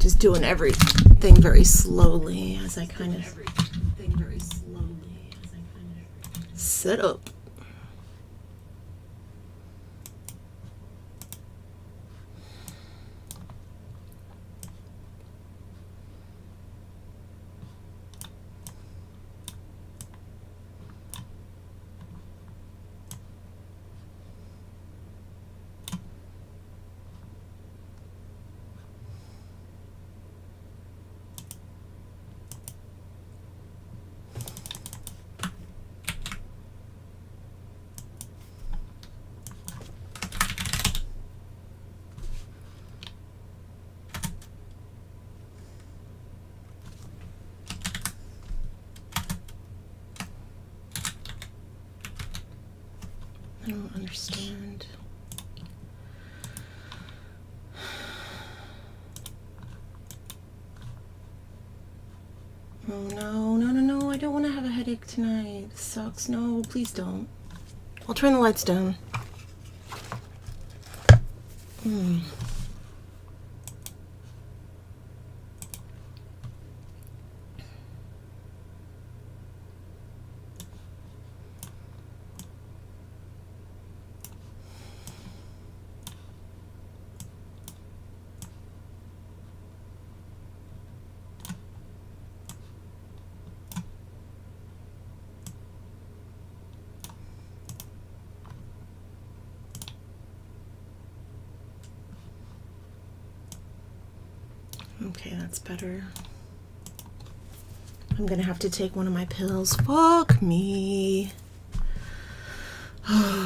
Just doing everything very slowly as I kind of set up. I don't understand. Oh no, I don't want to have a headache tonight. This sucks. No, please don't. I'll turn the lights down. Okay, that's better. I'm gonna have to take one of my pills. Fuck me.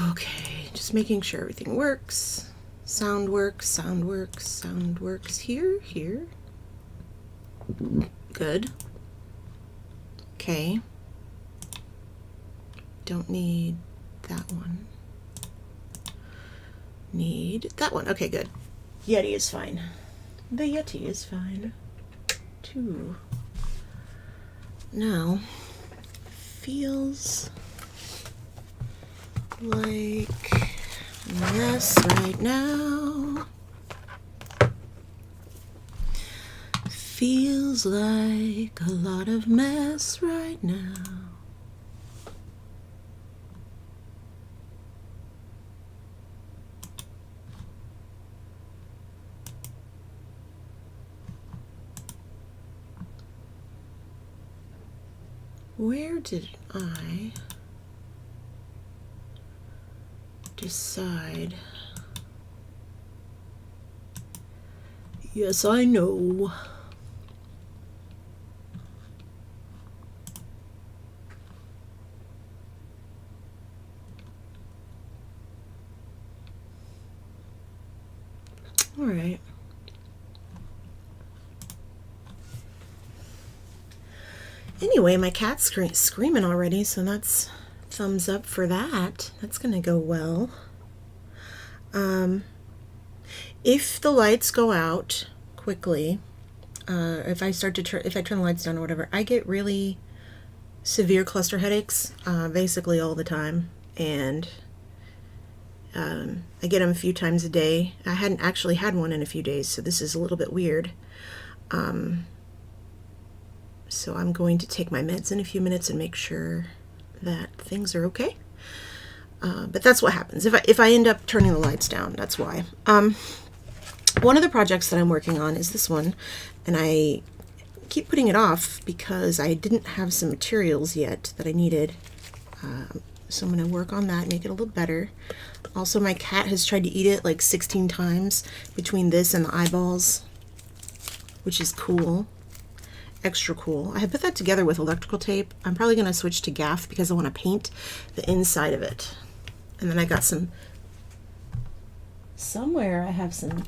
Okay, just making sure everything works. Sound works, sound works, sound works. Here. Good. Okay. Don't need that one. Need that one. Okay, good. Yeti is fine. The Yeti is fine, too. Now, feels like a mess right now. Feels like a lot of mess right now. Where did I decide? Yes, I know. All right. Anyway, my cat's screaming already, so that's thumbs up for that. That's gonna go well. If the lights go out quickly, if I turn the lights down or whatever, I get really severe cluster headaches basically all the time, and I get them a few times a day. I hadn't actually had one in a few days, so this is a little bit weird. So I'm going to take my meds in a few minutes and make sure that things are okay. But that's what happens if I end up turning the lights down. That's why. One of the projects that I'm working on is this one, and I keep putting it off because I didn't have some materials yet that I needed. So I'm going to work on that, make it a little better. Also, my cat has tried to eat it like 16 times between this and the eyeballs, which is cool. Extra cool. I have put that together with electrical tape. I'm probably going to switch to gaff because I want to paint the inside of it. And then I got somewhere I have some,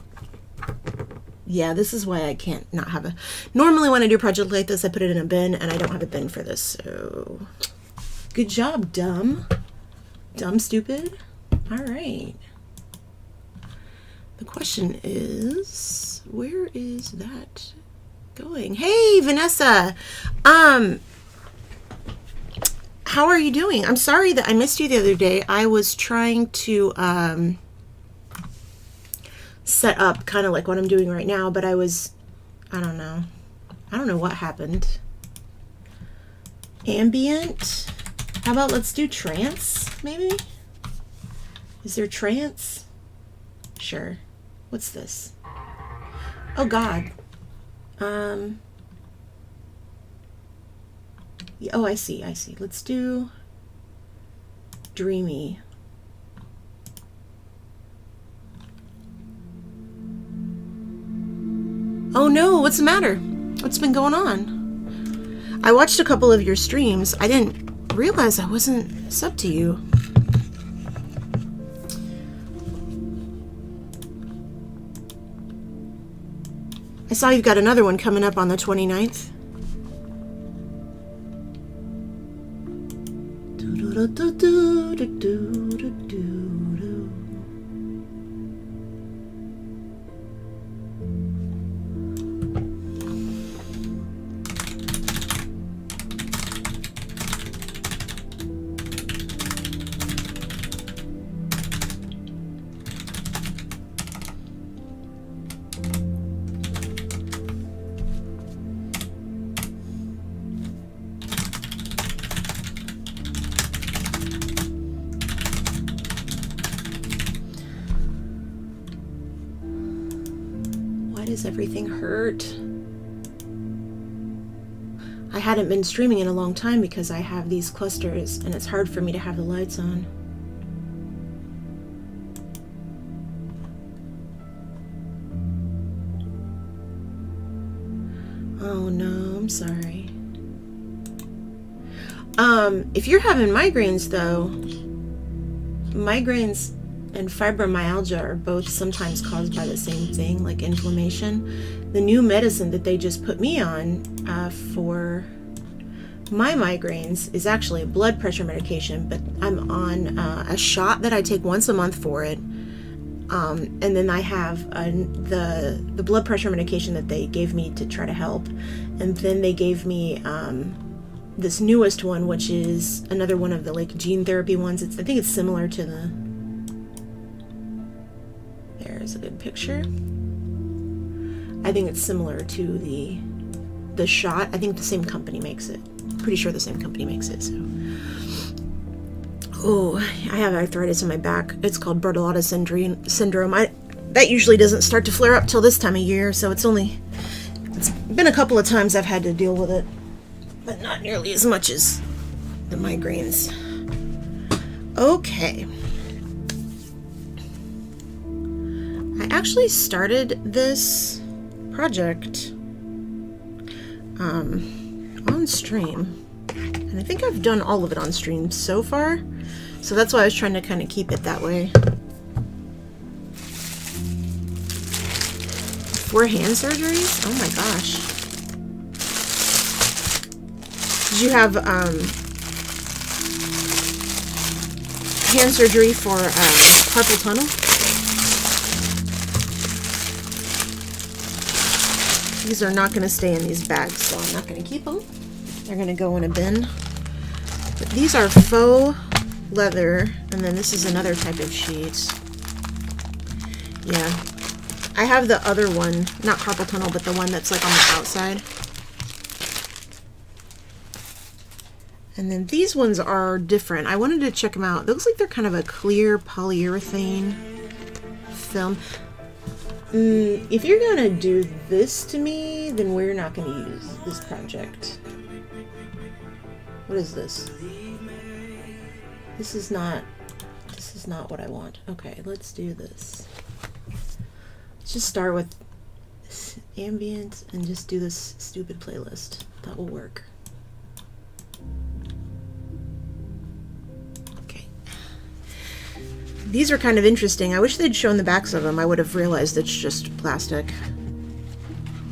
yeah, this is why I can't not have a, normally when I do a project like this, I put it in a bin, and I don't have a bin for this, so good job, dumb stupid. All right. The question is, where is that going? Hey, Vanessa. How are you doing? I'm sorry that I missed you the other day. I was trying to set up kind of like what I'm doing right now, but I was I don't know. I don't know what happened. Ambient. How about let's do trance, maybe? Is there trance? Sure. What's this? Oh God. Yeah, oh, I see. Let's do dreamy. Oh no, what's the matter? What's been going on? I watched a couple of your streams. I didn't realize I wasn't subbed to you. I saw you've got another one coming up on the 29th. Why does everything hurt? I hadn't been streaming in a long time because I have these clusters and it's hard for me to have the lights on. Oh no, I'm sorry. If you're having migraines though, migraines and fibromyalgia are both sometimes caused by the same thing, like inflammation. The new medicine that they just put me on for my migraines is actually a blood pressure medication, but I'm on a shot that I take once a month for it. And then I have the blood pressure medication that they gave me to try to help. And then they gave me this newest one, which is another one of the like gene therapy ones. I think it's similar to the... There's a good picture. I think it's similar to the shot. I think the same company makes it. Pretty sure the same company makes it. So, oh, I have arthritis in my back. It's called Bartolotta syndrome. That usually doesn't start to flare up till this time of year, so it's been a couple of times I've had to deal with it, but not nearly as much as the migraines. Okay. I actually started this project on stream, and I think I've done all of it on stream so far, so that's why I was trying to kind of keep it that way. 4 hand surgeries? Oh my gosh. Did you have hand surgery for carpal tunnel? These are not going to stay in these bags, so I'm not going to keep them. They're going to go in a bin. But these are faux leather, and then this is another type of sheet. Yeah. I have the other one, not carpal tunnel, but the one that's like on the outside. And then these ones are different. I wanted to check them out. It looks like they're kind of a clear polyurethane film. If you're gonna do this to me, then we're not gonna use this project. What is this? This is not what I want. Okay, let's do this. Let's just start with this ambient and just do this stupid playlist. That will work. These are kind of interesting. I wish they'd shown the backs of them. I would have realized it's just plastic.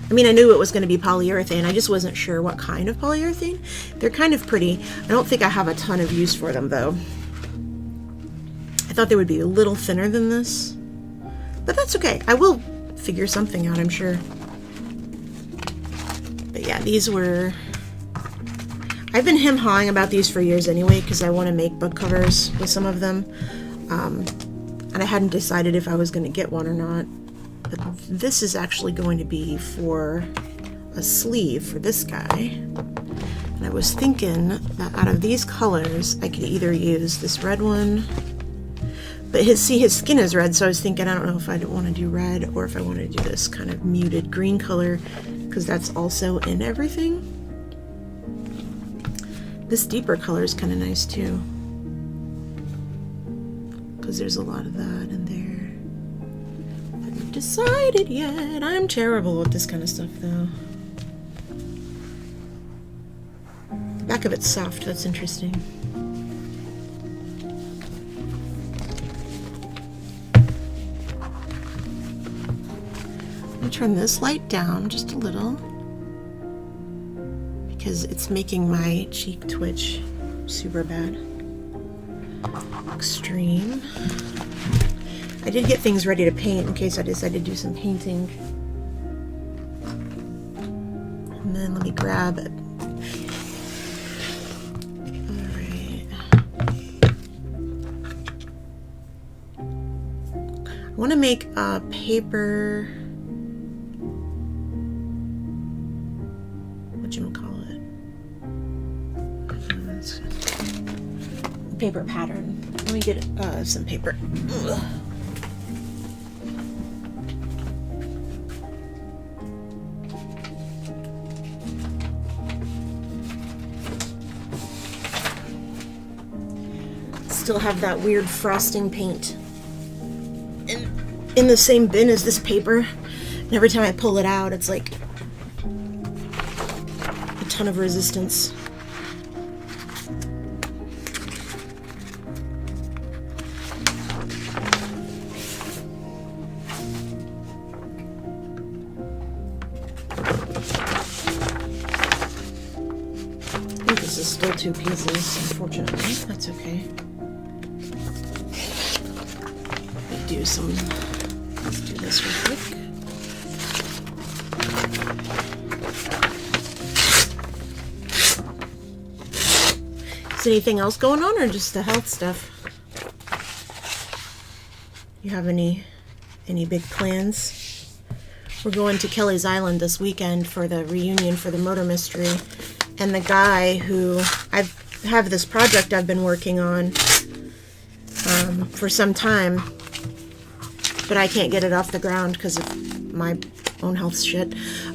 I mean, I knew it was going to be polyurethane. I just wasn't sure what kind of polyurethane. They're kind of pretty. I don't think I have a ton of use for them, though. I thought they would be a little thinner than this. But that's okay. I will figure something out, I'm sure. But yeah, these were... I've been hem-hawing about these for years anyway, because I want to make book covers with some of them. And I hadn't decided if I was going to get one or not. But this is actually going to be for a sleeve for this guy. And I was thinking that out of these colors, I could either use this red one, but his skin is red, so I was thinking, I don't know if I want to do red or if I want to do this kind of muted green color, because that's also in everything. This deeper color is kind of nice too, because there's a lot of that in there. Haven't decided yet. I'm terrible with this kind of stuff though. The back of it's soft, that's interesting. I'm gonna turn this light down just a little because it's making my cheek twitch super bad. Extreme. I did get things ready to paint in case I decide to do some painting. And then let me grab it. Alright. I want to make a paper... whatchamacallit? Paper pattern. Let me get some paper. Ugh. Still have that weird frosting paint in the same bin as this paper, and every time I pull it out, it's like a ton of resistance. I think this is still 2 pieces, unfortunately. That's okay. Let's do this real quick. Is anything else going on, or just the health stuff? You have any big plans? We're going to Kelly's Island this weekend for the reunion for the murder mystery, and the guy who I have this project I've been working on for some time, but I can't get it off the ground because of my own health shit.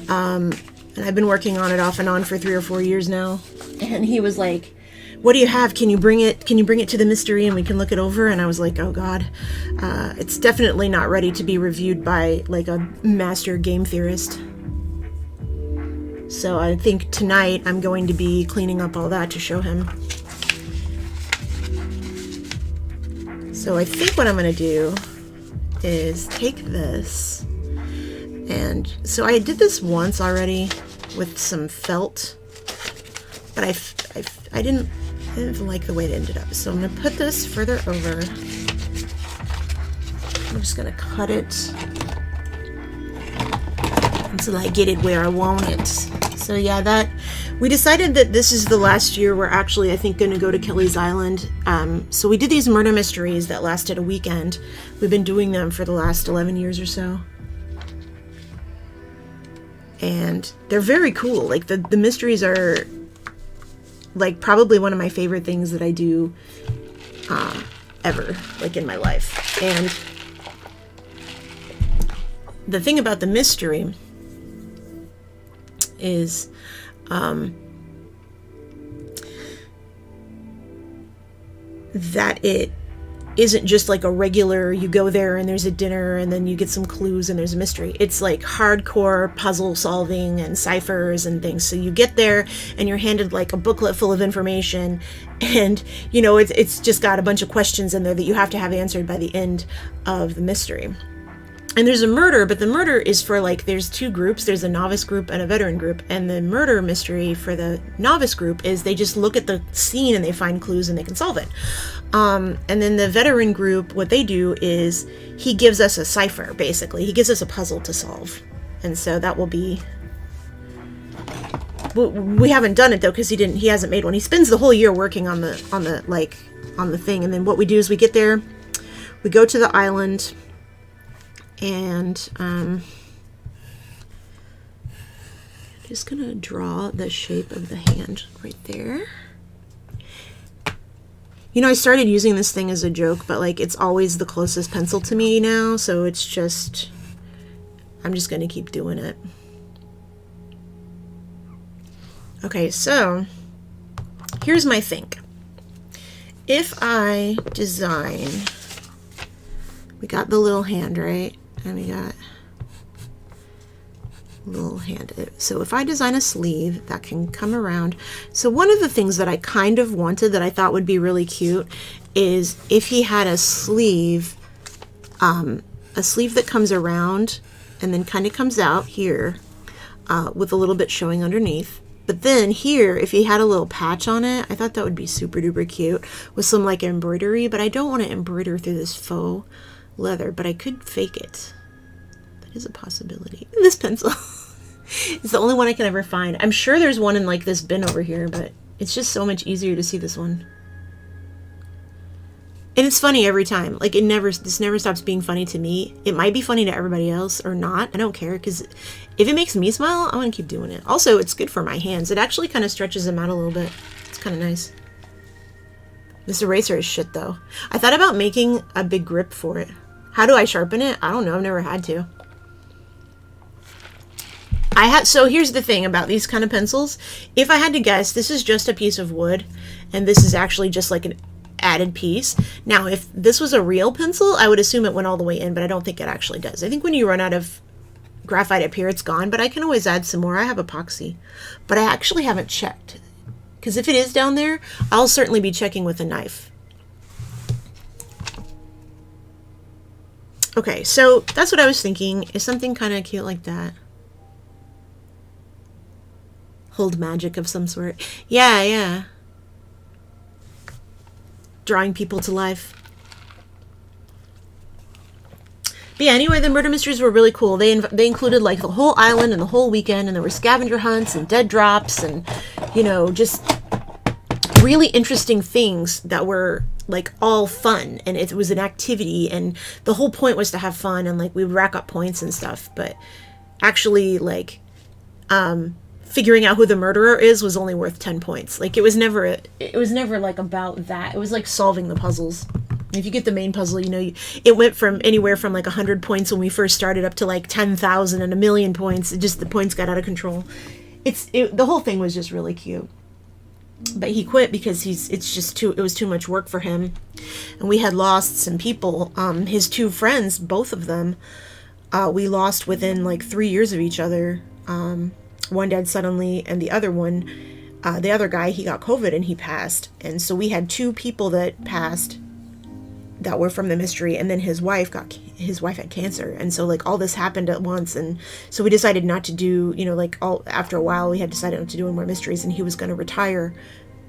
And I've been working on it off and on for 3 or 4 years now. And he was like, "What do you have? Can you bring it? Can you bring it to the mystery and we can look it over?" And I was like, "Oh God, it's definitely not ready to be reviewed by like a master game theorist." So I think tonight I'm going to be cleaning up all that to show him. So I think what I'm going to do is take this, and so I did this once already with some felt, but I didn't like the way it ended up, so I'm going to put this further over. I'm just going to cut it until I get it where I want it. So yeah, that we decided that this is the last year we're actually, I think, going to go to Kelly's Island. So we did these murder mysteries that lasted a weekend. We've been doing them for the last 11 years or so. And they're very cool. Like the mysteries are like probably one of my favorite things that I do ever, like in my life. And the thing about the mystery is that it isn't just like a regular, you go there and there's a dinner and then you get some clues and there's a mystery. It's like hardcore puzzle solving and ciphers and things. So you get there and you're handed like a booklet full of information, and you know it's just got a bunch of questions in there that you have to have answered by the end of the mystery. And there's a murder, but the murder is for like, there's 2 groups. There's a novice group and a veteran group. And the murder mystery for the novice group is they just look at the scene and they find clues and they can solve it. And then the veteran group, what they do is he gives us a cipher, basically. He gives us a puzzle to solve. And so that will be... We haven't done it though, because he hasn't made one. He spends the whole year working on the thing. And then what we do is we get there, we go to the island, and Just gonna draw the shape of the hand right there. You know, I started using this thing as a joke, but like it's always the closest pencil to me now, so it's just, I'm just gonna keep doing it. Okay, so here's my think. If I design, we got the little hand, right? And we got little hand. So if I design a sleeve that can come around. So one of the things that I kind of wanted that I thought would be really cute is if he had a sleeve that comes around and then kind of comes out here with a little bit showing underneath. But then here, if he had a little patch on it, I thought that would be super duper cute with some like embroidery, but I don't want to embroider through this faux leather, but I could fake it. That is a possibility. This pencil. It's the only one I can ever find. I'm sure there's one in like this bin over here, but it's just so much easier to see this one. And it's funny every time. Like this never stops being funny to me. It might be funny to everybody else or not. I don't care, because if it makes me smile, I want to keep doing it. Also, it's good for my hands. It actually kind of stretches them out a little bit. It's kind of nice. This eraser is shit though. I thought about making a big grip for it. How do I sharpen it? I don't know. I've never had to. So here's the thing about these kind of pencils. If I had to guess, this is just a piece of wood, and this is actually just like an added piece. Now, if this was a real pencil, I would assume it went all the way in, but I don't think it actually does. I think when you run out of graphite up here, it's gone, but I can always add some more. I have epoxy, but I actually haven't checked, because if it is down there, I'll certainly be checking with a knife. Okay, so that's what I was thinking, is something kind of cute like that. Hold magic of some sort. Yeah. Drawing people to life. But yeah, anyway, the murder mysteries were really cool. They included like the whole island and the whole weekend, and there were scavenger hunts and dead drops and, you know, just really interesting things that were like all fun, and it was an activity, and the whole point was to have fun, and like we would rack up points and stuff, but actually like figuring out who the murderer is was only worth 10 points. Like it was never like about that. It was like solving the puzzles. If you get the main puzzle, you know, it went from anywhere from like 100 points when we first started up to like 10,000 and 1,000,000 points. The points got out of control. The whole thing was just really cute. But he quit because it was too much work for him. And we had lost some people. His two friends, both of them, we lost within like 3 years of each other. One died suddenly, and the other one, the other guy, he got COVID and he passed. And so we had two people that passed that were from the mystery, and then his wife had cancer, and so like all this happened at once, and so we decided not to do, you know, like after a while we had decided not to do any more mysteries, and he was going to retire,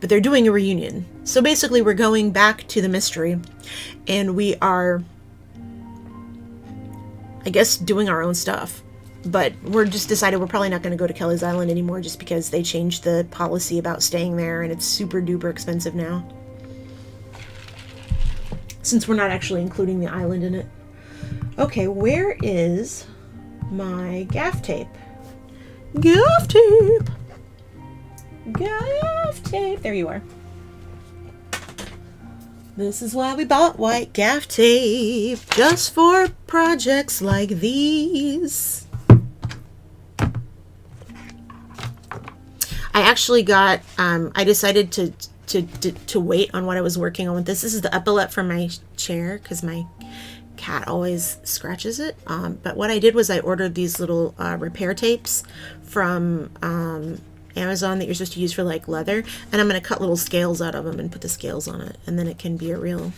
but they're doing a reunion. So basically we're going back to the mystery, and we are, I guess, doing our own stuff. But we're just decided we're probably not going to go to Kelly's Island anymore, just because they changed the policy about staying there, and it's super duper expensive now, since we're not actually including the island in it. Okay, where is my gaff tape? Gaff tape! Gaff tape! There you are. This is why we bought white gaff tape, just for projects like these. I actually got, I decided to wait on what I was working on with this. This is the epaulette from my chair, because my cat always scratches it. But what I did was I ordered these little repair tapes from Amazon that you're supposed to use for like leather. And I'm going to cut little scales out of them and put the scales on it. And then it can be a real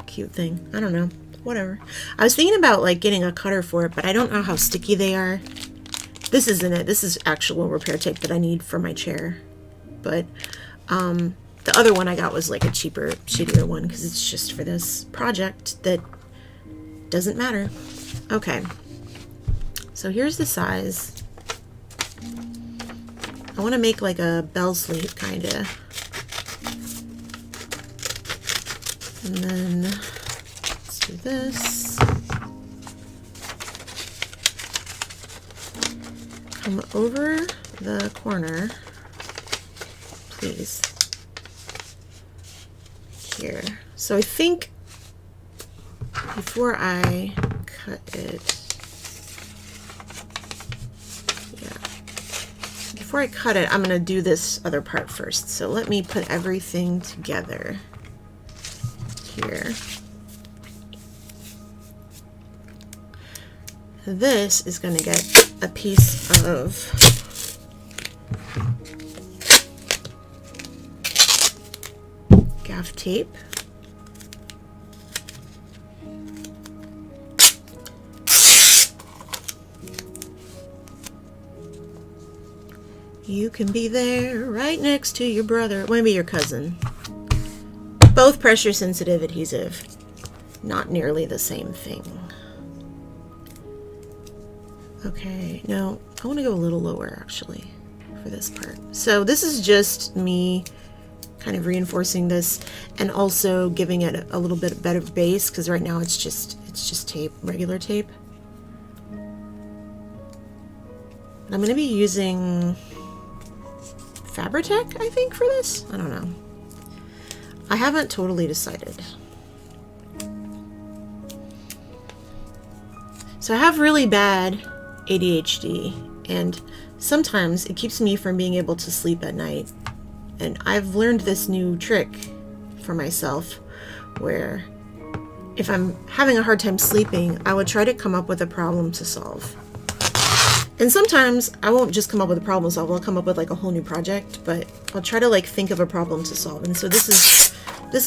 cute thing. I don't know. Whatever. I was thinking about like getting a cutter for it, but I don't know how sticky they are. This isn't it. This is actual repair tape that I need for my chair. But the other one I got was like a cheaper, shittier one, because it's just for this project that doesn't matter. Okay. So here's the size. I want to make like a bell sleeve, kind of. And then let's do this. Come over the corner, please. Here. So I think before I cut it, before I cut it, I'm going to do this other part first. So let me put everything together here. This is going to get a piece of gaff tape. You can be there right next to your brother, maybe your cousin. Both pressure sensitive adhesive, not nearly the same thing. Okay, no, I want to go a little lower actually for this part. So this is just me kind of reinforcing this and also giving it a little bit better base, because right now it's just tape, regular tape. I'm going to be using Fabri-Tac, I think, for this. I don't know. I haven't totally decided. So I have really bad ADHD, and sometimes it keeps me from being able to sleep at night. And I've learned this new trick for myself where if I'm having a hard time sleeping, I would try to come up with a problem to solve. And sometimes I won't just come up with a problem to solve, I'll come up with like a whole new project, but I'll try to like think of a problem to solve. And so this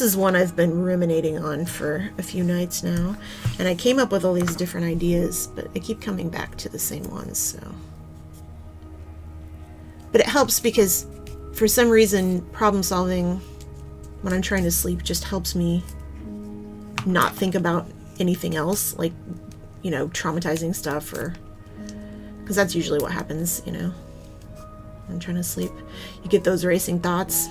is one I've been ruminating on for a few nights now. And I came up with all these different ideas, but I keep coming back to the same ones, so. But it helps because for some reason, problem solving when I'm trying to sleep just helps me not think about anything else, like, you know, traumatizing stuff, or because that's usually what happens, you know, when I'm trying to sleep. You get those racing thoughts.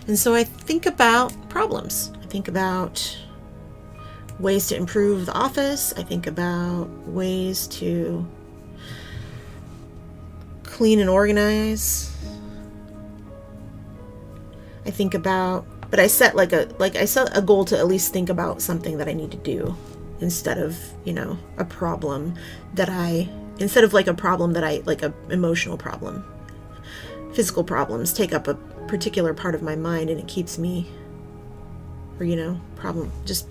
And so I think about problems. I think about ways to improve the office. I think about ways to clean and organize. I think about, but I set I set a goal to at least think about something that I need to do instead of, you know, a problem that instead of like a problem that like a emotional problem. Physical problems take up a particular part of my mind and it keeps me, or, you know, just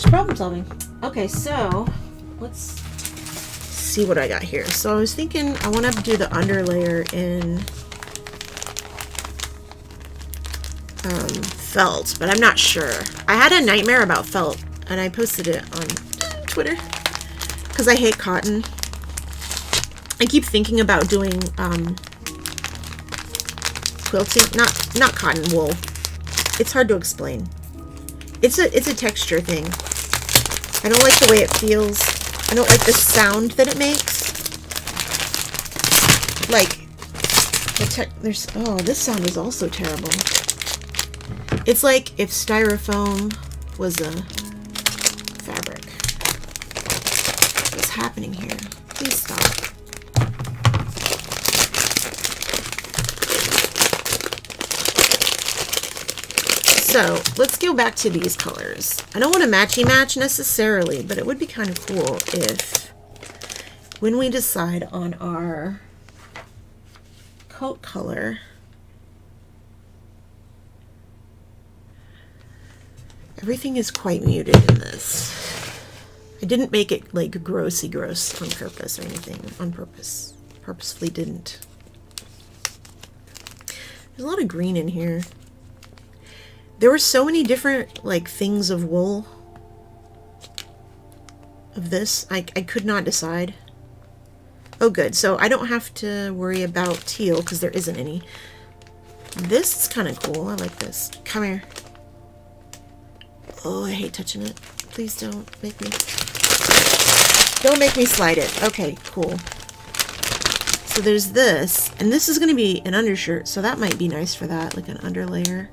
problem solving. Okay, so let's see what I got here. So I was thinking I want to do the underlayer in felt, but I'm not sure. I had a nightmare about felt and I posted it on Twitter because I hate cotton. I keep thinking about doing quilting, not cotton, wool. It's hard to explain. It's a texture thing. I don't like the way it feels. I don't like the sound that it makes. Like, this sound is also terrible. It's like if styrofoam was a fabric. What's happening here? Please stop. So let's go back to these colors. I don't want to matchy match necessarily, but it would be kind of cool if when we decide on our coat color, everything is quite muted in this. I didn't make it like grossy gross on purpose or anything. On purpose. Purposefully didn't. There's a lot of green in here. There were so many different like things of wool of this. I could not decide. Oh good, so I don't have to worry about teal because there isn't any. This is kind of cool. I like this. Come here. Oh, I hate touching it. Please don't make me slide it. Okay, cool. So there's this, and this is going to be an undershirt, so that might be nice for that, like an underlayer.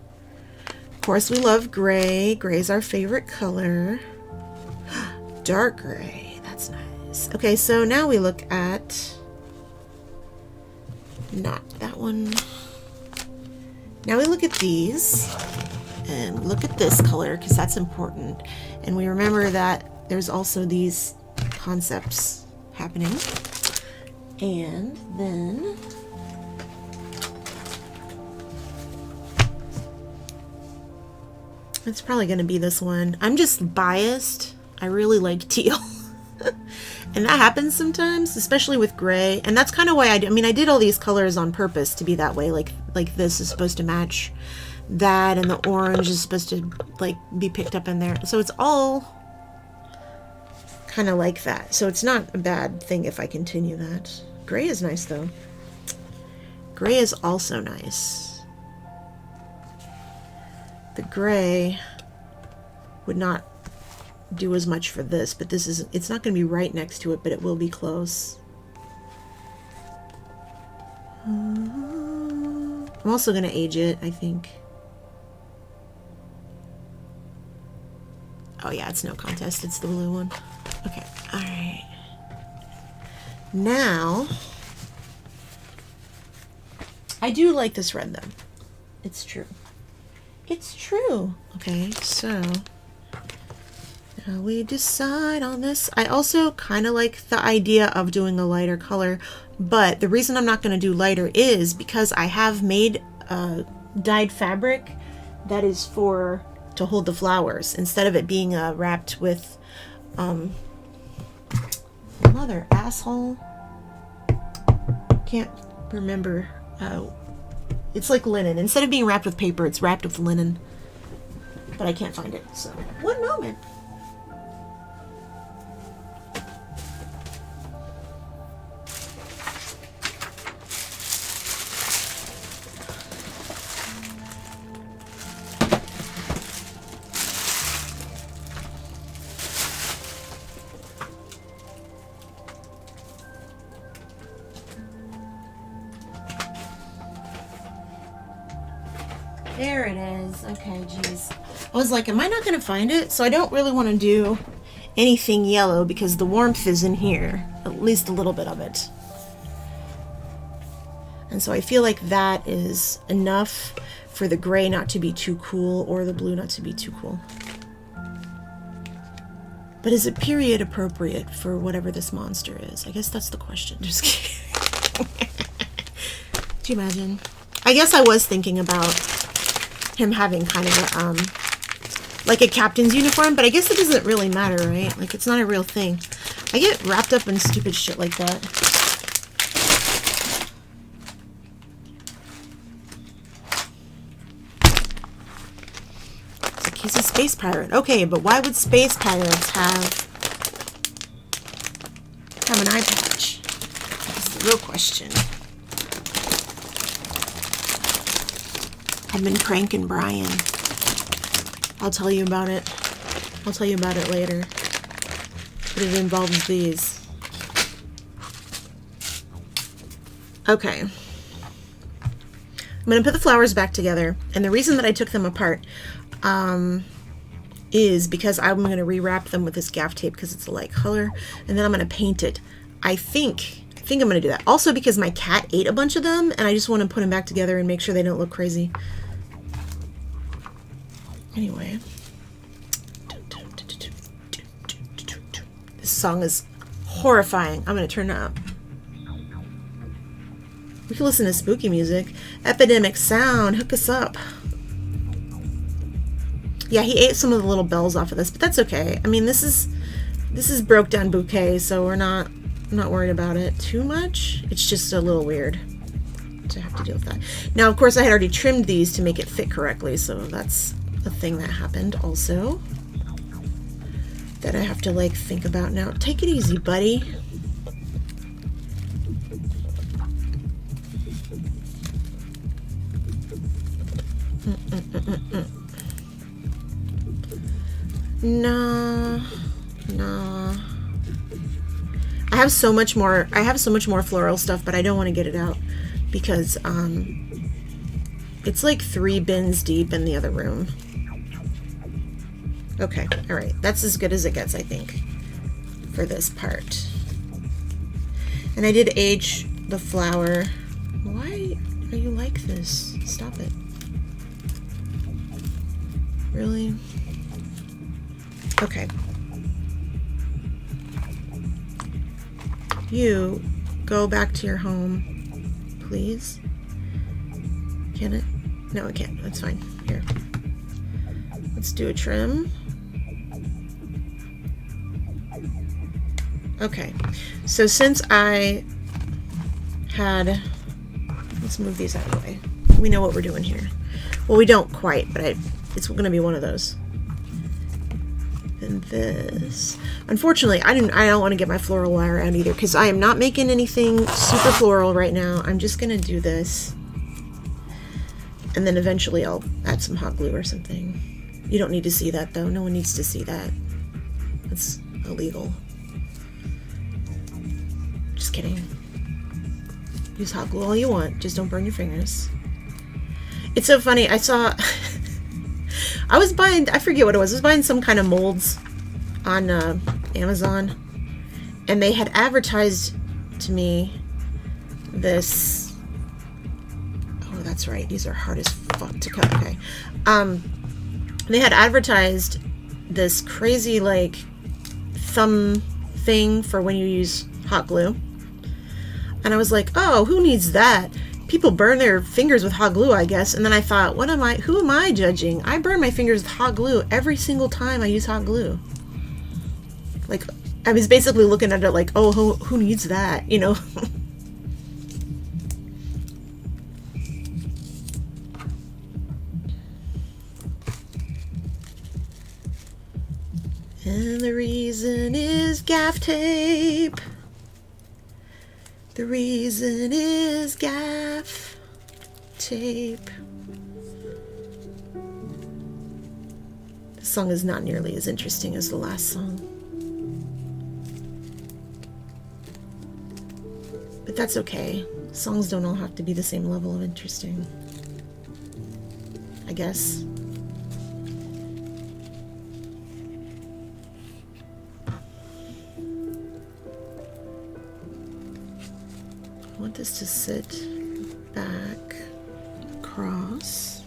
Of course, we love gray. Gray's our favorite color. Dark gray. That's nice. Okay, so now we look at, not that one. Now we look at these and look at this color because that's important. And we remember that there's also these concepts happening. And then it's probably going to be this one. I'm just biased. I really like teal. And that happens sometimes, especially with gray. And that's kind of why I did all these colors on purpose to be that way. Like this is supposed to match that, and the orange is supposed to like be picked up in there. So it's all kind of like that. So it's not a bad thing if I continue that. Gray is nice though. Gray is also nice. The gray would not do as much for this, but it's not going to be right next to it, but it will be close. I'm also going to age it, I think. Oh yeah, it's no contest. It's the blue one. Okay, all right. Now, I do like this red though. It's true. It's true. Okay, so now we decide on this. I also kind of like the idea of doing a lighter color, but the reason I'm not going to do lighter is because I have made dyed fabric that is to hold the flowers instead of it being wrapped with mother asshole. Can't remember. It's like linen. Instead of being wrapped with paper, it's wrapped with linen. But I can't find it. So, one moment. There it is. Okay, geez. I was like, am I not going to find it? So I don't really want to do anything yellow because the warmth is in here. At least a little bit of it. And so I feel like that is enough for the gray not to be too cool or the blue not to be too cool. But is it period appropriate for whatever this monster is? I guess that's the question. Just kidding. Do you imagine? I guess I was thinking about him having kind of a, like a captain's uniform, but I guess it doesn't really matter, right? Like, it's not a real thing. I get wrapped up in stupid shit like that. Like, he's a space pirate. Okay, but why would space pirates have an eye patch? That's the real question. I've been pranking Brian. I'll tell you about it. I'll tell you about it later. But it involves these. Okay. I'm going to put the flowers back together. And the reason that I took them apart is because I'm going to rewrap them with this gaff tape because it's a light color. And then I'm going to paint it. I think I'm going to do that. Also because my cat ate a bunch of them. And I just want to put them back together and make sure they don't look crazy. Anyway, this song is horrifying. I'm going to turn it up. We can listen to spooky music. Epidemic Sound, hook us up. Yeah, he ate some of the little bells off of this, but that's okay. I mean, this is broke down bouquet, so I'm not worried about it too much. It's just a little weird to have to deal with that. Now, of course, I had already trimmed these to make it fit correctly, so that's a thing that happened also that I have to like think about now. Take it easy, buddy. No. I have so much more floral stuff, but I don't want to get it out because it's like 3 bins deep in the other room. Okay, all right. That's as good as it gets, I think, for this part. And I did age the flower. Why are you like this? Stop it. Really? Okay. You go back to your home, please. Can it? No, it can't. That's fine. Here. Let's do a trim. Okay. So since I had... Let's move these out of the way. We know what we're doing here. Well, we don't quite, but it's going to be one of those. And this. Unfortunately, I don't want to get my floral wire out either because I am not making anything super floral right now. I'm just going to do this. And then eventually I'll add some hot glue or something. You don't need to see that though. No one needs to see that. That's illegal. Just kidding. Use hot glue all you want. Just don't burn your fingers. It's so funny. I saw... I was buying... I forget what it was. I was buying some kind of molds on Amazon. And they had advertised to me this... Oh, that's right. These are hard as fuck to cut. Okay. They had advertised this crazy, like, thumb thing for when you use hot glue. And I was like, oh, who needs that? People burn their fingers with hot glue, I guess. And then I thought, who am I judging? I burn my fingers with hot glue every single time I use hot glue. Like, I was basically looking at it like, oh, who needs that? You know? And the reason is gaff tape. The reason is gaff tape. This song is not nearly as interesting as the last song. But that's okay. Songs don't all have to be the same level of interesting, I guess. I want this to sit back across,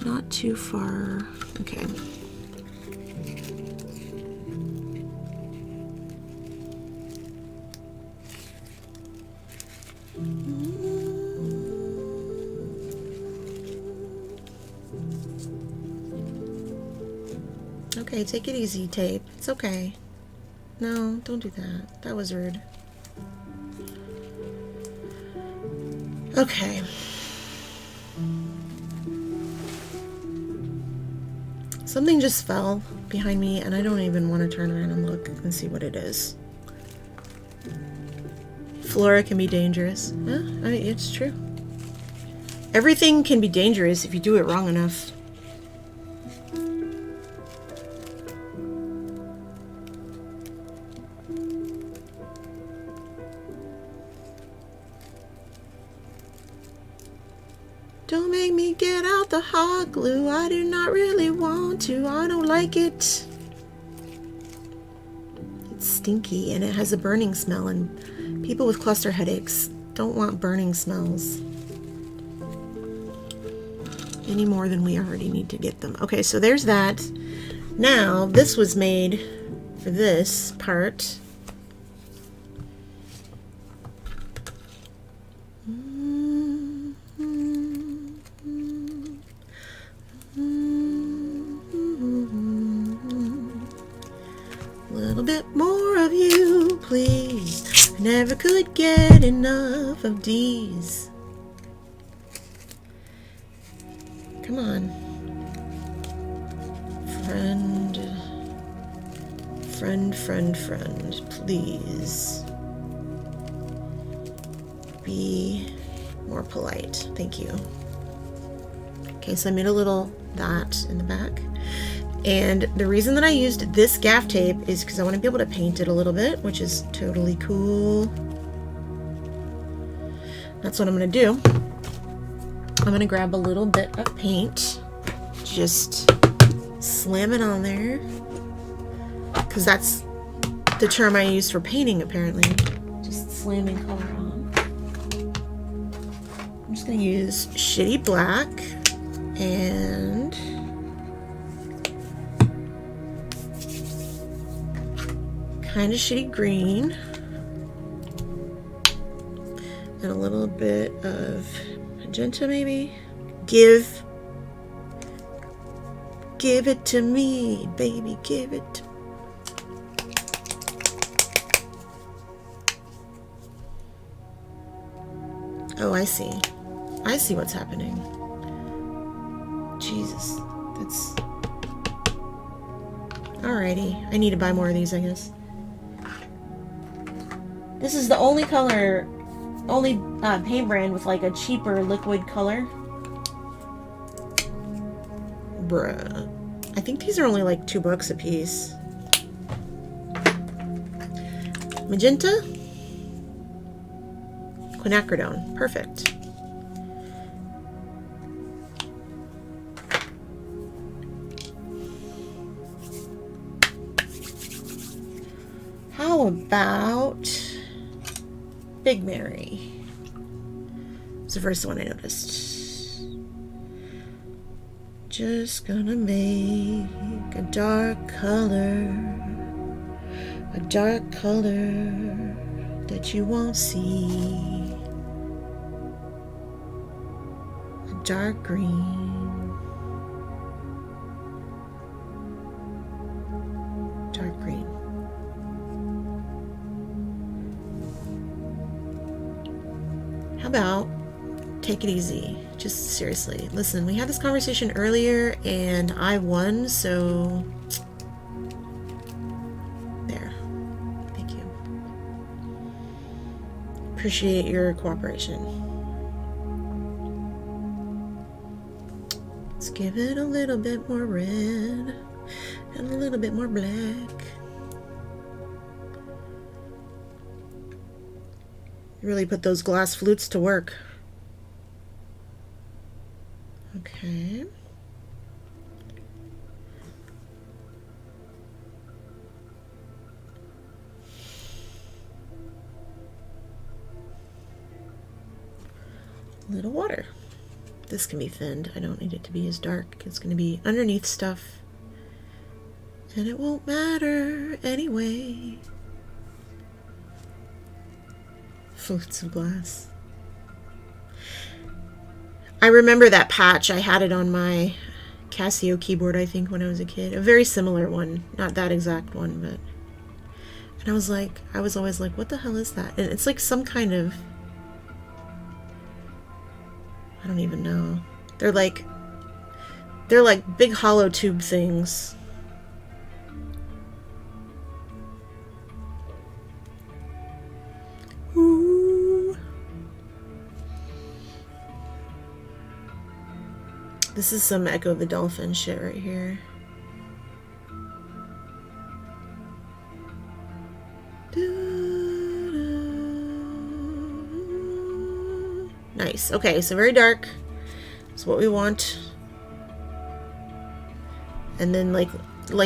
not too far. Okay. Okay, take it easy, tape. It's okay. No, don't do that. That was rude. Okay. Something just fell behind me, and I don't even want to turn around and look and see what it is. Flora can be dangerous. Yeah, it's true. Everything can be dangerous if you do it wrong enough. Don't make me get out the hot glue. I do not really want to. I don't like it. It's stinky and it has a burning smell, and people with cluster headaches don't want burning smells any more than we already need to get them. Okay, so there's that. Now, this was made for this part. Never could get enough of these. Come on. Friend, please. Be more polite. Thank you. Okay, so I made a little dot in the back. And the reason that I used this gaff tape is because I want to be able to paint it a little bit, which is totally cool. That's what I'm going to do. I'm going to grab a little bit of paint, just slam it on there, because that's the term I use for painting, apparently. Just slamming color on. I'm just going to use Shitty Black and kind of shitty green and a little bit of magenta, maybe. Give it to me, baby, give it to me. Oh, I see. I see what's happening. Jesus, that's... Alrighty, I need to buy more of these, I guess. This is the only color, only paint brand with like a cheaper liquid color. Bruh. I think these are only like $2 a piece. Magenta. Quinacridone. Perfect. How about Big Mary? It's the first one I noticed. Just gonna make a dark color that you won't see. A dark green. Dark green. How about take it easy? Just seriously. Listen, we had this conversation earlier and I won, so there. Thank you. Appreciate your cooperation. Let's give it a little bit more red and a little bit more black. Really put those glass flutes to work. Okay. A little water. This can be thinned. I don't need it to be as dark. It's going to be underneath stuff. And it won't matter anyway. Flutes of glass. I remember that patch. I had it on my Casio keyboard, I think, when I was a kid. A very similar one. Not that exact one, but... And I was always like, what the hell is that? And it's like some kind of... I don't even know. They're like big hollow tube things. Ooh. This is some Echo the Dolphin shit right here. Nice. Okay, so very dark. That's what we want. And then like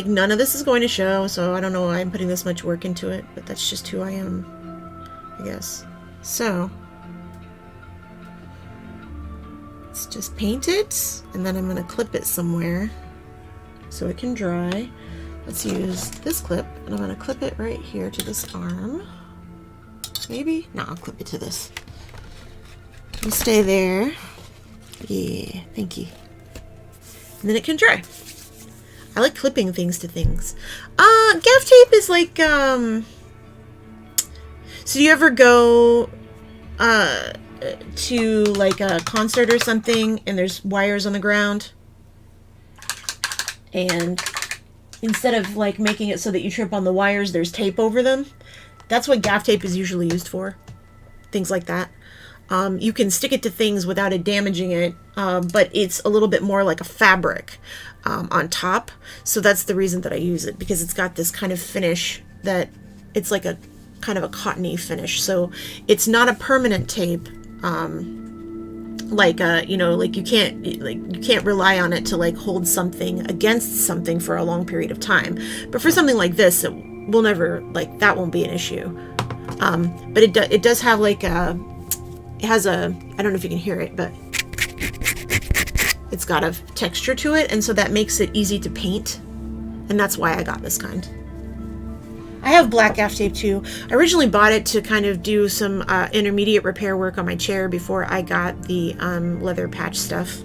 none of this is going to show, so I don't know why I'm putting this much work into it, but that's just who I am, I guess. So let's just paint it, and then I'm gonna clip it somewhere so it can dry. Let's use this clip, and I'm gonna clip it right here to this arm. Maybe? No, I'll clip it to this. You stay there. Yeah, thank you. And then it can dry. I like clipping things to things. Gaff tape is like, so do you ever go, to like a concert or something and there's wires on the ground? And instead of like making it so that you trip on the wires, there's tape over them? That's what gaff tape is usually used for. Things like that. You can stick it to things without it damaging it, but it's a little bit more like a fabric on top. So that's the reason that I use it, because it's got this kind of finish that it's like a kind of a cottony finish. So it's not a permanent tape, like you can't rely on it to like hold something against something for a long period of time. But for something like this, we'll never, like, that won't be an issue. But it does have like a, it has a, I don't know if you can hear it, but it's got a texture to it, and so that makes it easy to paint, and that's why I got this kind. I have black gaff tape too. I originally bought it to kind of do some intermediate repair work on my chair before I got the leather patch stuff.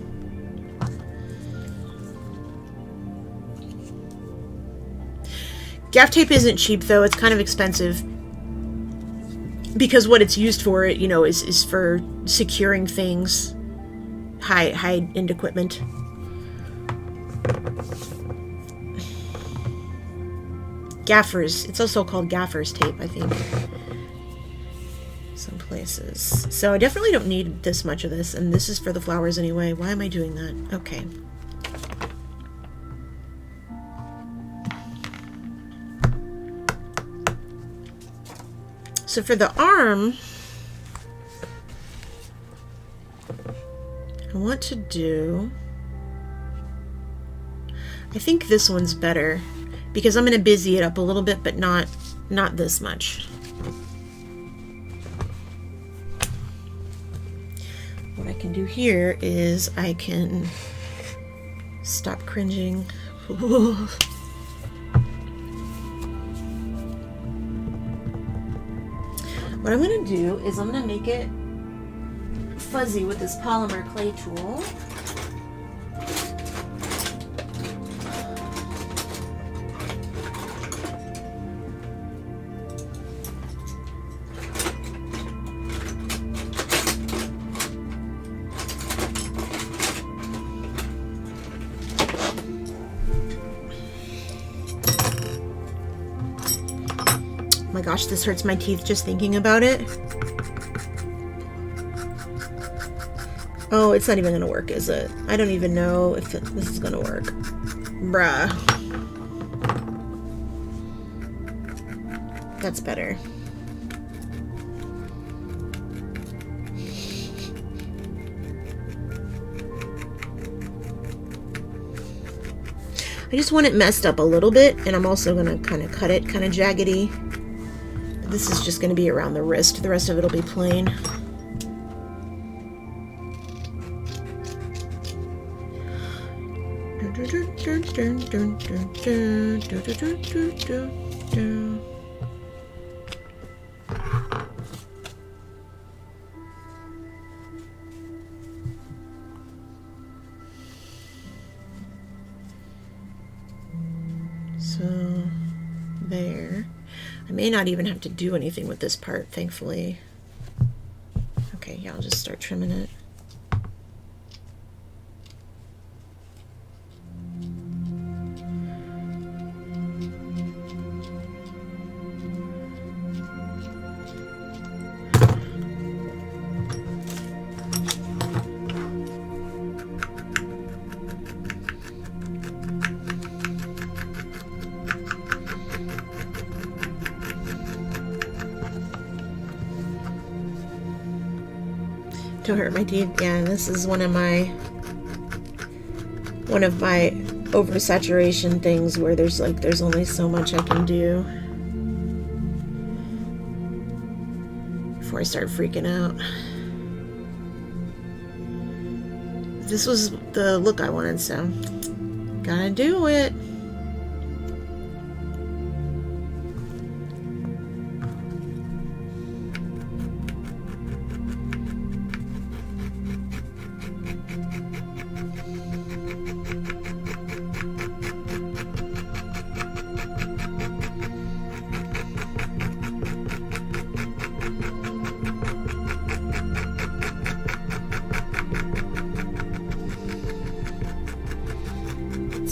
Gaff tape isn't cheap though, it's kind of expensive because what it's used for, you know, is for securing things, high-end equipment. Gaffers, it's also called gaffer's tape, I think, some places. So I definitely don't need this much of this, and this is for the flowers anyway. Why am I doing that? Okay. So for the arm, I want to do, I think this one's better because I'm going to busy it up a little bit, but not this much. What I can do here is I can stop cringing. What I'm going to do is I'm going to make it fuzzy with this polymer clay tool. Oh my gosh, this hurts my teeth just thinking about it. Oh, it's not even gonna work, is it? I don't even know if this is gonna work. Bruh. That's better. I just want it messed up a little bit, and I'm also gonna kind of cut it kind of jaggedy. This is just going to be around the wrist. The rest of it will be plain. So, there. I may not even have to do anything with this part, thankfully. Okay, yeah, I'll just start trimming it. Don't hurt my teeth. Yeah, this is one of my oversaturation things where there's only so much I can do before I start freaking out. This was the look I wanted, so gotta do it.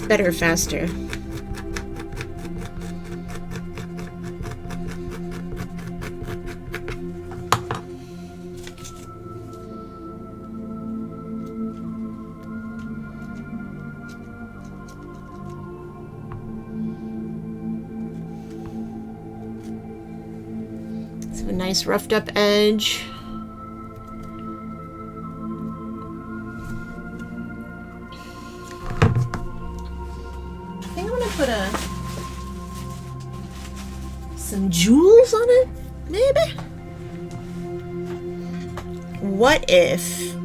Better faster. So a nice roughed up edge. some jewels on it, maybe? What if...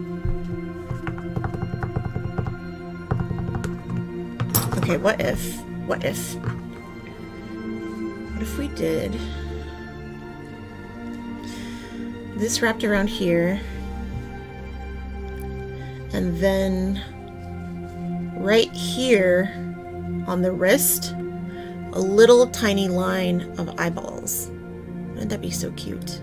Okay, what if we did this wrapped around here, and then right here on the wrist, a little tiny line of eyeballs. Wouldn't that be so cute?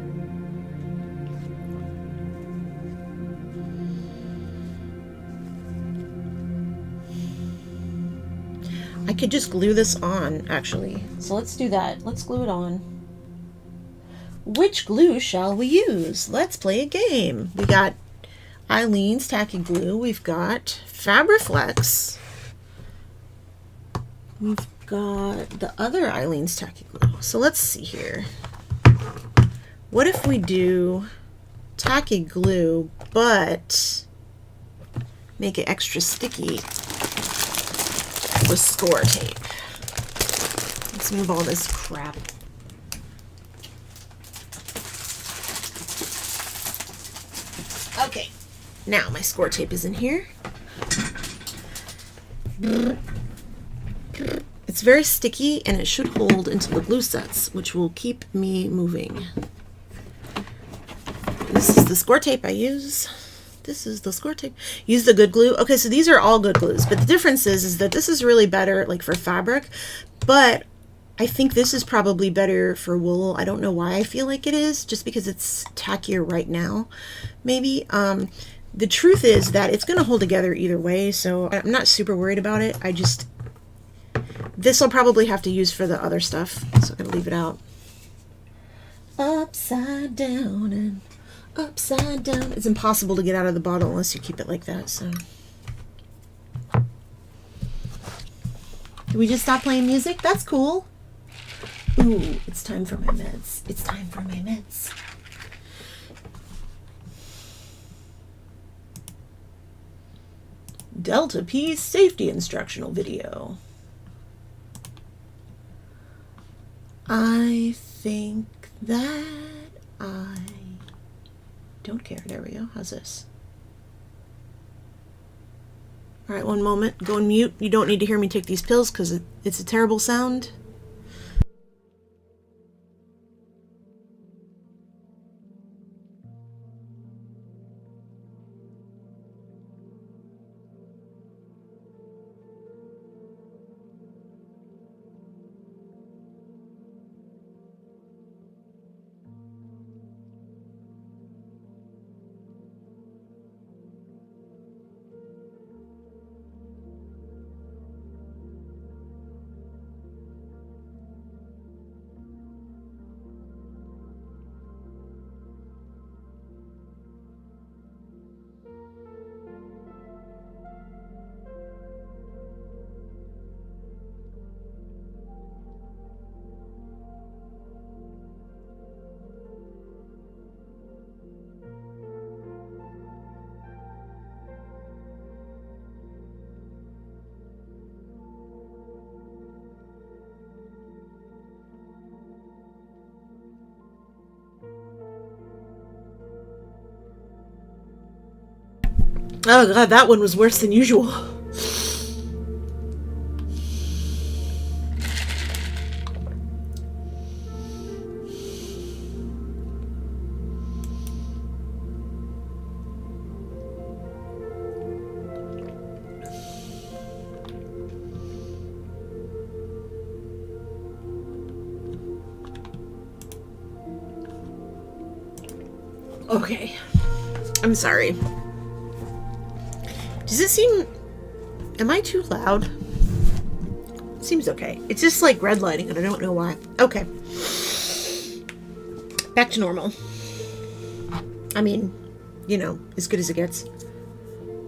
I could just glue this on, actually. So let's do that. Let's glue it on. Which glue shall we use? Let's play a game. We got Eileen's Tacky Glue. We've got Fabriflex. We've got the other Eileen's Tacky Glue. So let's see here. What if we do Tacky Glue, but make it extra sticky with score tape? Let's move all this crap. Okay, now my score tape is in here. It's very sticky and it should hold into the glue sets, which will keep me moving. This is the score tape I use. This is the score tape. Use the good glue. Okay, so these are all good glues, but the difference is that this is really better like for fabric, but I think this is probably better for wool. I don't know why I feel like it is, just because it's tackier right now, maybe. The truth is that it's going to hold together either way, so I'm not super worried about it. This I'll probably have to use for the other stuff, so I'm going to leave it out. Upside down and upside down. It's impossible to get out of the bottle unless you keep it like that, so. Did we just stop playing music? That's cool. Ooh, it's time for my meds. It's time for my meds. Delta P safety instructional video. I think that I don't care. There we go. How's this? All right, one moment. Go on mute. You don't need to hear me take these pills because it's a terrible sound. Oh god, that one was worse than usual. Okay, I'm sorry. Does it seem... Am I too loud? It seems okay. It's just like red lighting and I don't know why. Okay. Back to normal. I mean, you know, as good as it gets.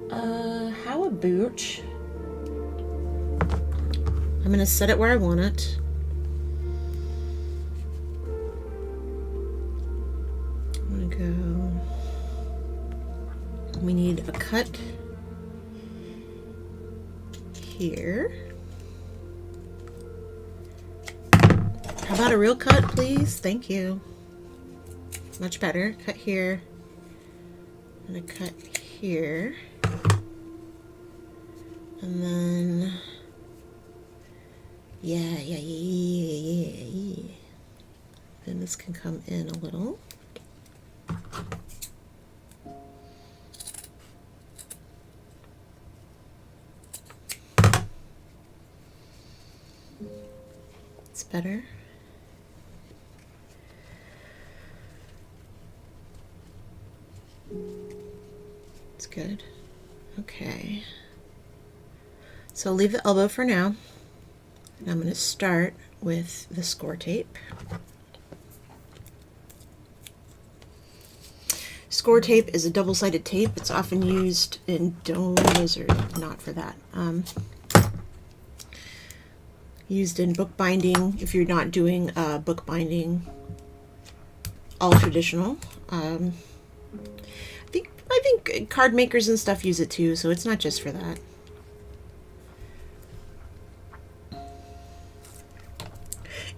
How about... I'm gonna set it where I want it. I'm gonna go... We need a cut... here, How about a real cut, please? Thank you. Much better. Cut here. And a cut here. And then... Yeah. Then this can come in a little. It's better. It's good. Okay. So I'll leave the elbow for now. And I'm going to start with the score tape. Score tape is a double-sided tape. It's often used in those are not for that. Used in bookbinding if you're not doing bookbinding all traditional. I think card makers and stuff use it too, so it's not just for that.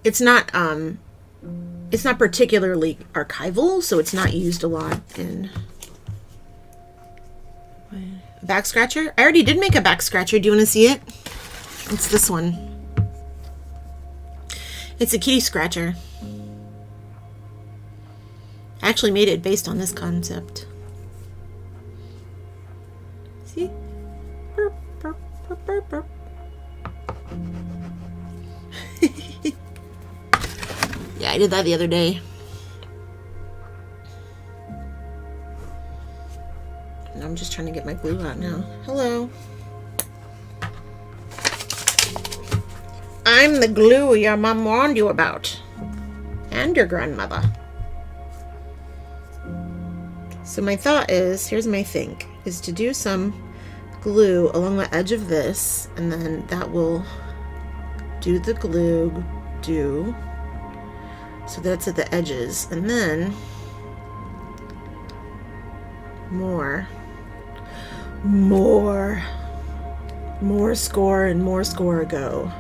It's not particularly archival, so it's not used a lot in a back scratcher. I already did make a back scratcher. Do you want to see it? It's this one. It's a kitty scratcher. I actually made it based on this concept. See? Burp, burp, burp, burp, burp. Yeah, I did that the other day. And I'm just trying to get my glue out now. Hello. I'm the glue your mom warned you about. And your grandmother. So my thought is, here's my think, is to do some glue along the edge of this, and then that will do the glue, so that's at the edges, and then more score and more score go.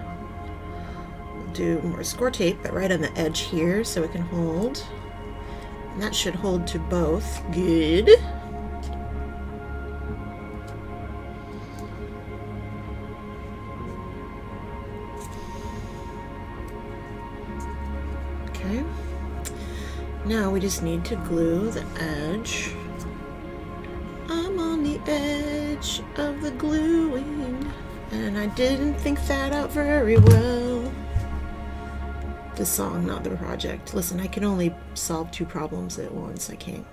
We'll do more score tape, but right on the edge here so it can hold. And that should hold to both. Good. Okay. Now we just need to glue the edge. I'm on the edge of the gluing, and I didn't think that out very well. The song, not the project. Listen, I can only solve 2 problems at once. I can't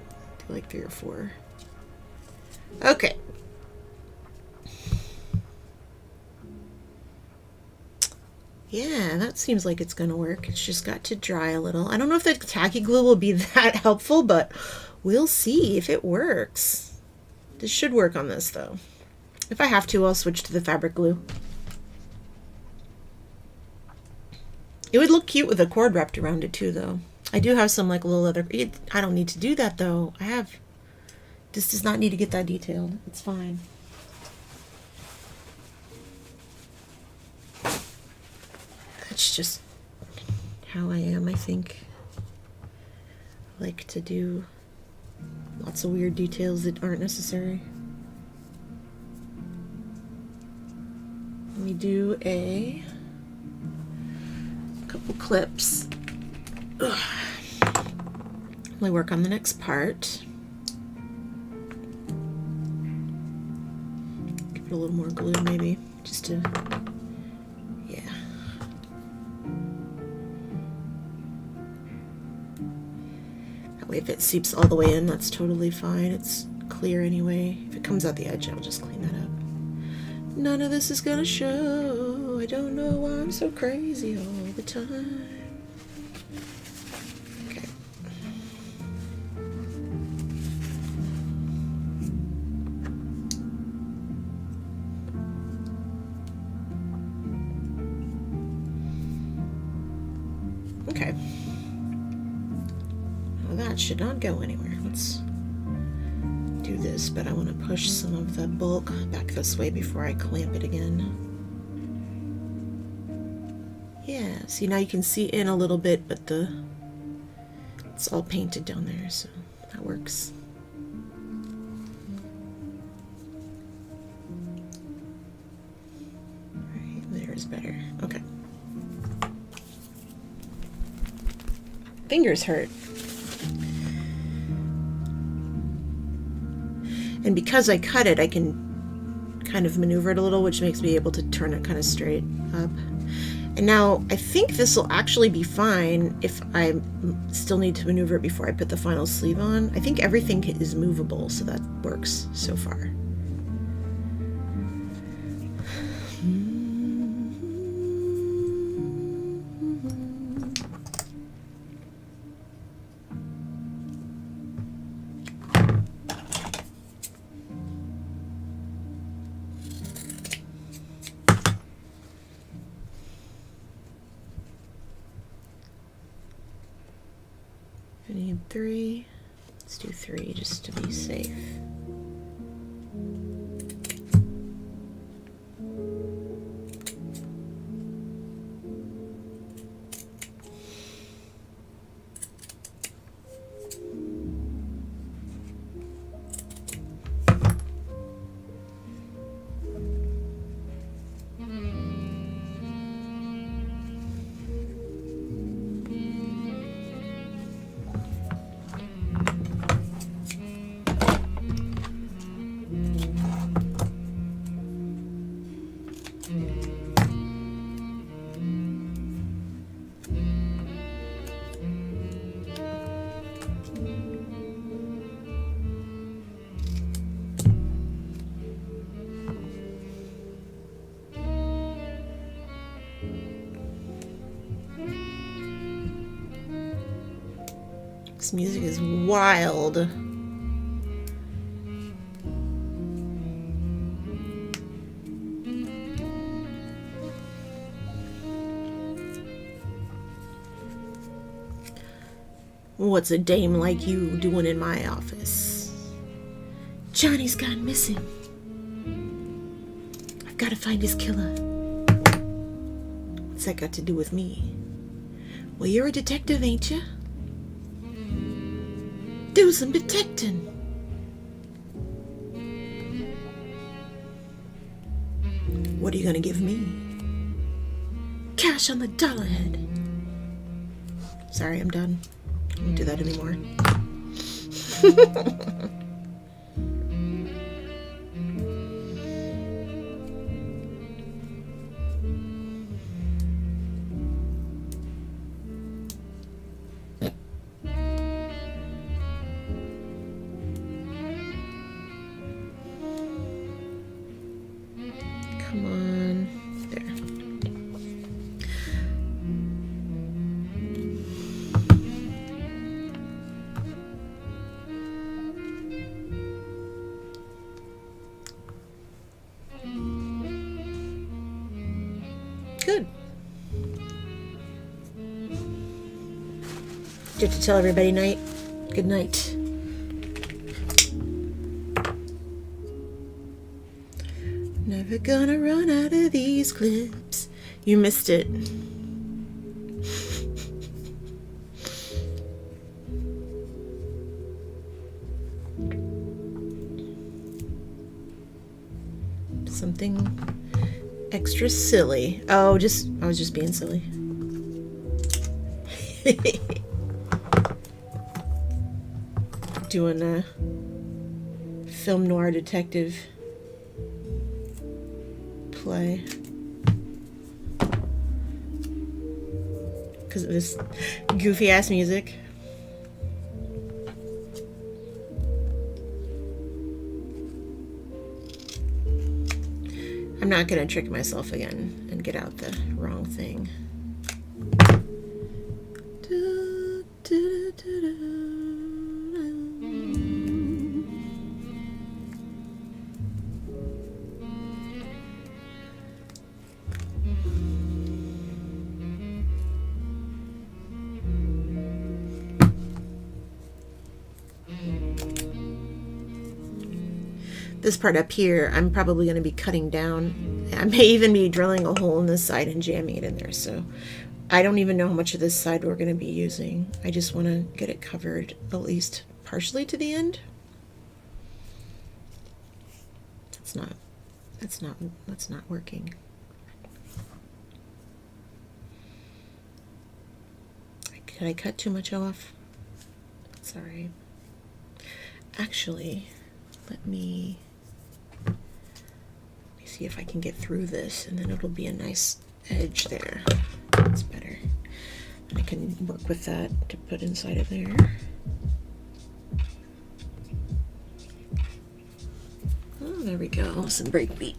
do like 3 or 4. Okay. Yeah, that seems like it's gonna work. It's just got to dry a little. I don't know if the tacky glue will be that helpful, but we'll see if it works. This should work on this though. If I have to, I'll switch to the fabric glue. It would look cute with a cord wrapped around it too, though. I do have some like little other... I don't need to do that, though. This does not need to get that detailed. It's fine. That's just how I am, I think. I like to do lots of weird details that aren't necessary. Let me do a couple clips. Ugh. Let me work on the next part. Give it a little more glue maybe, just to, yeah. That way if it seeps all the way in, that's totally fine. It's clear anyway. If it comes out the edge, I'll just clean that up. None of this is gonna show. I don't know why I'm so crazy all the time. Okay. Okay. Well, that should not go anywhere. Let's do this, but I want to push some of the bulk back this way before I clamp it again. Yeah, see, now you can see in a little bit, but it's all painted down there, so that works. Right, there's better. Okay. Fingers hurt. And because I cut it, I can kind of maneuver it a little, which makes me able to turn it kind of straight up. And now I think this will actually be fine if I still need to maneuver it before I put the final sleeve on. I think everything is movable, so that works so far. I need 3. Let's do 3 just to be safe. This music is wild. What's a dame like you doing in my office? Johnny's gone missing. I've got to find his killer. What's that got to do with me? Well, you're a detective, ain't you? Do some detecting. What are you gonna give me? Cash on the dollar head. Sorry, I'm done. I won't do that anymore. Come on. There. Good. Do you have to tell everybody night? Good night. Never gonna run out of these clips. You missed it. Something extra silly. Oh, I was just being silly. Doing a film noir detective play because of this goofy ass music. I'm not gonna trick myself again and get out the wrong thing. this part up here, I'm probably going to be cutting down. I may even be drilling a hole in this side and jamming it in there. So I don't even know how much of this side we're going to be using. I just want to get it covered at least partially to the end. That's not working. Did I cut too much off? Sorry. Actually, let me see if I can get through this, and then it'll be a nice edge there. That's better. I can work with that to put inside of there. Oh, there we go. Some breakbeat.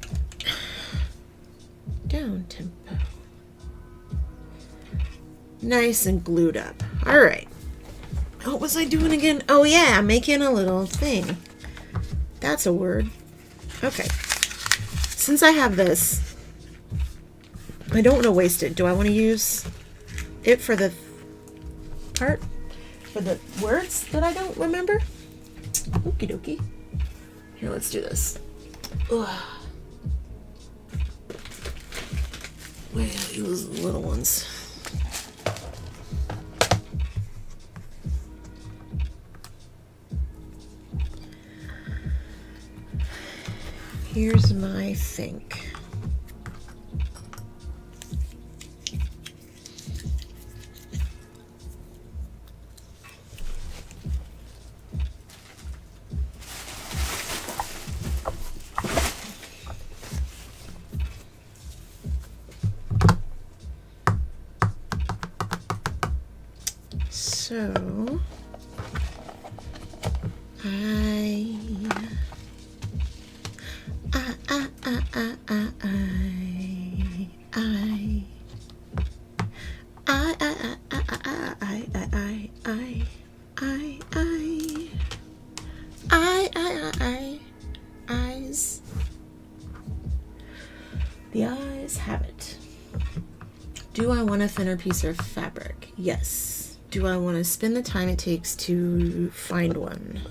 Down tempo. Nice and glued up. All right. What was I doing again? Oh yeah, making a little thing. That's a word. Okay. Since I have this, I don't want to waste it. Do I want to use it for the part? For the words that I don't remember? Okie dokie. Here, let's do this. Ugh. We'll use the little ones. Here's my think. So eyes. The eyes have it. Do I want a thinner piece of fabric? Yes. Do I want to spend the time it takes to find one?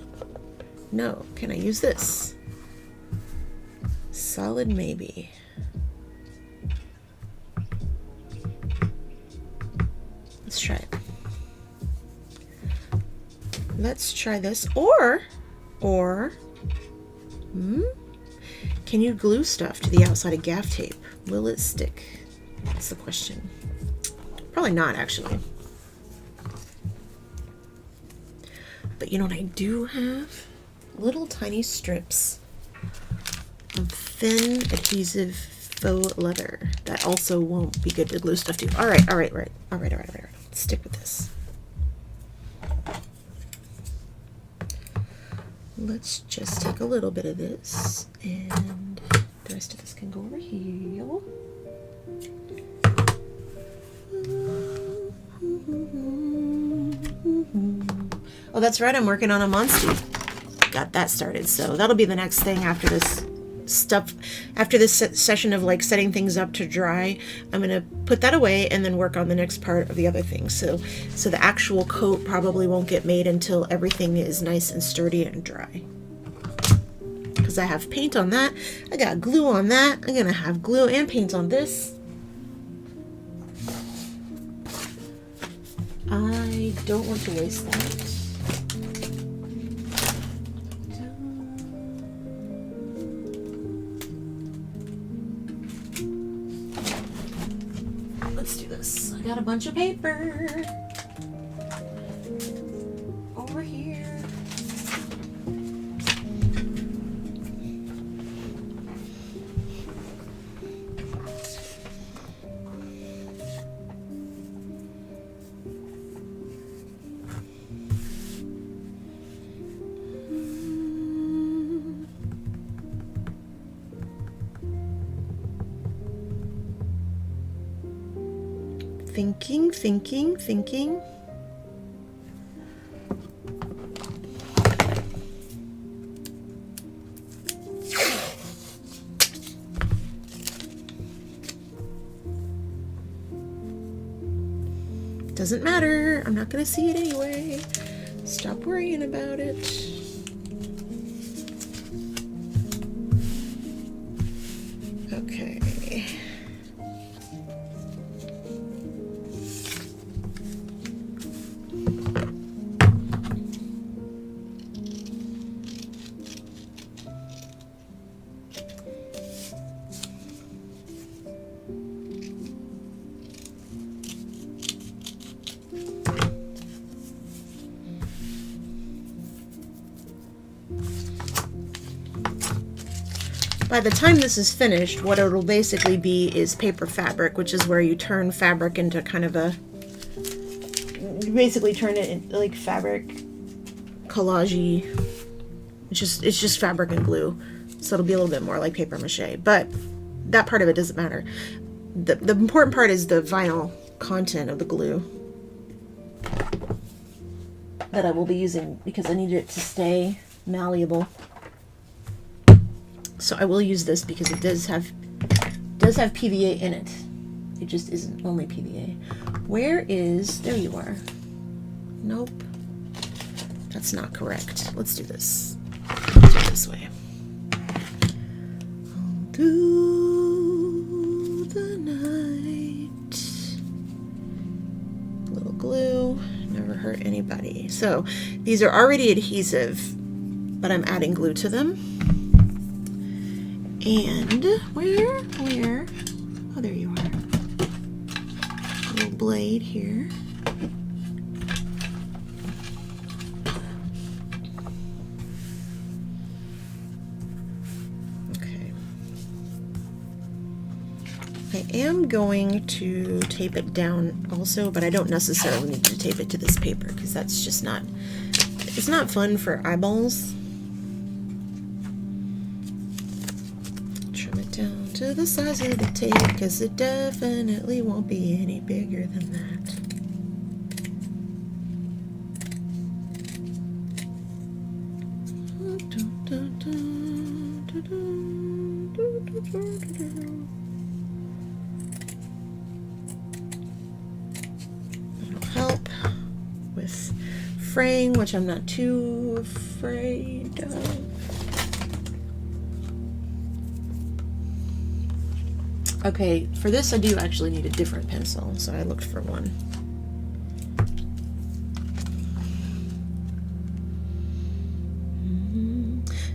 No. Can I use this? Solid maybe. Let's try it. Let's try this. Can you glue stuff to the outside of gaff tape? Will it stick? That's the question. Probably not, actually. But you know what I do have? Little tiny strips of thin adhesive faux leather that also won't be good to glue stuff to. All right. Let's stick with this. Let's just take a little bit of this, and the rest of this can go over here. Oh, that's right, I'm working on a monster. Got that started, so that'll be the next thing after this stuff. After this session of like setting things up to dry, I'm gonna put that away and then work on the next part of the other thing. So the actual coat probably won't get made until everything is nice and sturdy and dry. Because I have paint on that, I got glue on that, I'm gonna have glue and paint on this. I don't want to waste that. Let's do this. I got a bunch of paper over here. Thinking. Doesn't matter. I'm not going to see it anyway. Stop worrying about it. Okay. By the time this is finished, what it'll basically be is paper fabric, which is where you turn fabric into kind of a, you basically turn it into like fabric collage-y. It's just fabric and glue, so it'll be a little bit more like paper mache. But that part of it doesn't matter. The important part is the vinyl content of the glue that I will be using because I need it to stay malleable. So I will use this because it does have PVA in it. It just isn't only PVA. Where is, there you are. Nope. That's not correct. Let's do this. Let's do it this way. All through the night. A little glue. Never hurt anybody. So these are already adhesive, but I'm adding glue to them. And where? Oh, there you are. A little blade here. Okay. I am going to tape it down also, but I don't necessarily need to tape it to this paper because that's just not, it's not fun for eyeballs. Down to the size of the tape because it definitely won't be any bigger than that. It'll help with fraying, which I'm not too afraid of. Okay, for this I do actually need a different pencil, so I looked for one.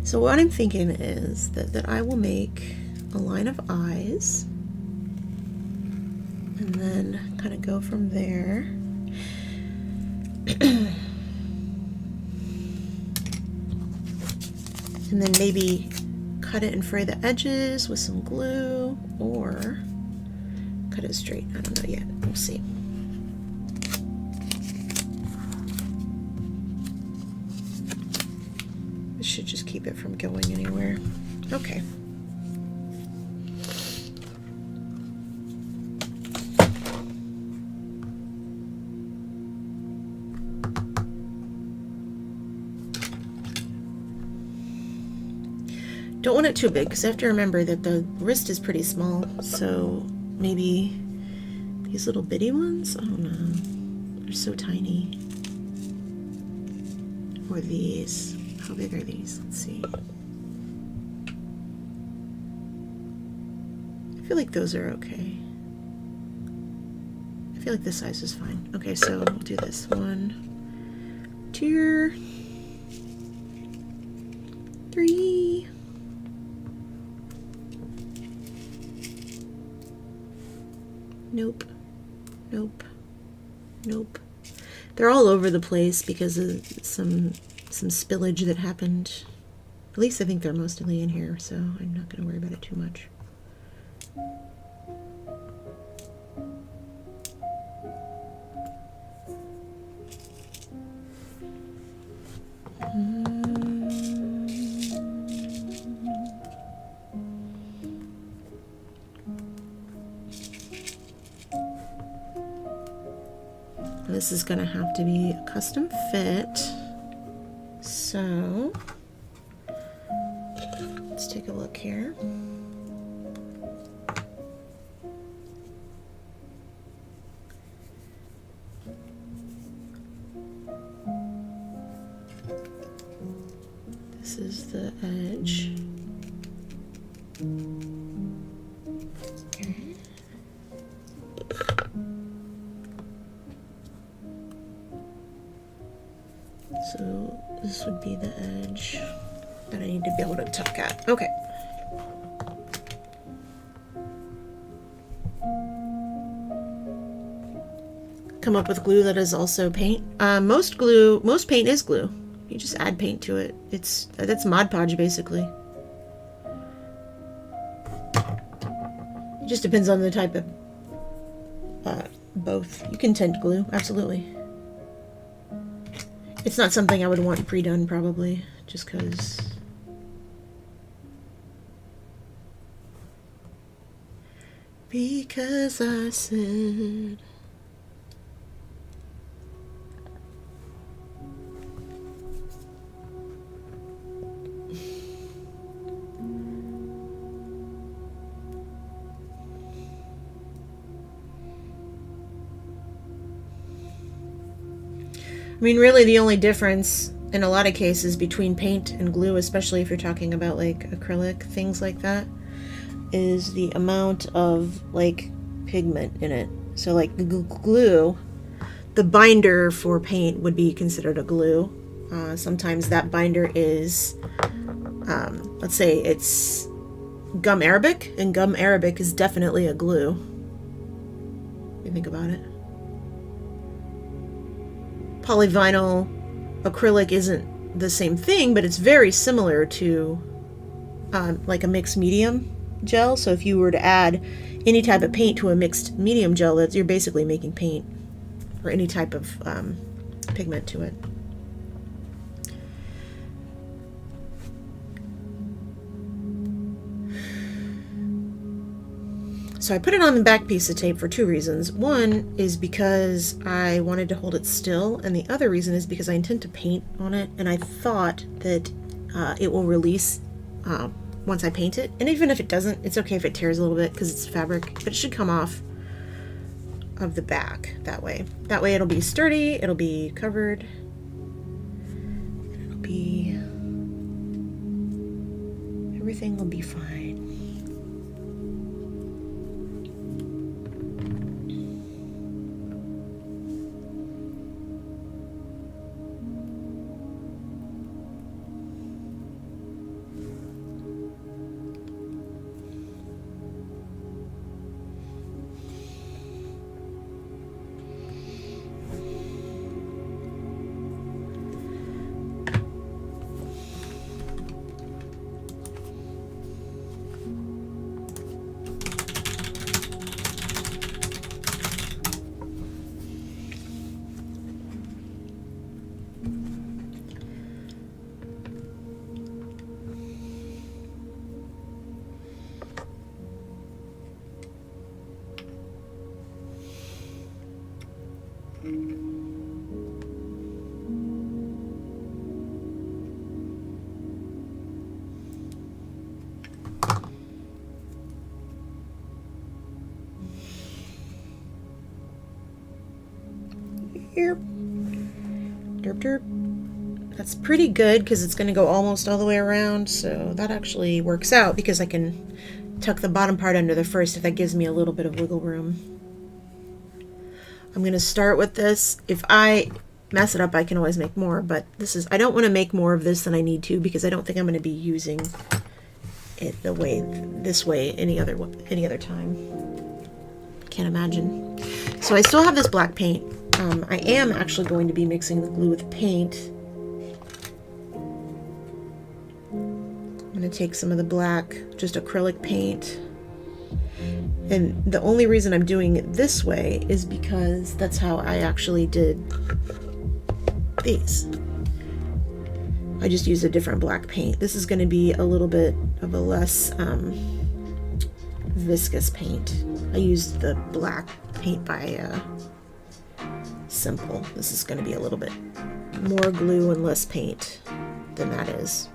So what I'm thinking is that I will make a line of eyes and then kind of go from there. And then maybe cut it and fray the edges with some glue, or cut it straight. I don't know yet. We'll see. This should just keep it from going anywhere. Okay. Don't want it too big because I have to remember that the wrist is pretty small, so maybe these little bitty ones, I don't know, they're so tiny. Or these, how big are these? Let's see. I feel like those are okay. I feel like this size is fine. Okay, so we'll do this. 1, 2, 3. Nope. Nope. Nope. They're all over the place because of some spillage that happened. At least I think they're mostly in here, so I'm not going to worry about it too much. This is going to have to be a custom fit. So let's take a look here. This is the edge. Top Cat. Okay. Come up with glue that is also paint. Most paint is glue. You just add paint to it. That's Mod Podge basically. It just depends on the type of both. You can tint glue, absolutely. It's not something I would want pre-done probably, just because. Because I said. I mean, really the only difference in a lot of cases between paint and glue, especially if you're talking about like acrylic, things like that, is the amount of like pigment in it. So like glue, the binder for paint would be considered a glue. Sometimes that binder is, let's say it's gum arabic, and gum arabic is definitely a glue. If you think about it. Polyvinyl acrylic isn't the same thing, but it's very similar to like a mixed medium gel. So if you were to add any type of paint to a mixed medium gel, you're basically making paint or any type of pigment to it. So I put it on the back piece of tape for two reasons. One is because I wanted to hold it still, and the other reason is because I intend to paint on it, and I thought that it will release once I paint it. And even if it doesn't, it's okay if it tears a little bit because it's fabric, but it should come off of the back that way. That way it'll be sturdy, it'll be covered, and it'll be, everything will be fine. Here. Derp derp. That's pretty good because it's going to go almost all the way around, so that actually works out because I can tuck the bottom part under the first if that gives me a little bit of wiggle room. I'm going to start with this. If I mess it up, I can always make more, but I don't want to make more of this than I need to because I don't think I'm going to be using it this way any other time. Can't imagine. So I still have this black paint. I am actually going to be mixing the glue with paint. I'm going to take some of the black, just acrylic paint. And the only reason I'm doing it this way is because that's how I actually did these. I just used a different black paint. This is going to be a little bit of a less viscous paint. I used the black paint by Simple. This is going to be a little bit more glue and less paint than that is,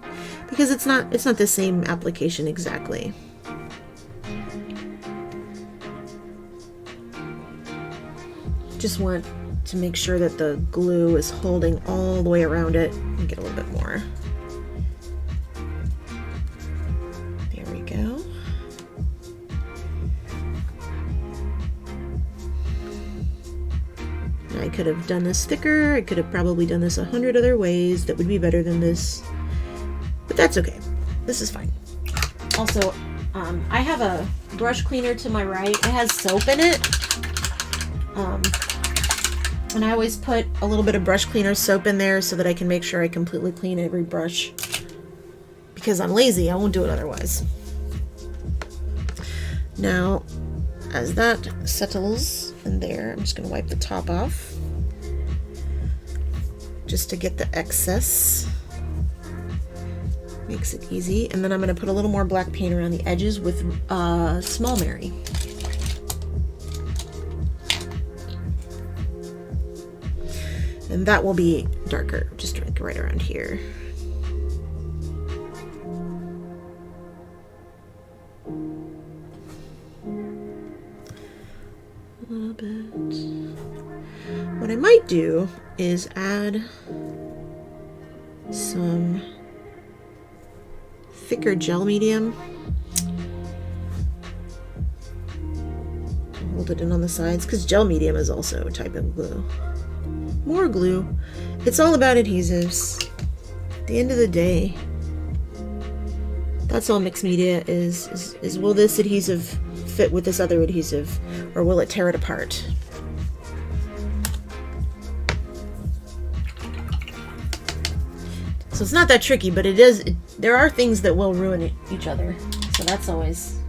because it's not the same application exactly. Just want to make sure that the glue is holding all the way around it and get a little bit more. There we go. I could have done this thicker. I could have probably done this 100 other ways that would be better than this, but that's okay. this is fine. Also, I have a brush cleaner to my right. It has soap in it. And I always put a little bit of brush cleaner soap in there so that I can make sure I completely clean every brush. Because I'm lazy, I won't do it otherwise. Now, as that settles in there, I'm just going to wipe the top off. Just to get the excess. Makes it easy. And then I'm going to put a little more black paint around the edges with Small Mary. And that will be darker, just right around here. A little bit. What I might do is add some thicker gel medium. Hold it in on the sides, because gel medium is also a type of glue. More glue. It's all about adhesives. At the end of the day, that's all mixed media is will this adhesive fit with this other adhesive, or will it tear it apart? So it's not that tricky, but there are things that will ruin each other. So that's always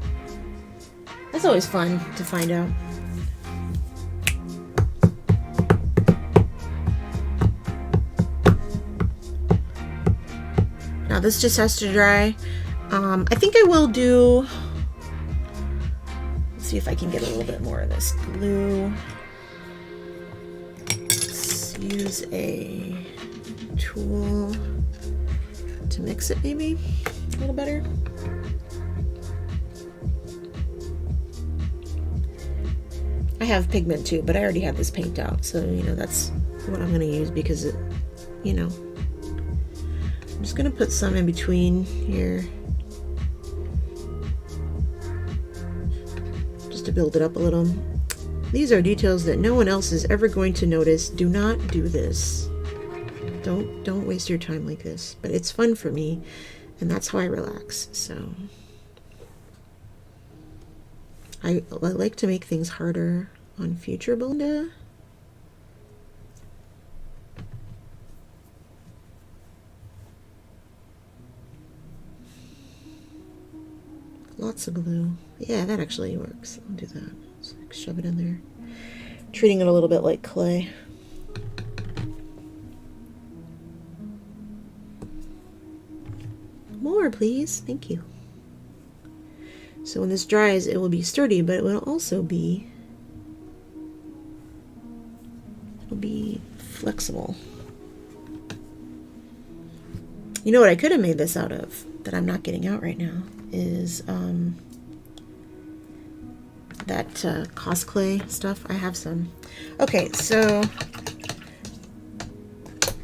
fun to find out. Now this just has to dry. I think I will do, let's see if I can get a little bit more of this glue. Let's use a tool to mix it maybe a little better. I have pigment too, but I already have this paint out, so that's what I'm going to use because it, I'm just going to put some in between here just to build it up a little. These are details that no one else is ever going to notice. Do not do this. Don't waste your time like this. But it's fun for me, and that's how I relax. So I like to make things harder on future Belinda. Lots of glue. Yeah, that actually works. I'll do that. Just shove it in there. Treating it a little bit like clay. More, please. Thank you. So when this dries, it will be sturdy, but it will also be flexible. You know what I could have made this out of that I'm not getting out right now is that cosplay stuff. I have some. Okay, so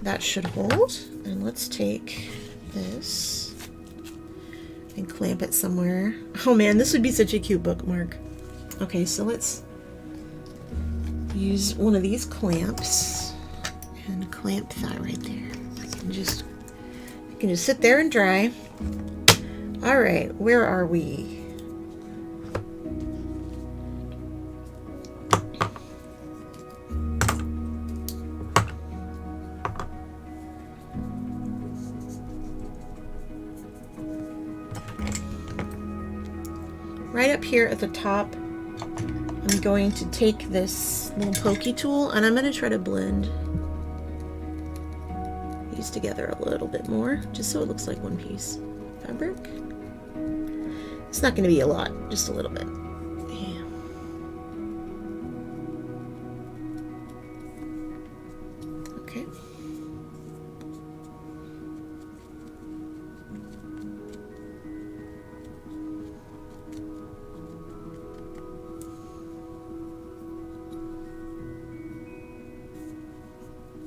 that should hold. And let's take this and clamp it somewhere. Oh man, this would be such a cute bookmark. Okay, so let's use one of these clamps and clamp that right there. I can just sit there and dry. All right, where are we? Right up here at the top, I'm going to take this little pokey tool and I'm going to try to blend these together a little bit more, just so it looks like one piece fabric. It's not going to be a lot, just a little bit. Yeah. Okay.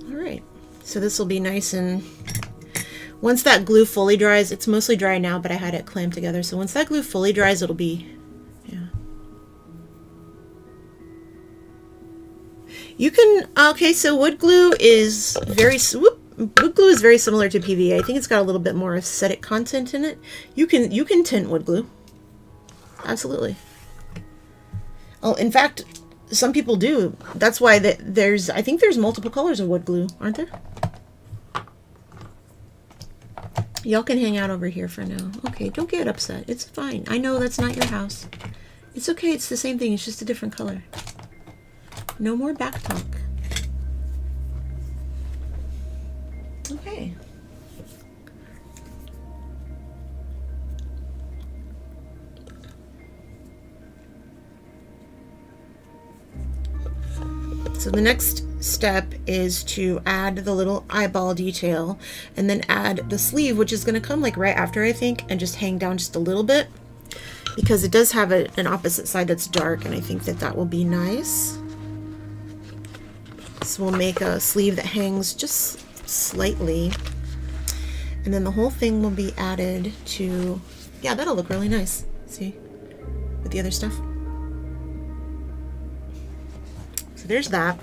All right. So this will be nice and once that glue fully dries, it's mostly dry now, but I had it clamped together. So once that glue fully dries, it'll be, yeah. You can, okay, so wood glue is wood glue is very similar to PVA. I think it's got a little bit more aesthetic content in it. You can tint wood glue. Absolutely. Oh, in fact, some people do. That's why I think there's multiple colors of wood glue, aren't there? Y'all can hang out over here for now. Okay, don't get upset. It's fine. I know that's not your house. It's okay. It's the same thing. It's just a different color. No more back talk. Okay. So the next step is to add the little eyeball detail and then add the sleeve, which is going to come like right after, I think, and just hang down just a little bit because it does have an opposite side that's dark, and I think that will be nice. So we'll make a sleeve that hangs just slightly, and then the whole thing will be added to, yeah, that'll look really nice. See, with the other stuff. So there's that.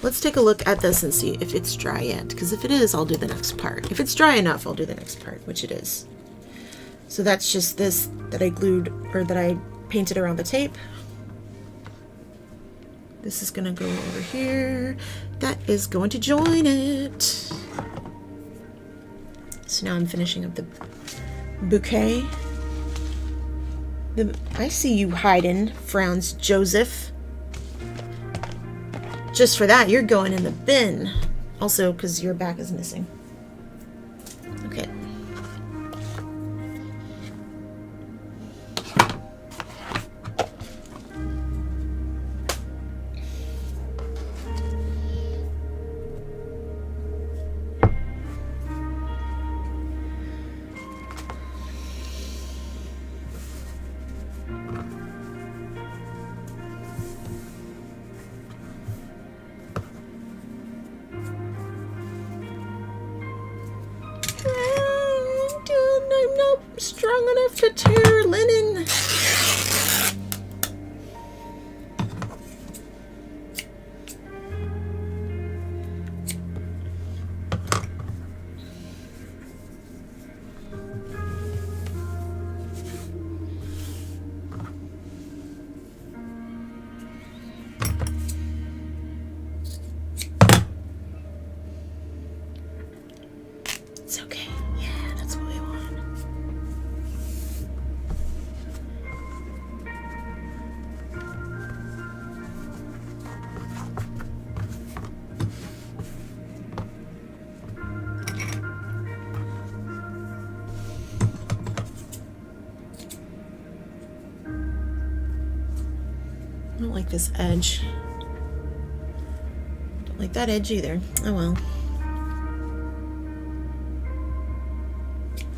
Let's take a look at this and see if it's dry yet, because if it is, I'll do the next part. If it's dry enough, I'll do the next part, which it is. So that's just this that I glued, or that I painted around the tape. This is gonna go over here. That is going to join it. So now I'm finishing up the bouquet. I see you hiding, frowns Joseph. Just for that, you're going in the bin. Also, because your back is missing. Okay. I'm not strong enough to tear linen. It's okay. Yeah, that's what we want. I don't like this edge. Don't like that edge either. Oh well.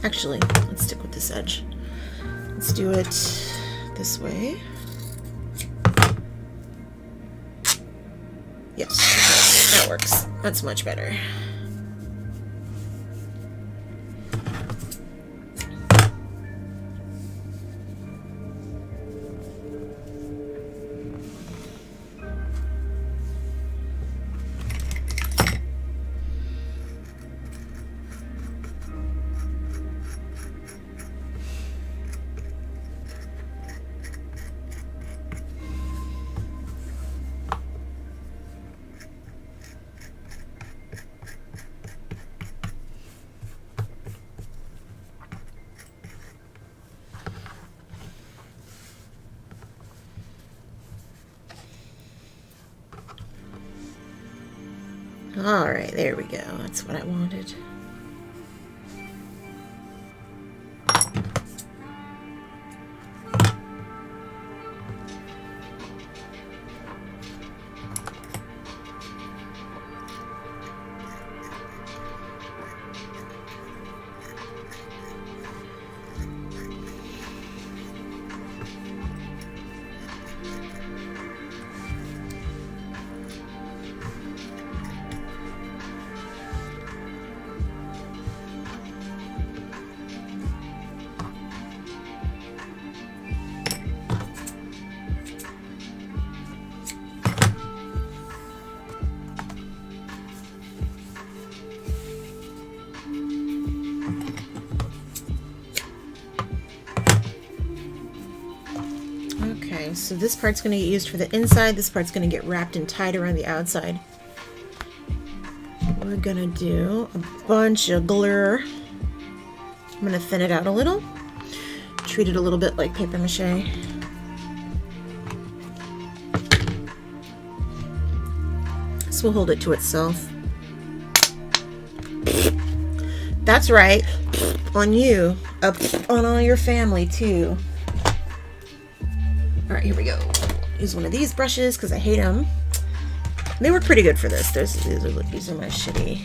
Actually, let's stick with this edge. Let's do it this way. Yes, that works. That's much better. All right, there we go. That's what I wanted. Okay, so this part's going to get used for the inside. This part's going to get wrapped and tied around the outside. We're going to do a bunch of glue. I'm going to thin it out a little. Treat it a little bit like paper mache. This will hold it to itself. That's right. On you. Up on all your family, too. Alright, here we go. Use one of these brushes because I hate them. They work pretty good for this. These are my shitty.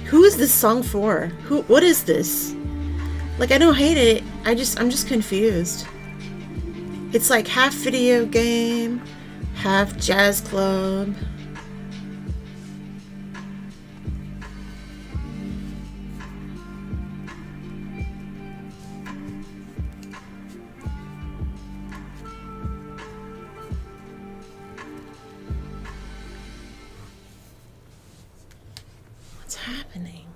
Who is this song for? What is this? Like, I don't hate it. I'm just confused. It's like half video game, half jazz club. What's happening?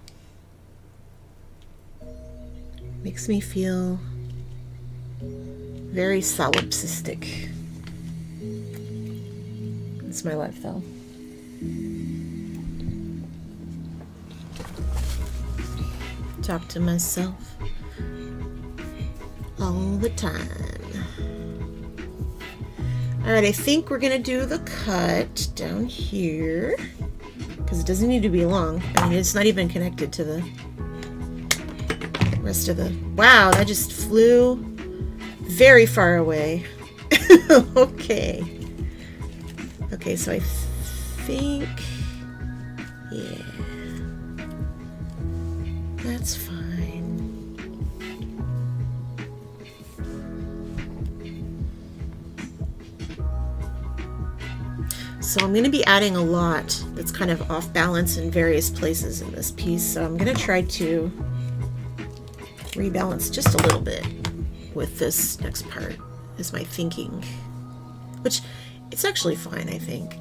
Makes me feel very solipsistic. It's my life, though. Talk to myself all the time. Alright, I think we're gonna do the cut down here because it doesn't need to be long. I mean, it's not even connected to the rest of the... Wow, that just flew very far away. Okay. Okay, so I think... Yeah. That's fine. So I'm going to be adding a lot that's kind of off balance in various places in this piece. So I'm going to try to rebalance just a little bit with this next part is my thinking, which it's actually fine. I think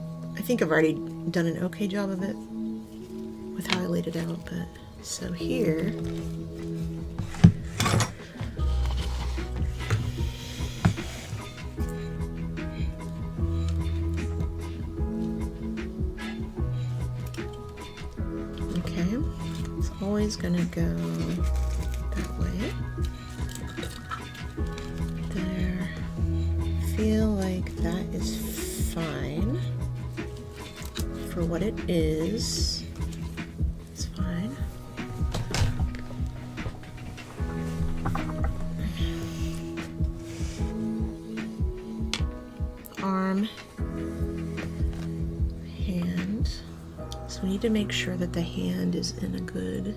I've already done an okay job of it with how I laid it out. But so here, okay, it's always gonna go that way. There. I feel like that is fine for what it is. It's fine. Arm, hand. So we need to make sure that the hand is in a good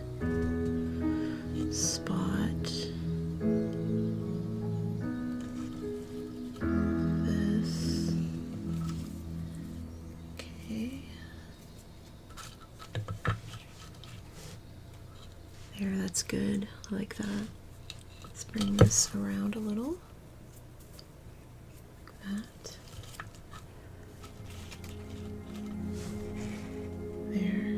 spot. This. Okay. There, that's good. I like that. Let's bring this around a little. Like that. There.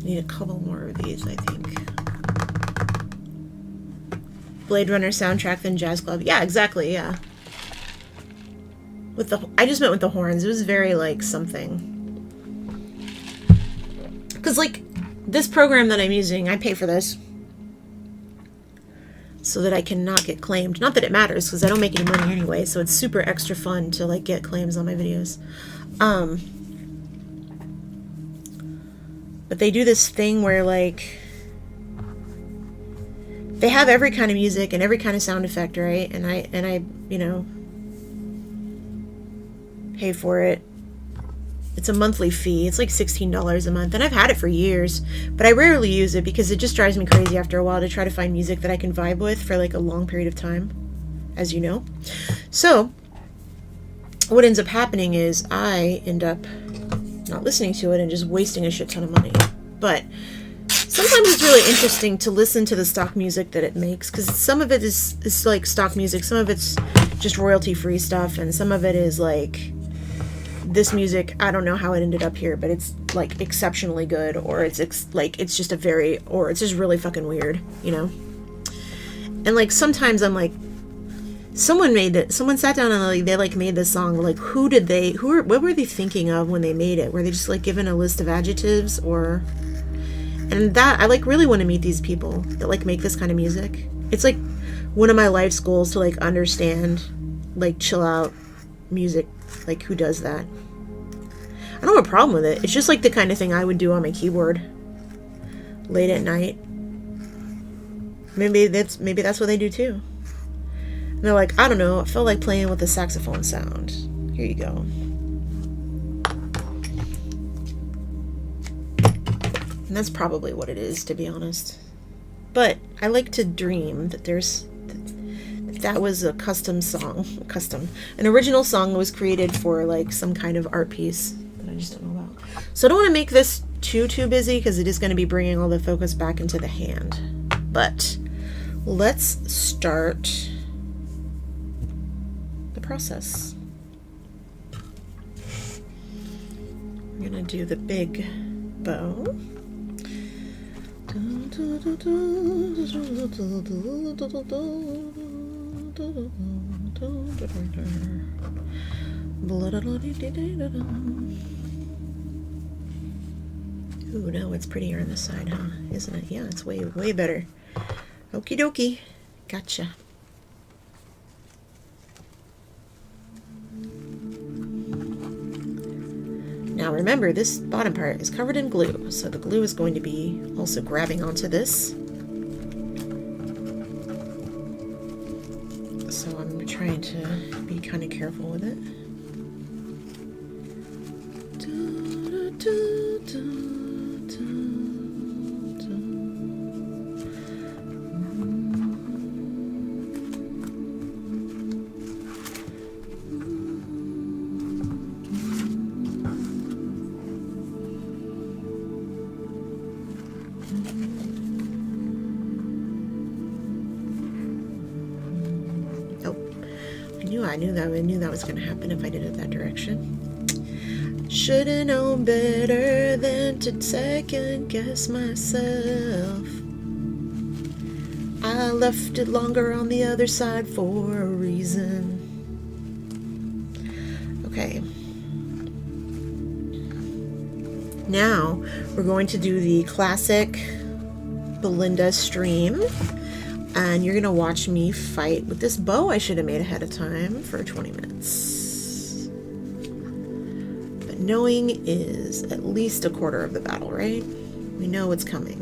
Need a couple more of these, I think. Blade Runner soundtrack, then Jazz Club. Yeah, exactly, yeah. With the, I just meant with the horns. It was very, like, something. Because, like, this program that I'm using, I pay for this. So that I cannot get claimed. Not that it matters, because I don't make any money anyway, so it's super extra fun to, like, get claims on my videos. But they do this thing where, like, they have every kind of music and every kind of sound effect, right? And I, you know, pay for it. It's a monthly fee. It's like $16 a month. And I've had it for years, but I rarely use it because it just drives me crazy after a while to try to find music that I can vibe with for like a long period of time, as you know. So what ends up happening is I end up not listening to it and just wasting a shit ton of money. But sometimes it's really interesting to listen to the stock music that it makes, because some of it is like stock music, some of it's just royalty-free stuff, and some of it is like this music. I don't know how it ended up here, but it's like exceptionally good, or it's just a very, or it's just really fucking weird, you know? And like sometimes I'm like, someone sat down and like they like made this song, like what were they thinking of when they made it? Were they just like given a list of adjectives, or... And that, I like really want to meet these people that like make this kind of music. It's like one of my life's goals to like understand like chill out music, like who does that. I don't have a problem with it. It's just like the kind of thing I would do on my keyboard late at night. Maybe that's what they do too. And they're like, I don't know, I felt like playing with a saxophone sound. Here you go. And that's probably what it is, to be honest. But I like to dream that that was a custom song. An original song was created for like some kind of art piece that I just don't know about. So I don't want to make this too busy, because it is going to be bringing all the focus back into the hand. But let's start the process. I'm going to do the big bow. Ooh, no, it's prettier on this side, huh? Isn't it? Yeah, it's way better. Okie dokie. Gotcha. Now remember, this bottom part is covered in glue, so the glue is going to be also grabbing onto this. So I'm trying to be kind of careful with it. I knew that was going to happen if I did it that direction. Should've known better than to second guess myself. I left it longer on the other side for a reason. Okay. Now we're going to do the classic Belinda stream. And you're going to watch me fight with this bow I should have made ahead of time for 20 minutes. But knowing is at least a quarter of the battle, right? We know what's coming.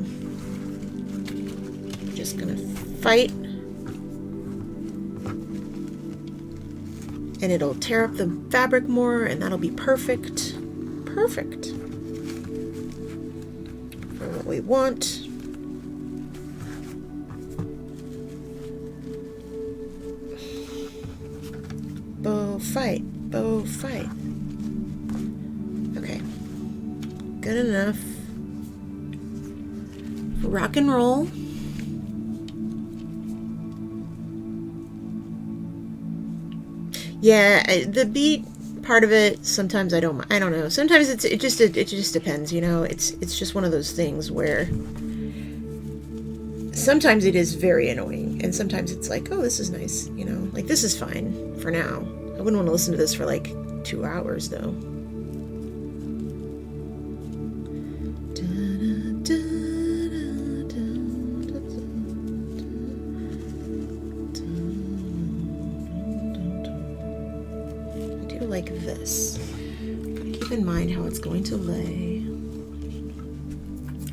I'm just going to fight. And it'll tear up the fabric more, and that'll be perfect. Perfect. For what we want. Bow fight. Okay. Good enough. Rock and roll. Yeah, the beat part of it. Sometimes I don't know. Sometimes it just depends, you know. It's just one of those things where sometimes it is very annoying, and sometimes it's like, oh, this is nice, you know. Like, this is fine for now. I wouldn't want to listen to this for like 2 hours though. Like this. Keep in mind how it's going to lay.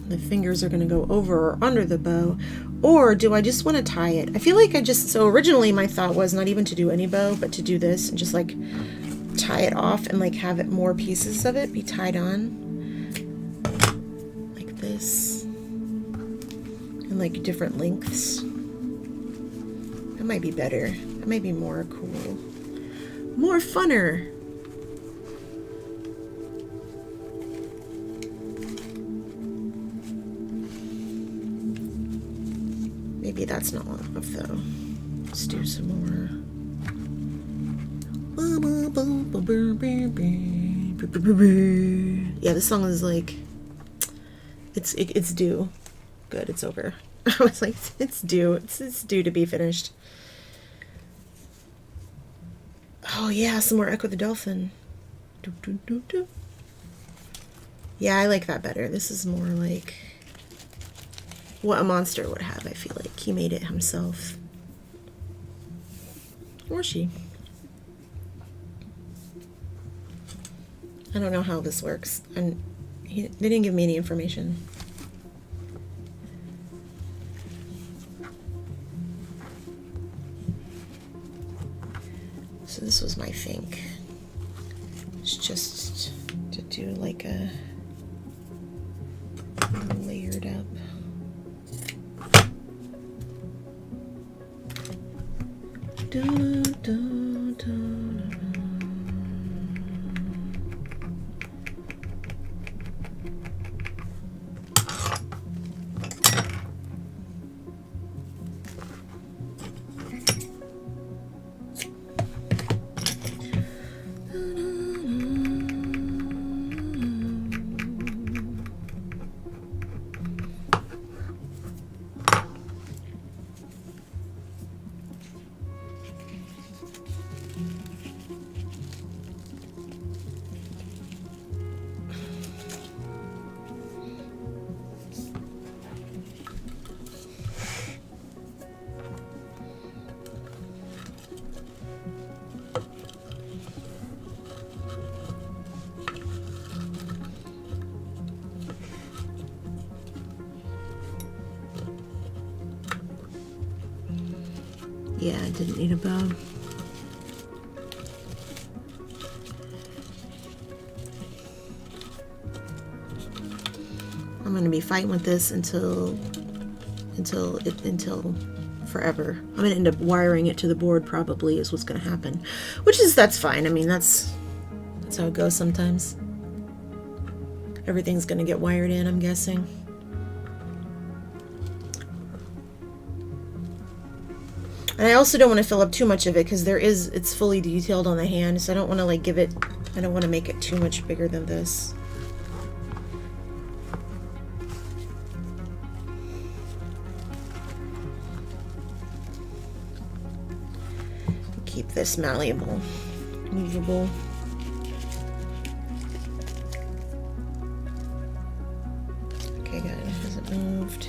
The fingers are going to go over or under the bow, or do I just want to tie it? I feel like so originally my thought was not even to do any bow, but to do this and just like tie it off and like have it more pieces of it be tied on like this and like different lengths. That might be better. That might be more cool. More funner. Maybe that's not long enough though. Let's do some more. Yeah, this song is like, it's due. Good, it's over. I was like, it's due. It's due to be finished. Oh yeah, some more Echo the Dolphin. Do, do, do, do. Yeah, I like that better. This is more like what a monster would have, I feel like. He made it himself. Or she. I don't know how this works. And they didn't give me any information. So this was my think. It's just to do like a layered up. Yeah, I didn't need a bow. I'm gonna be fighting with this until forever. I'm gonna end up wiring it to the board probably is what's gonna happen. That's fine. I mean, that's how it goes sometimes. Everything's gonna get wired in, I'm guessing. And I also don't want to fill up too much of it because it's fully detailed on the hand, so I don't want to like I don't want to make it too much bigger than this. Keep this malleable, movable. Okay, good. It hasn't moved.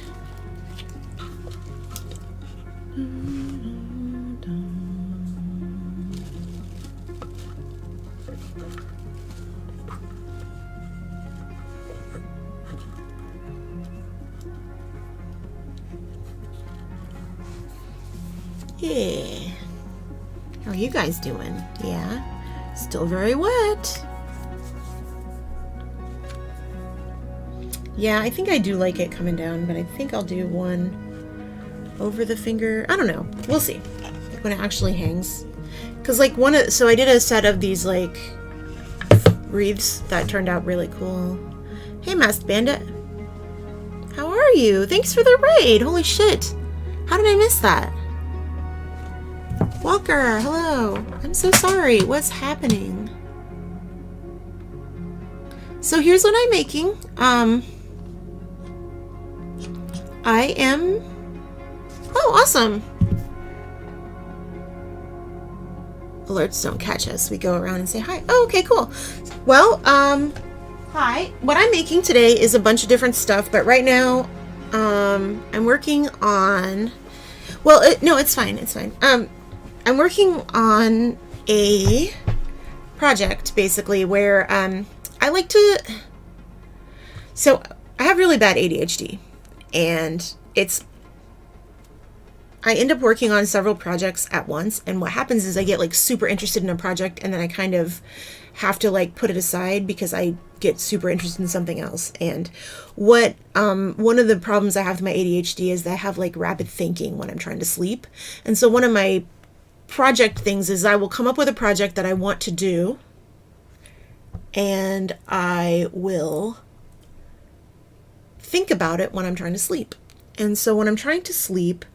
Yeah. How are you guys doing? Yeah. Still very wet. Yeah, I think I do like it coming down, but I think I'll do one over the finger. I don't know. We'll see when it actually hangs. Cause like so I did a set of these like wreaths that turned out really cool. Hey, Masked Bandit. How are you? Thanks for the raid. Holy shit. How did I miss that? Walker, hello. I'm so sorry. What's happening? So here's what I'm making. I am... Oh, awesome. Alerts don't catch us. We go around and say hi. Oh, okay, cool. Well, hi. What I'm making today is a bunch of different stuff, but right now, I'm working on... Well, no, it's fine. It's fine. I'm working on a project, basically, where, I like to... So, I have really bad ADHD, and I end up working on several projects at once, and what happens is I get like super interested in a project, and then I kind of have to like put it aside because I get super interested in something else. And what one of the problems I have with my ADHD is that I have like rapid thinking when I'm trying to sleep. And so one of my project things is I will come up with a project that I want to do, and I will think about it when I'm trying to sleep. And so when I'm trying to sleep,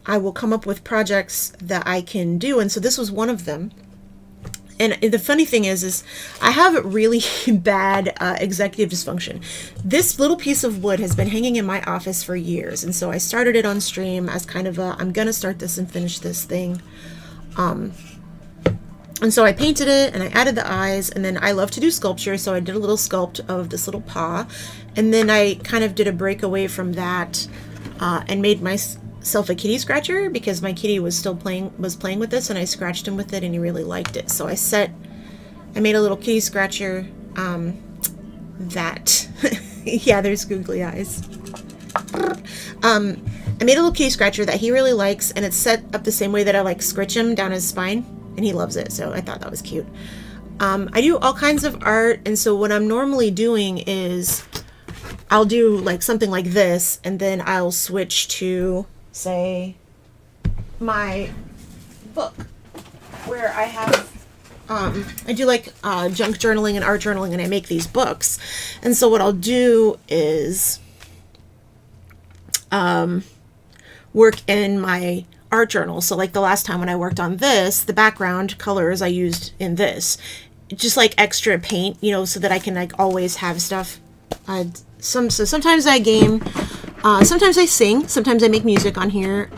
I will come up with projects that I can do. And so this was one of them. And the funny thing is I have really bad executive dysfunction. This little piece of wood has been hanging in my office for years. And so I started it on stream as kind of I'm going to start this and finish this thing. And so I painted it and I added the eyes, and then I love to do sculpture. So I did a little sculpt of this little paw. And then I kind of did a break away from that and made myself a kitty scratcher because my kitty was playing with this, and I scratched him with it and he really liked it. So I made a little kitty scratcher that, yeah, there's googly eyes. I made a little kitty scratcher that he really likes, and it's set up the same way that I like scratch him down his spine, and he loves it. So I thought that was cute. I do all kinds of art, and so what I'm normally doing is I'll do like something like this, and then I'll switch to, say, my book where I have I do like junk journaling and art journaling, and I make these books. And so what I'll do is work in my art journal. So like the last time when I worked on this, the background colors I used in this, just like extra paint, you know, so that I can like always have stuff. So sometimes I game, sometimes I sing, sometimes I make music on here.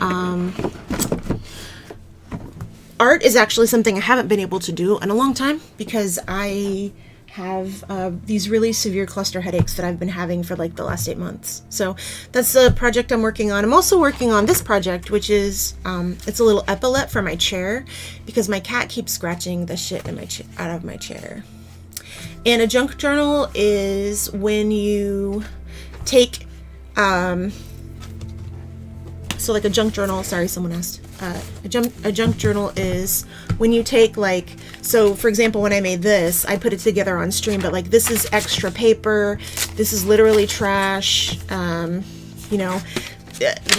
Art is actually something I haven't been able to do in a long time because I have these really severe cluster headaches that I've been having for like the last 8 months. So that's the project I'm working on. I'm also working on this project, which is it's a little epaulette for my chair because my cat keeps scratching the shit in out of my chair. And a junk journal is when you take so like a junk journal, sorry, someone asked. A junk journal is when you take like, so for example, when I made this, I put it together on stream, but like this is extra paper, this is literally trash, you know,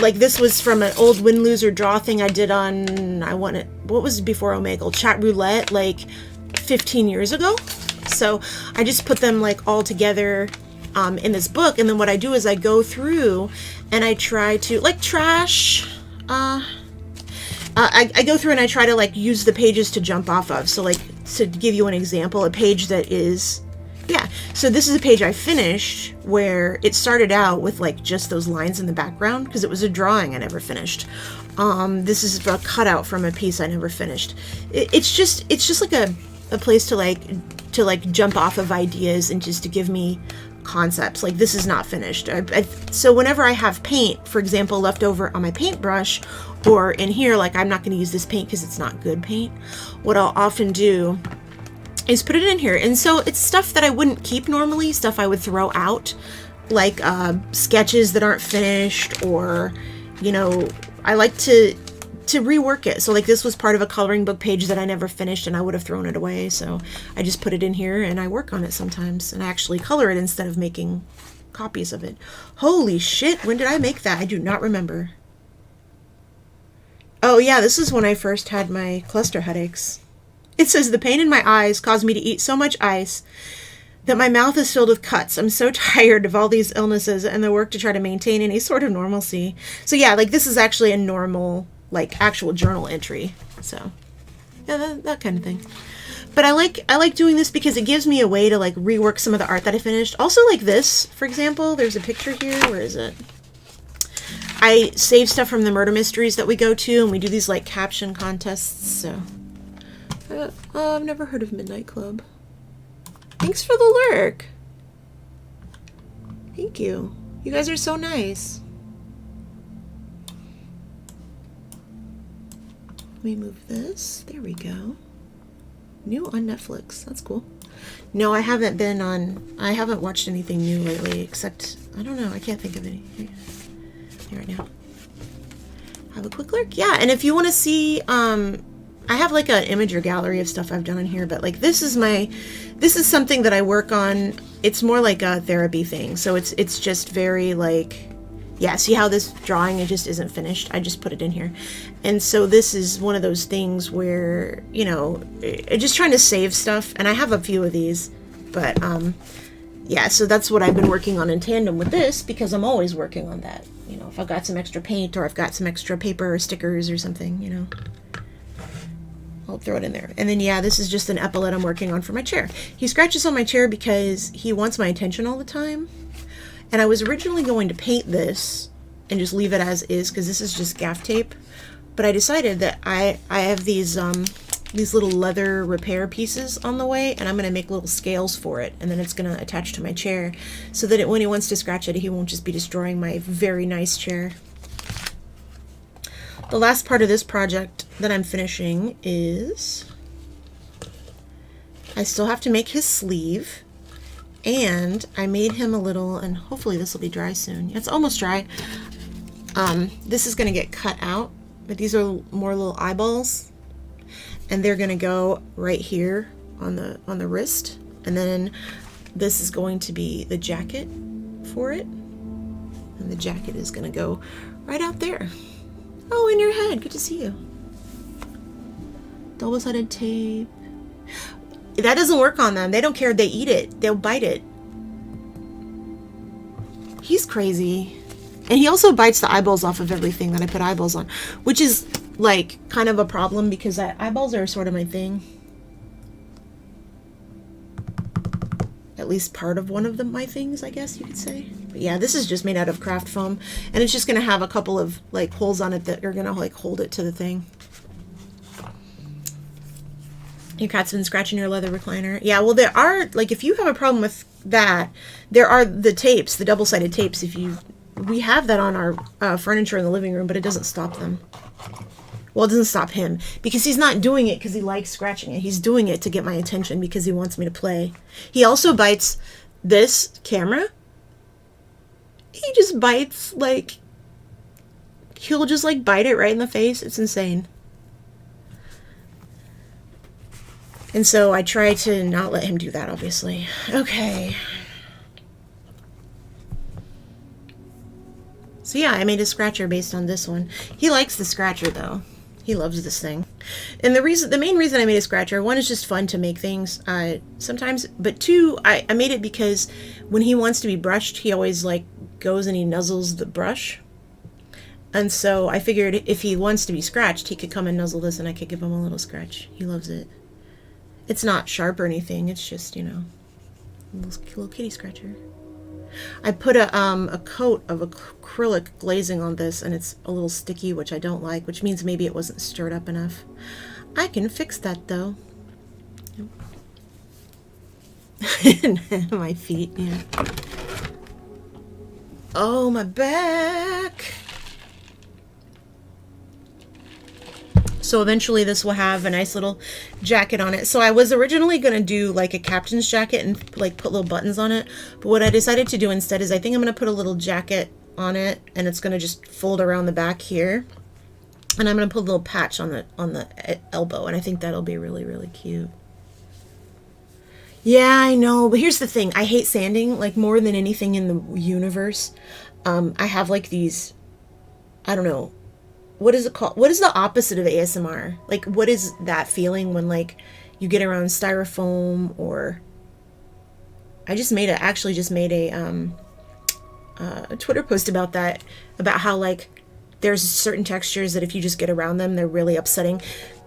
like this was from an old win, lose, or draw thing I did on, what was it before Omegle? Chat roulette, like 15 years ago. So I just put them like all together in this book, and then what I do is I go through and I try to, like trash, I go through and I try to like use the pages to jump off of. So like, to give you an example, a page that is, yeah, so this is a page I finished where it started out with like just those lines in the background because it was a drawing I never finished. This is a cutout from a piece I never finished. It's just like a place to like jump off of ideas and just to give me concepts. Like this is not finished. So whenever I have paint, for example, left over on my paintbrush or in here, like I'm not going to use this paint because it's not good paint, what I'll often do is put it in here. And so it's stuff that I wouldn't keep normally, stuff I would throw out, like sketches that aren't finished, or, you know, I like to rework it. So like this was part of a coloring book page that I never finished and I would have thrown it away. So I just put it in here and I work on it sometimes, and I actually color it instead of making copies of it. Holy shit, when did I make that? I do not remember. Oh yeah, this is when I first had my cluster headaches. It says the pain in my eyes caused me to eat so much ice that my mouth is filled with cuts. I'm so tired of all these illnesses and the work to try to maintain any sort of normalcy. So yeah, like this is actually a normal, like actual journal entry. So yeah, that kind of thing. But I like doing this because it gives me a way to like rework some of the art that I finished. Also like this, for example, there's a picture here. Where is it? I save stuff from the murder mysteries that we go to, and we do these like caption contests. So, I've never heard of Midnight Club. Thanks for the lurk. Thank you. You guys are so nice. Let me move this. There we go. New on Netflix. That's cool. No, I haven't watched anything new lately, except, I don't know, I can't think of any right now. Have a quick look. Yeah, and if you want to see, I have like an imager gallery of stuff I've done in here, but like this is something that I work on. It's more like a therapy thing. So it's just very like, yeah, see how this drawing, it just isn't finished? I just put it in here. And so this is one of those things where, you know, just trying to save stuff. And I have a few of these, but yeah, so that's what I've been working on in tandem with this, because I'm always working on that. You know, if I've got some extra paint or I've got some extra paper or stickers or something, you know, I'll throw it in there. And then, yeah, this is just an epaulette I'm working on for my chair. He scratches on my chair because he wants my attention all the time. And I was originally going to paint this and just leave it as is, because this is just gaff tape. But I decided that I have these little leather repair pieces on the way, and I'm going to make little scales for it, and then it's going to attach to my chair, so that when he wants to scratch it, he won't just be destroying my very nice chair. The last part of this project that I'm finishing is I still have to make his sleeve. And I made him a little, and hopefully this will be dry soon. It's almost dry. This is going to get cut out, but these are more little eyeballs, and they're going to go right here on the wrist. And then this is going to be the jacket for it, and the jacket is going to go right out there. Oh, in your head. Good to see you. Double-sided tape. That doesn't work on them. They don't care. They eat it. They'll bite it. He's crazy. And he also bites the eyeballs off of everything that I put eyeballs on, which is like kind of a problem, because eyeballs are sort of my thing. At least part of one of my things, I guess you could say. But yeah, this is just made out of craft foam, and it's just going to have a couple of like holes on it that are going to like hold it to the thing. Your cat's been scratching your leather recliner. Yeah, well, there are, like, if you have a problem with that, there are the tapes, the double-sided tapes. We have that on our furniture in the living room, but it doesn't stop them. Well, it doesn't stop him, because he's not doing it because he likes scratching it. He's doing it to get my attention because he wants me to play. He also bites this camera. He just bites, like, he'll just, like, bite it right in the face. It's insane. And so I try to not let him do that, obviously. Okay. So yeah, I made a scratcher based on this one. He likes the scratcher, though. He loves this thing. And the main reason I made a scratcher, one, is just fun to make things sometimes, but two, I made it because when he wants to be brushed, he always like goes and he nuzzles the brush. And so I figured if he wants to be scratched, he could come and nuzzle this and I could give him a little scratch. He loves it. It's not sharp or anything. It's just, you know, a little kitty scratcher. I put a coat of acrylic glazing on this, and it's a little sticky, which I don't like, which means maybe it wasn't stirred up enough. I can fix that, though. My feet, yeah. Oh, my back. So eventually this will have a nice little jacket on it. So I was originally going to do like a captain's jacket and like put little buttons on it. But what I decided to do instead is I think I'm going to put a little jacket on it, and it's going to just fold around the back here. And I'm going to put a little patch on the elbow, and I think that'll be really, really cute. Yeah, I know. But here's the thing. I hate sanding like more than anything in the universe. I have like these, I don't know. What is it called? What is the opposite of ASMR? Like, what is that feeling when, like, you get around styrofoam? Or I actually just made a Twitter post about that, about how, like, there's certain textures that if you just get around them, they're really upsetting.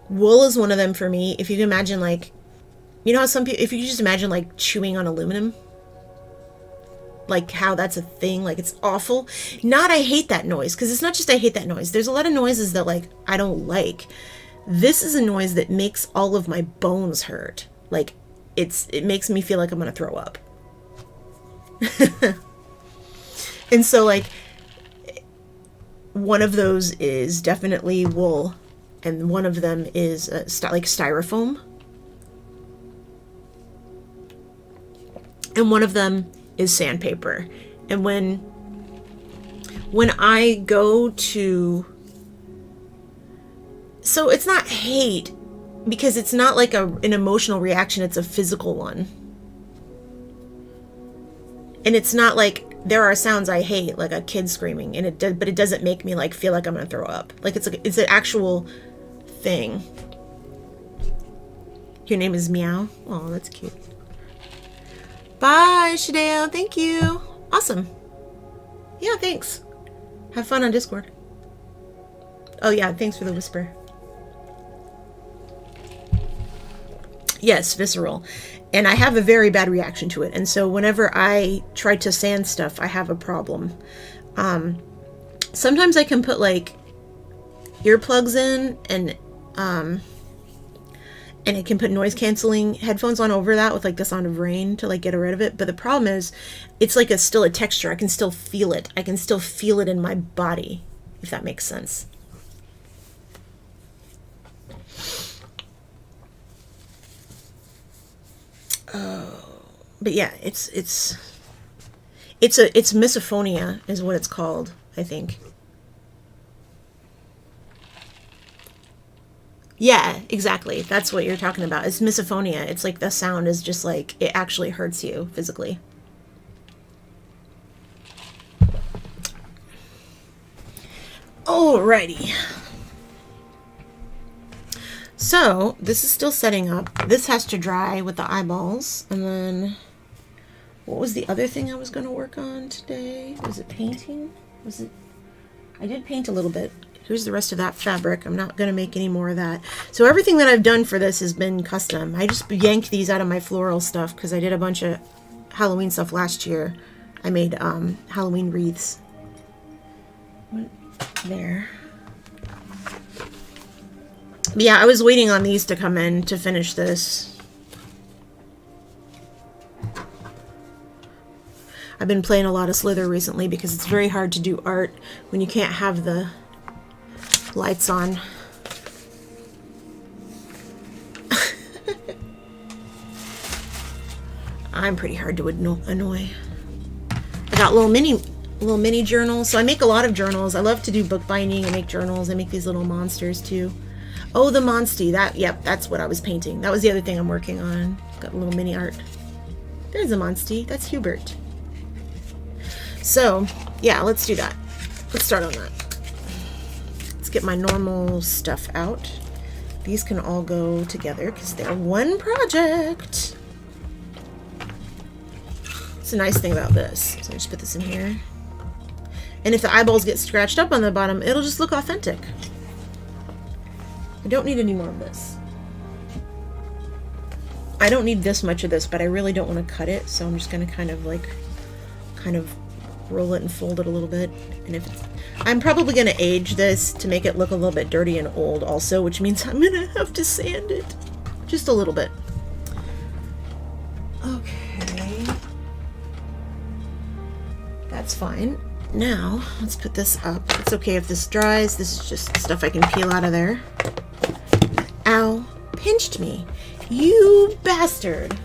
Wool is one of them for me. If you can imagine, like, You know how some people, if you just imagine like chewing on aluminum, like how that's a thing, like it's awful. Not I hate that noise, because it's not just I hate that noise. There's a lot of noises that like I don't like. This is a noise that makes all of my bones hurt. Like it makes me feel like I'm gonna throw up. And so like one of those is definitely wool, and one of them is like styrofoam, and one of them is sandpaper. And when I go to, so it's not hate, because it's not like an emotional reaction, it's a physical one. And it's not like, there are sounds I hate, like a kid screaming, and but it doesn't make me like feel like I'm gonna throw up. Like it's an actual thing. Your name is Meow. Oh, that's cute. Bye, Shadeo. Thank you. Awesome. Yeah, thanks. Have fun on Discord. Oh yeah, thanks for the whisper. Yes, visceral. And I have a very bad reaction to it. And so whenever I try to sand stuff, I have a problem. Sometimes I can put like earplugs in, and it can put noise canceling headphones on over that with like the sound of rain to like get rid of it. But the problem is it's like still a texture. I can still feel it. I can still feel it in my body, if that makes sense. But yeah, it's misophonia is what it's called, I think. Yeah, exactly. That's what you're talking about. It's misophonia. It's like the sound is just like, it actually hurts you physically. Alrighty. So, this is still setting up. This has to dry with the eyeballs. And then, what was the other thing I was going to work on today? Was it painting? I did paint a little bit. Here's the rest of that fabric. I'm not going to make any more of that. So everything that I've done for this has been custom. I just yanked these out of my floral stuff because I did a bunch of Halloween stuff last year. I made Halloween wreaths. There. But yeah, I was waiting on these to come in to finish this. I've been playing a lot of Slither recently because it's very hard to do art when you can't have the lights on. I'm pretty hard to annoy. I got little mini journals. So I make a lot of journals. I love to do bookbinding. I make journals. I make these little monsters too. Oh, the Monstie. Yep, that's what I was painting. That was the other thing I'm working on. Got a little mini art. There's a Monstie. That's Hubert. So, yeah, let's do that. Let's start on that. Let's get my normal stuff out. These can all go together because they're one project. It's a nice thing about this. So I just put this in here. And if the eyeballs get scratched up on the bottom, it'll just look authentic. I don't need any more of this. I don't need this much of this, but I really don't want to cut it, so I'm just going to kind of roll it and fold it a little bit. And I'm probably going to age this to make it look a little bit dirty and old also, which means I'm going to have to sand it just a little bit. Okay. That's fine. Now, let's put this up. It's okay if this dries. This is just stuff I can peel out of there. Ow. Pinched me. You bastard.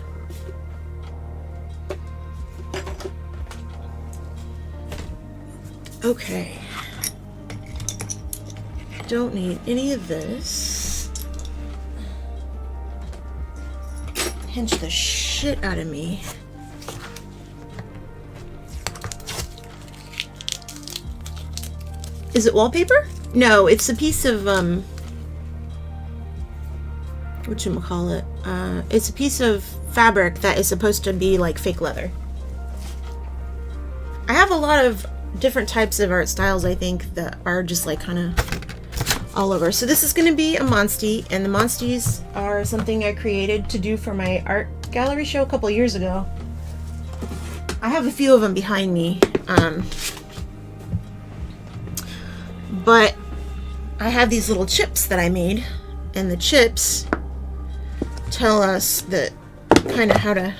Okay. Don't need any of this. Pinch the shit out of me. Is it wallpaper? No, it's a piece of, whatchamacallit? It's a piece of fabric that is supposed to be like fake leather. I have a lot of different types of art styles, I think, that are just like kind of all over. So this is going to be a Monstie, and the Monsties are something I created to do for my art gallery show a couple of years ago. I have a few of them behind me, but I have these little chips that I made, and the chips tell us that kind of how to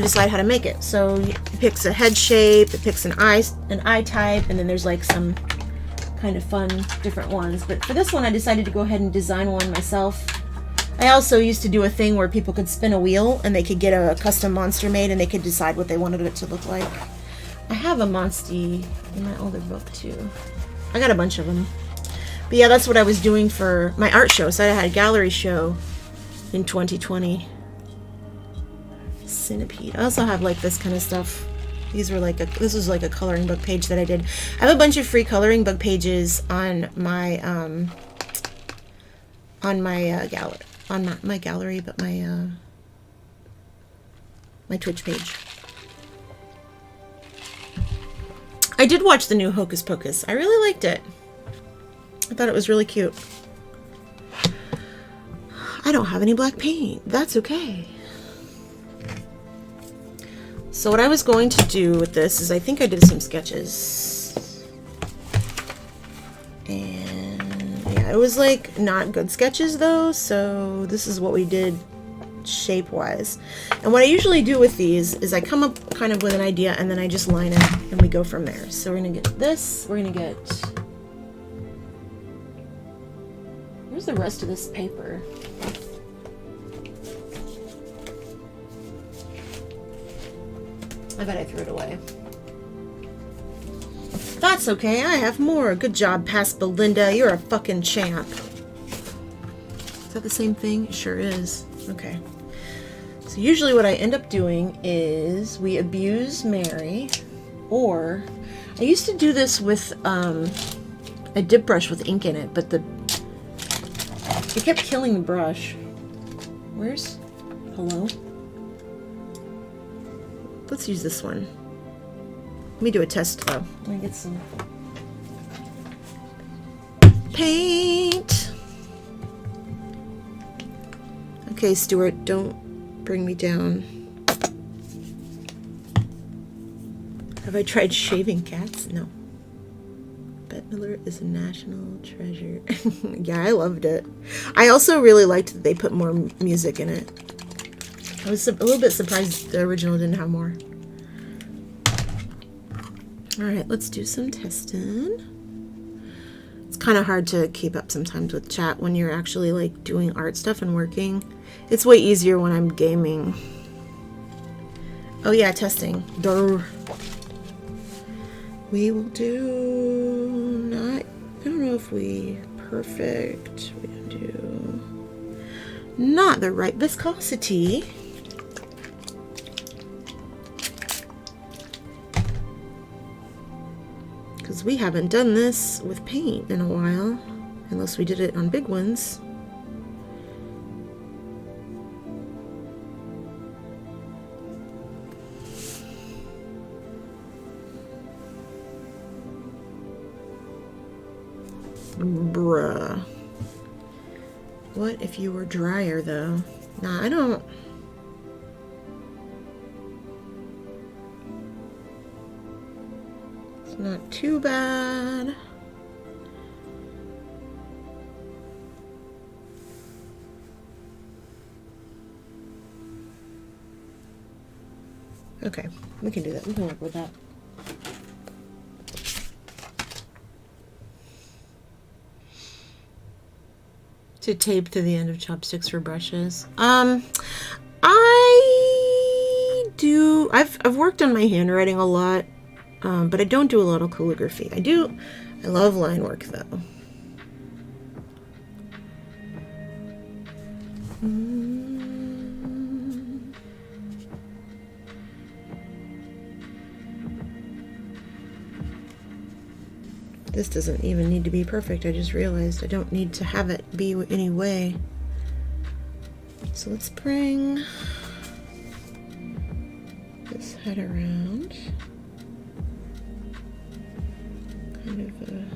decide how to make it. So it picks a head shape, it picks an eye type, and then there's like some kind of fun different ones. But for this one, I decided to go ahead and design one myself. I also used to do a thing where people could spin a wheel and they could get a custom monster made and they could decide what they wanted it to look like. I have a Monstie in my older book too. I got a bunch of them. But yeah, that's what I was doing for my art show. So I had a gallery show in 2020. Centipede. I also have like this kind of stuff. These were like this was like a coloring book page that I did. I have a bunch of free coloring book pages on my gallery. On not my gallery, but my my Twitch page. I did watch the new Hocus Pocus. I really liked it. I thought it was really cute. I don't have any black paint. That's okay. So what I was going to do with this is I think I did some sketches. And yeah, it was like not good sketches though, so this is what we did shape-wise. And what I usually do with these is I come up kind of with an idea and then I just line it and we go from there. So we're gonna get this, we're gonna get... Where's the rest of this paper? I bet I threw it away. That's okay, I have more. Good job, Past Belinda. You're a fucking champ. Is that the same thing? It sure is. Okay. So usually what I end up doing is we abuse Mary, or I used to do this with a dip brush with ink in it, but it kept killing the brush. Where's... Hello? Let's use this one. Let me do a test though. Let me get some paint. Okay, Stuart, don't bring me down. Have I tried shaving cats? No. Bette Miller is a national treasure. Yeah, I loved it. I also really liked that they put more music in it. I was a little bit surprised the original didn't have more. Alright, let's do some testing. It's kind of hard to keep up sometimes with chat when you're actually like doing art stuff and working. It's way easier when I'm gaming. Oh yeah, testing. Durr. We will do not... I don't know if we... Perfect. We can do... Not the right viscosity. Because we haven't done this with paint in a while, unless we did it on big ones. Bruh. What if you were drier though? Nah, I don't... Not too bad. Okay, we can do that. We can work with that. To tape to the end of chopsticks for brushes. I've worked on my handwriting a lot. But I don't do a lot of calligraphy. I love line work though. This doesn't even need to be perfect. I just realized I don't need to have it be any way. So let's bring this head around. kind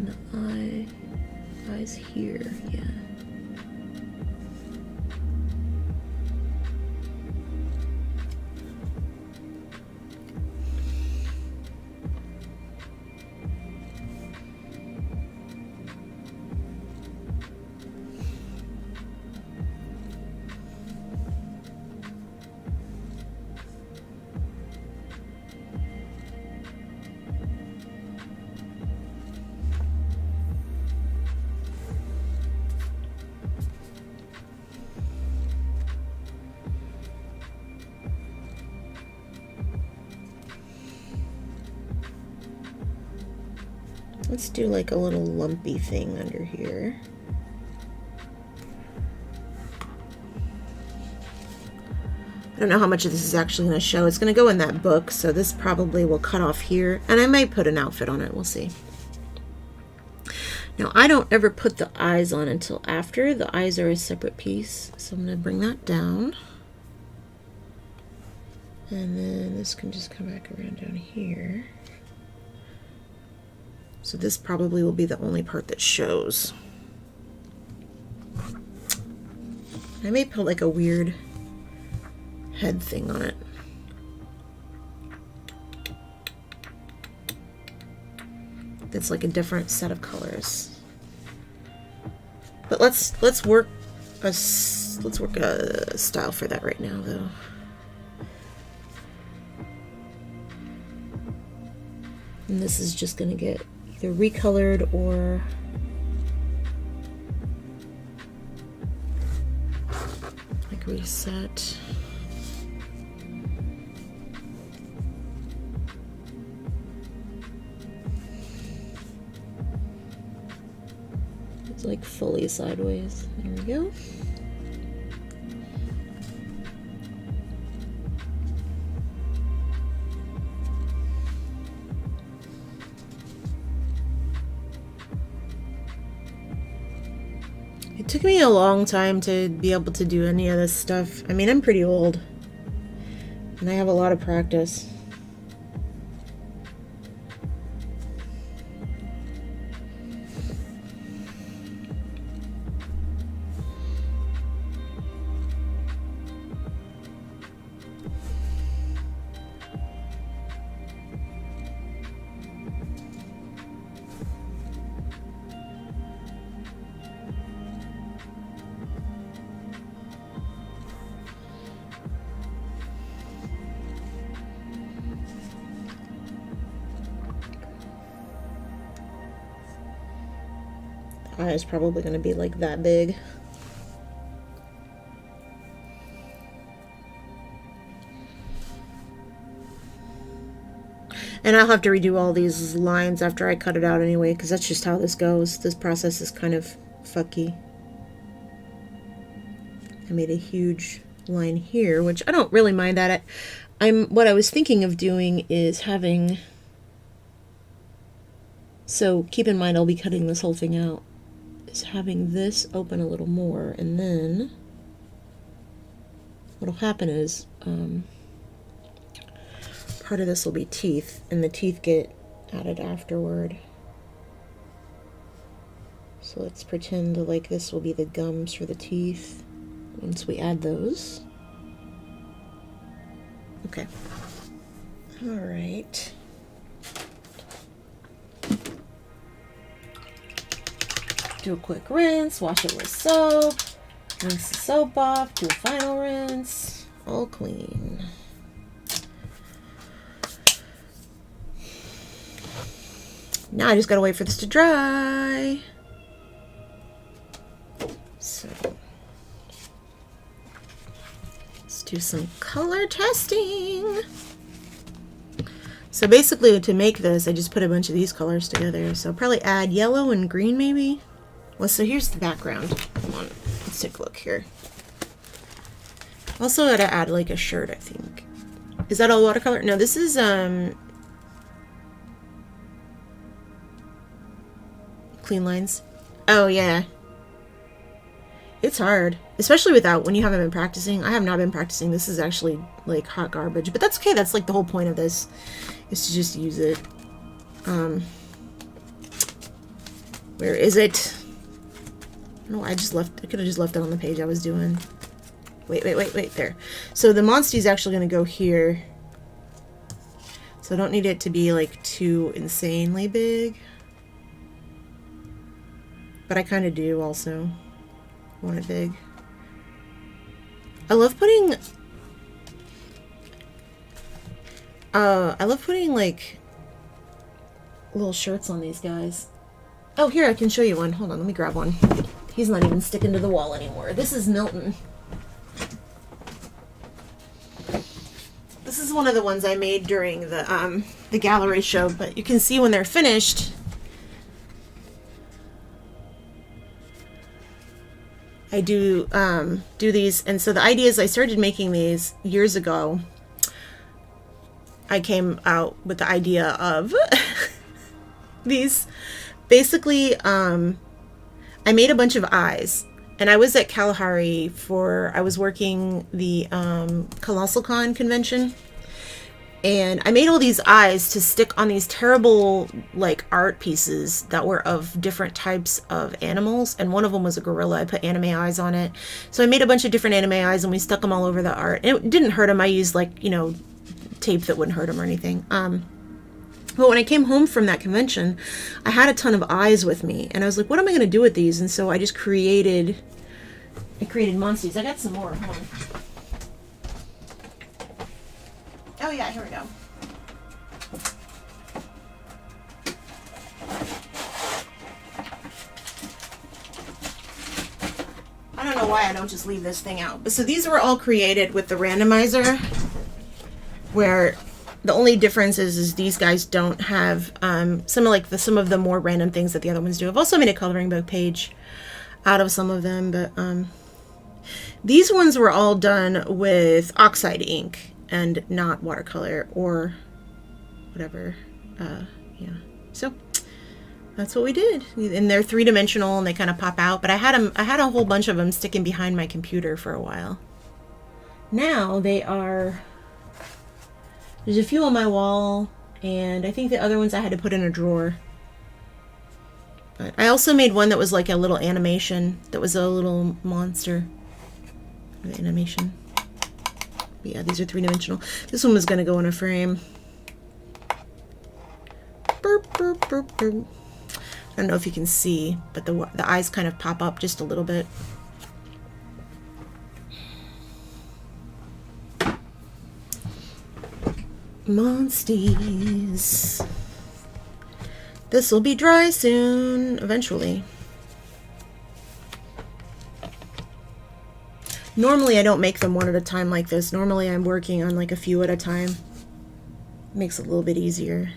of an eyes here, yeah. Let's do like a little lumpy thing under here. I don't know how much of this is actually going to show. It's going to go in that book, so this probably will cut off here. And I might put an outfit on it. We'll see. Now, I don't ever put the eyes on until after. The eyes are a separate piece. So I'm going to bring that down. And then this can just come back around down here. So this probably will be the only part that shows. I may put like a weird head thing on it. That's like a different set of colors. But let's work a style for that right now, though. And this is just going to get either recolored or like reset. It's like fully sideways. There we go. It took me a long time to be able to do any of this stuff. I mean, I'm pretty old, and I have a lot of practice. Eye is probably going to be like that big. And I'll have to redo all these lines after I cut it out anyway, because that's just how this goes. This process is kind of fucky. I made a huge line here, which I don't really mind that. What I was thinking of doing is having... So keep in mind I'll be cutting this whole thing out. Is having this open a little more, and then what'll happen is part of this will be teeth, and the teeth get added afterward. So let's pretend like this will be the gums for the teeth once we add those. Okay. All right. Do a quick rinse, wash it with soap, rinse the soap off, do a final rinse, all clean. Now I just gotta wait for this to dry. So let's do some color testing. So basically to make this, I just put a bunch of these colors together. So probably add yellow and green maybe. Well, so here's the background. Come on, let's take a look here. Also gotta add like a shirt, I think. Is that all watercolor? No, this is clean lines. Oh yeah. It's hard, especially without when you haven't been practicing. I have not been practicing. This is actually like hot garbage, but that's okay. That's like the whole point of this, is to just use it. Where is it? No, I just left. I could have just left it on the page I was doing. Wait, there. So the Monsty's actually going to go here. So I don't need it to be like too insanely big. But I kind of do also want it big. I love putting like little shirts on these guys. Oh, here, I can show you one. Hold on, let me grab one. He's not even sticking to the wall anymore. This is Milton. This is one of the ones I made during the gallery show, but you can see when they're finished, I do these. And so the idea is I started making these years ago. I came out with the idea of these. Basically, I made a bunch of eyes, and I was at Kalahari I was working the Colossal Con convention, and I made all these eyes to stick on these terrible like art pieces that were of different types of animals, and one of them was a gorilla. I put anime eyes on it. So I made a bunch of different anime eyes, and we stuck them all over the art, and it didn't hurt them. I used like, you know, tape that wouldn't hurt them or anything. But when I came home from that convention, I had a ton of eyes with me, and I was like, what am I going to do with these? And so I just created monsters. I got some more. Hold on. Oh yeah, here we go. I don't know why I don't just leave this thing out. But so these were all created with the randomizer, where the only difference is these guys don't have some of the more random things that the other ones do. I've also made a coloring book page out of some of them, but these ones were all done with oxide ink and not watercolor or whatever. Yeah, so that's what we did. And they're three-dimensional and they kind of pop out. But I had a whole bunch of them sticking behind my computer for a while. Now they are. There's a few on my wall, and I think the other ones I had to put in a drawer. But I also made one that was like a little animation, that was a little monster. The animation. But yeah, these are three-dimensional. This one was going to go in a frame. Burp, burp, burp, burp. I don't know if you can see, but the eyes kind of pop up just a little bit. Monsties. This will be dry soon, eventually. Normally I don't make them one at a time like this. Normally I'm working on like a few at a time. Makes it a little bit easier.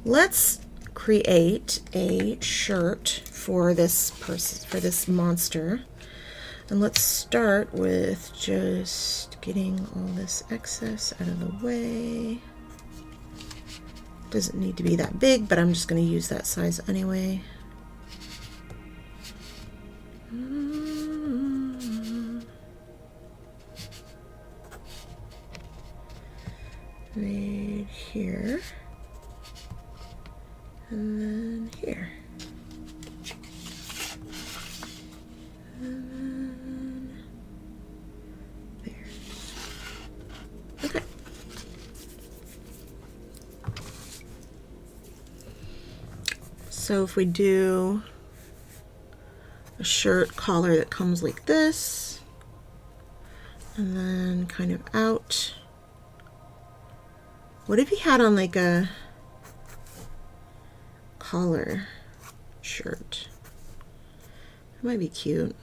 Let's create a shirt for this person, for this monster. And let's start with just getting all this excess out of the way. Doesn't need to be that big, but I'm just going to use that size anyway. Right here. And then here. And then there. Okay. So if we do a shirt collar that comes like this, and then kind of out. What if he had on like a collar shirt? That might be cute.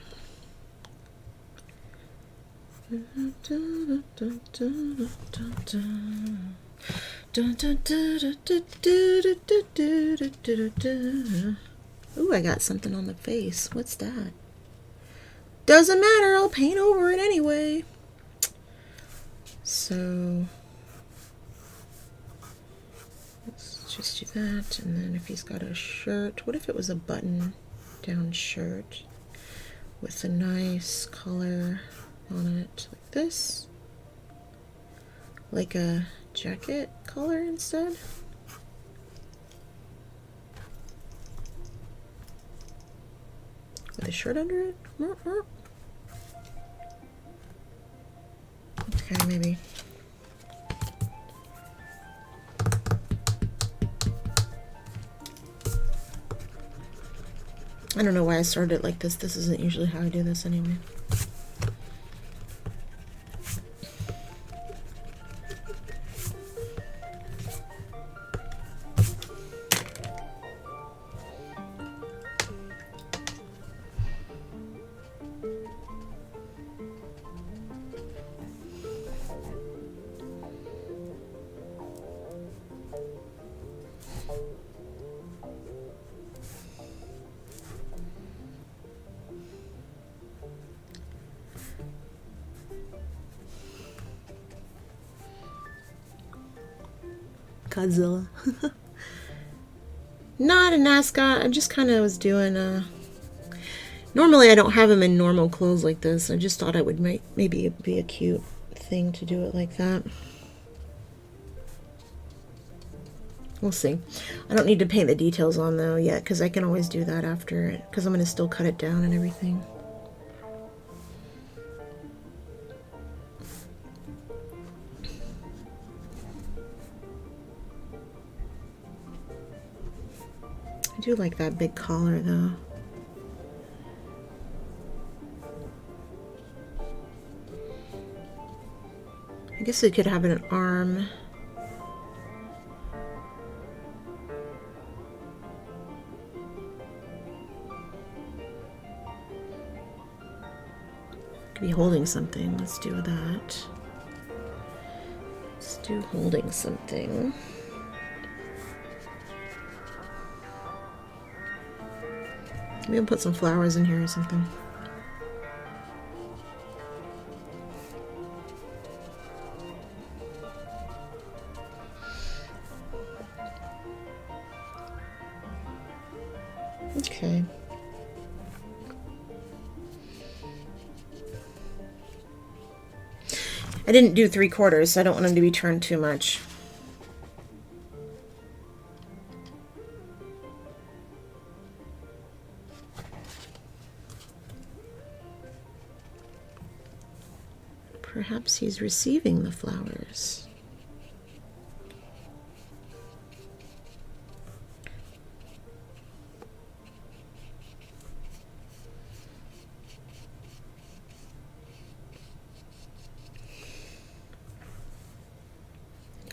Ooh, I got something on the face. What's that? Doesn't matter, I'll paint over it anyway. So let's just do that. And then if he's got a shirt, what if it was a button down shirt? with a nice color on it, like this, like a jacket color instead. With a shirt under it. Okay, maybe. I don't know why I started it like this. This isn't usually how I do this anyway. Godzilla. Not a mascot. I just kind of was doing normally I don't have him in normal clothes like this. I just thought it would maybe be a cute thing to do it like that. We'll see. I don't need to paint the details on though yet, because I can always do that after, because I'm going to still cut it down and everything. I do like that big collar though. I guess it could have an arm. Could be holding something. Let's do that. Let's do holding something. Maybe I'll put some flowers in here or something. Okay. I didn't do 3/4, so I don't want them to be turned too much. Perhaps he's receiving the flowers.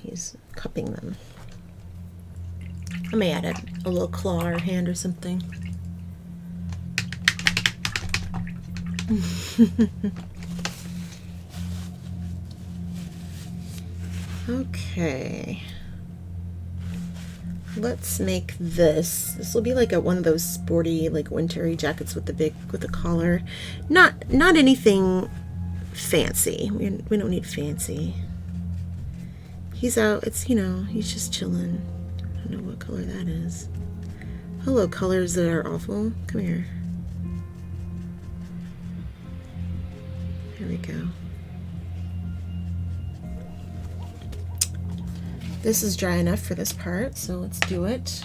He's cupping them. I may add a little claw or hand or something. Okay. Let's make this. This will be like one of those sporty, like wintry jackets with the collar. Not anything fancy. We don't need fancy. He's out. It's, you know, he's just chilling. I don't know what color that is. Hello, colors that are awful. Come here. There we go. This is dry enough for this part, so let's do it.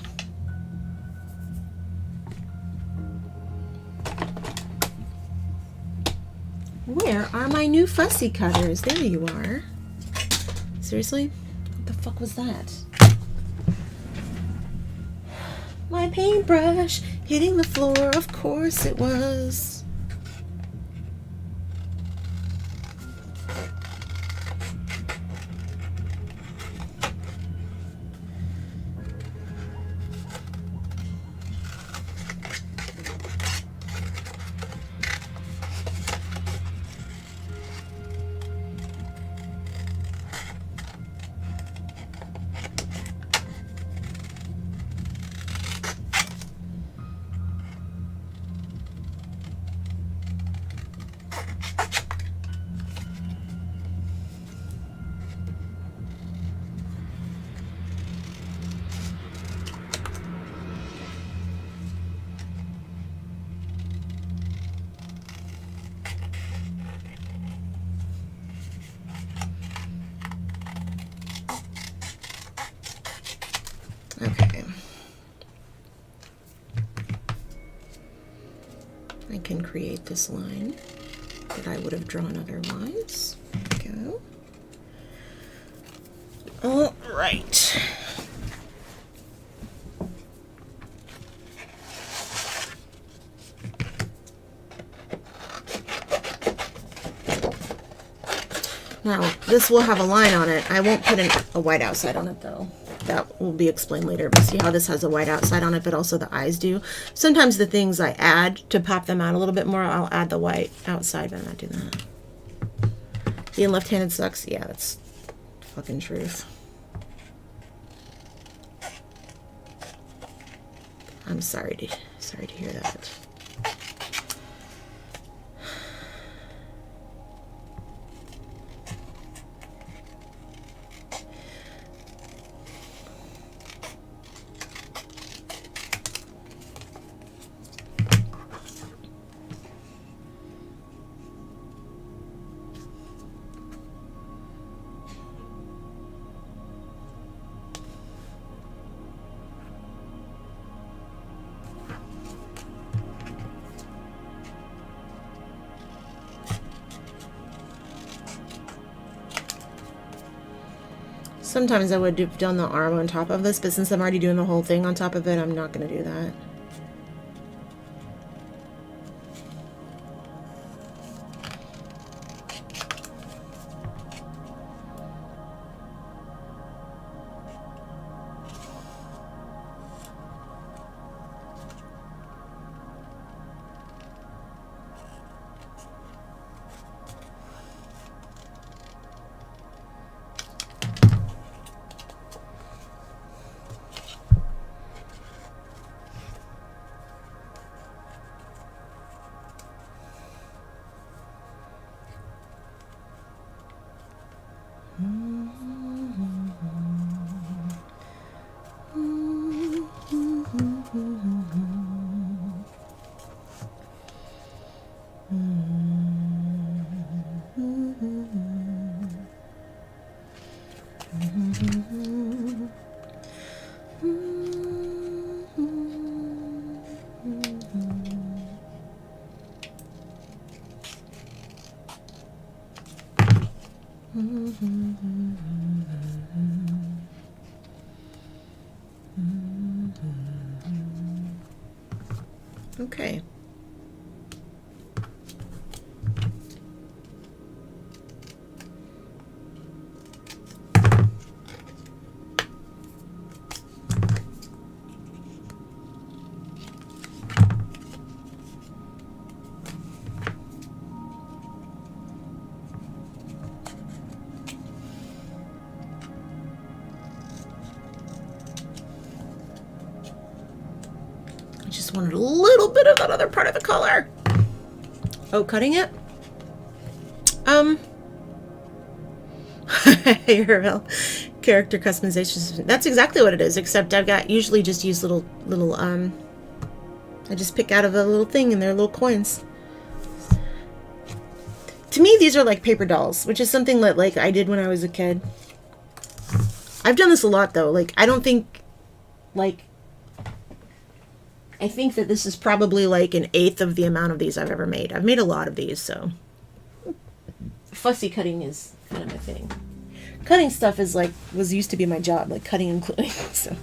Where are my new fussy cutters? There you are. Seriously? What the fuck was that? My paintbrush hitting the floor, of course it was. I can create this line that I would have drawn otherwise. There we go. All right. Now, this will have a line on it. I won't put a white outside on it, though. That will be explained later. But see how this has a white outside on it, but also the eyes do? Sometimes the things I add to pop them out a little bit more, I'll add the white outside, but I'm not doing that. Being left-handed sucks? Yeah, that's fucking truth. I'm sorry to hear that. Sometimes I would have done the arm on top of this, but since I'm already doing the whole thing on top of it, I'm not going to do that. Okay. Wanted a little bit of that other part of the color. Oh, cutting it? Your character customization. That's exactly what it is, except I've got usually just use little I just pick out of a little thing and they're little coins. To me, these are like paper dolls, which is something that like I did when I was a kid. I've done this a lot though. Like I don't think like I think that this is probably like 1/8 of the amount of these I've ever made. I've made a lot of these, so. Fussy cutting is kind of a thing. Cutting stuff is like, used to be my job, like cutting and gluing, so.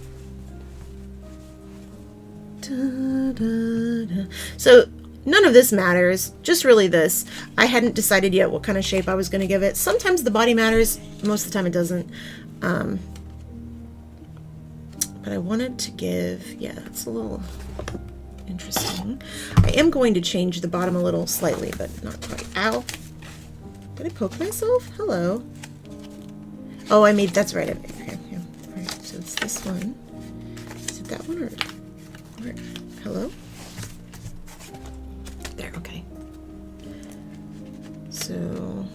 So, none of this matters, just really this. I hadn't decided yet what kind of shape I was going to give it. Sometimes the body matters, most of the time it doesn't. But I wanted to give, yeah, it's a little interesting. I am going to change the bottom a little slightly, but not quite. Ow. Did I poke myself? Hello. Oh, I made, that's right. Okay, yeah. All right, so it's this one. Is it that one or hello? There, okay. So...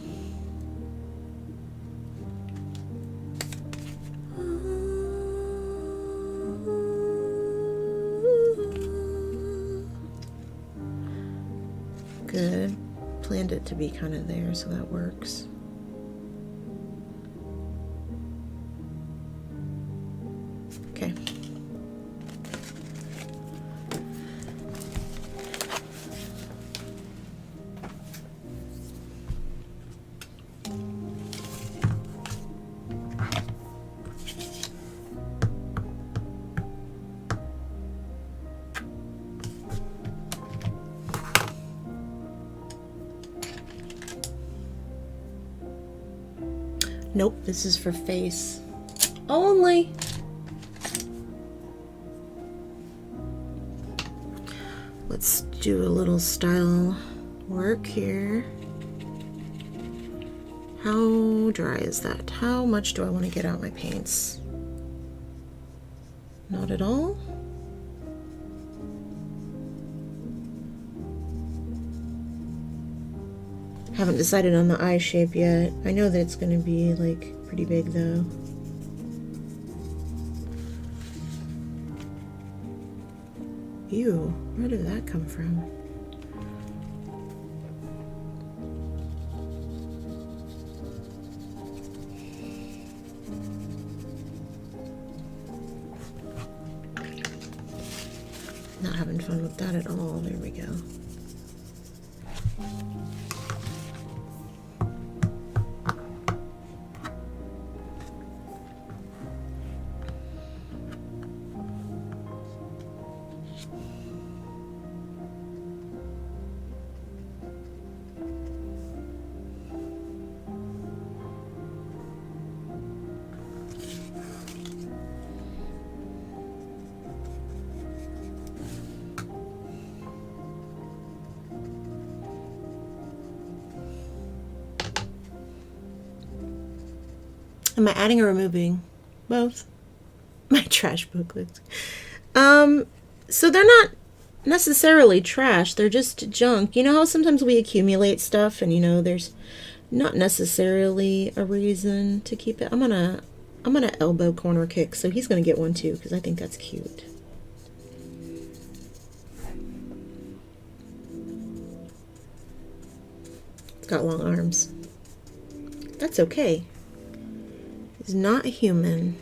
Good. Planned it to be kind of there, so that works. Okay. Nope, this is for face only. Let's do a little style work here. How dry is that? How much do I want to get out my paints? Not at all. Haven't decided on the eye shape yet. I know that it's going to be like pretty big though. Ew, where did that come from? Not having fun with that at all. There we go. Am I adding or removing? Both. My trash booklets. So they're not necessarily trash. They're just junk. You know how sometimes we accumulate stuff and, you know, there's not necessarily a reason to keep it. I'm gonna elbow corner kick, so he's gonna get one too because I think that's cute. It's got long arms. That's okay. He's not a human.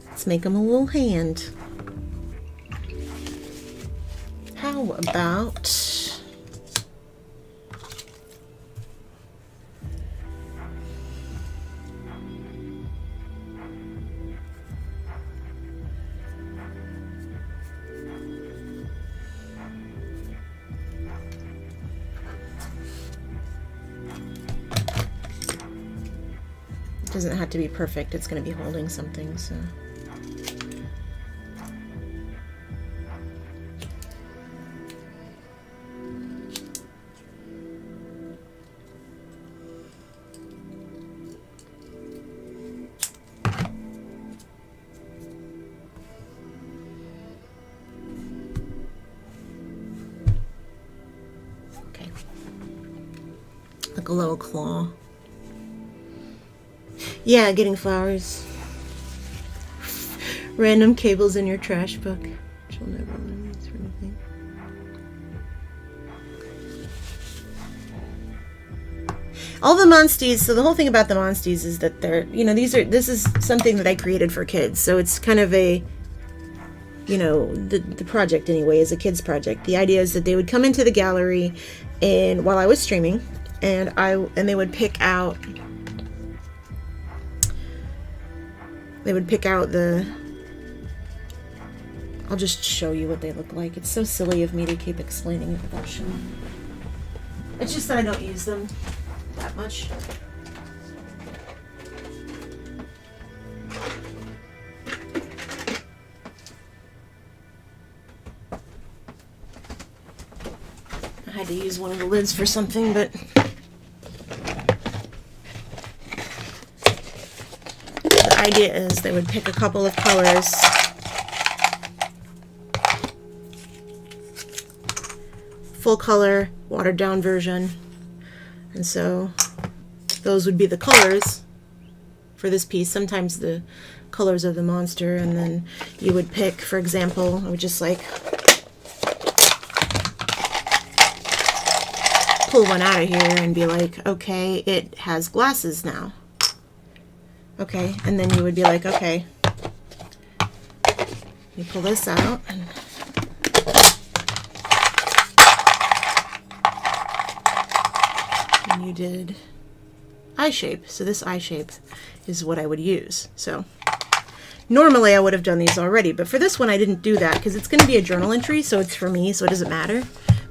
Let's make him a little hand. How about it doesn't have to be perfect. It's going to be holding something, so. Okay. Like a little claw. Yeah, getting flowers. Random cables in your trash book. Which will never learn this for anything. All the Monsties, so the whole thing about the Monsties is that they're, you know, this is something that I created for kids. So it's kind of a, you know, the project anyway is a kid's project. The idea is that they would come into the gallery and while I was streaming and they would pick out the, I'll just show you what they look like. It's so silly of me to keep explaining it without showing. It's just that I don't use them that much. I had to use one of the lids for something, but the idea is they would pick a couple of colors, full color, watered down version, and so those would be the colors for this piece. Sometimes the colors of the monster, and then you would pick, for example, I would just like pull one out of here and be like, okay, it has glasses now. Okay, and then you would be like, okay, you pull this out and you did eye shape. So this eye shape is what I would use. So normally I would have done these already, but for this one I didn't do that because it's going to be a journal entry, so it's for me, so it doesn't matter.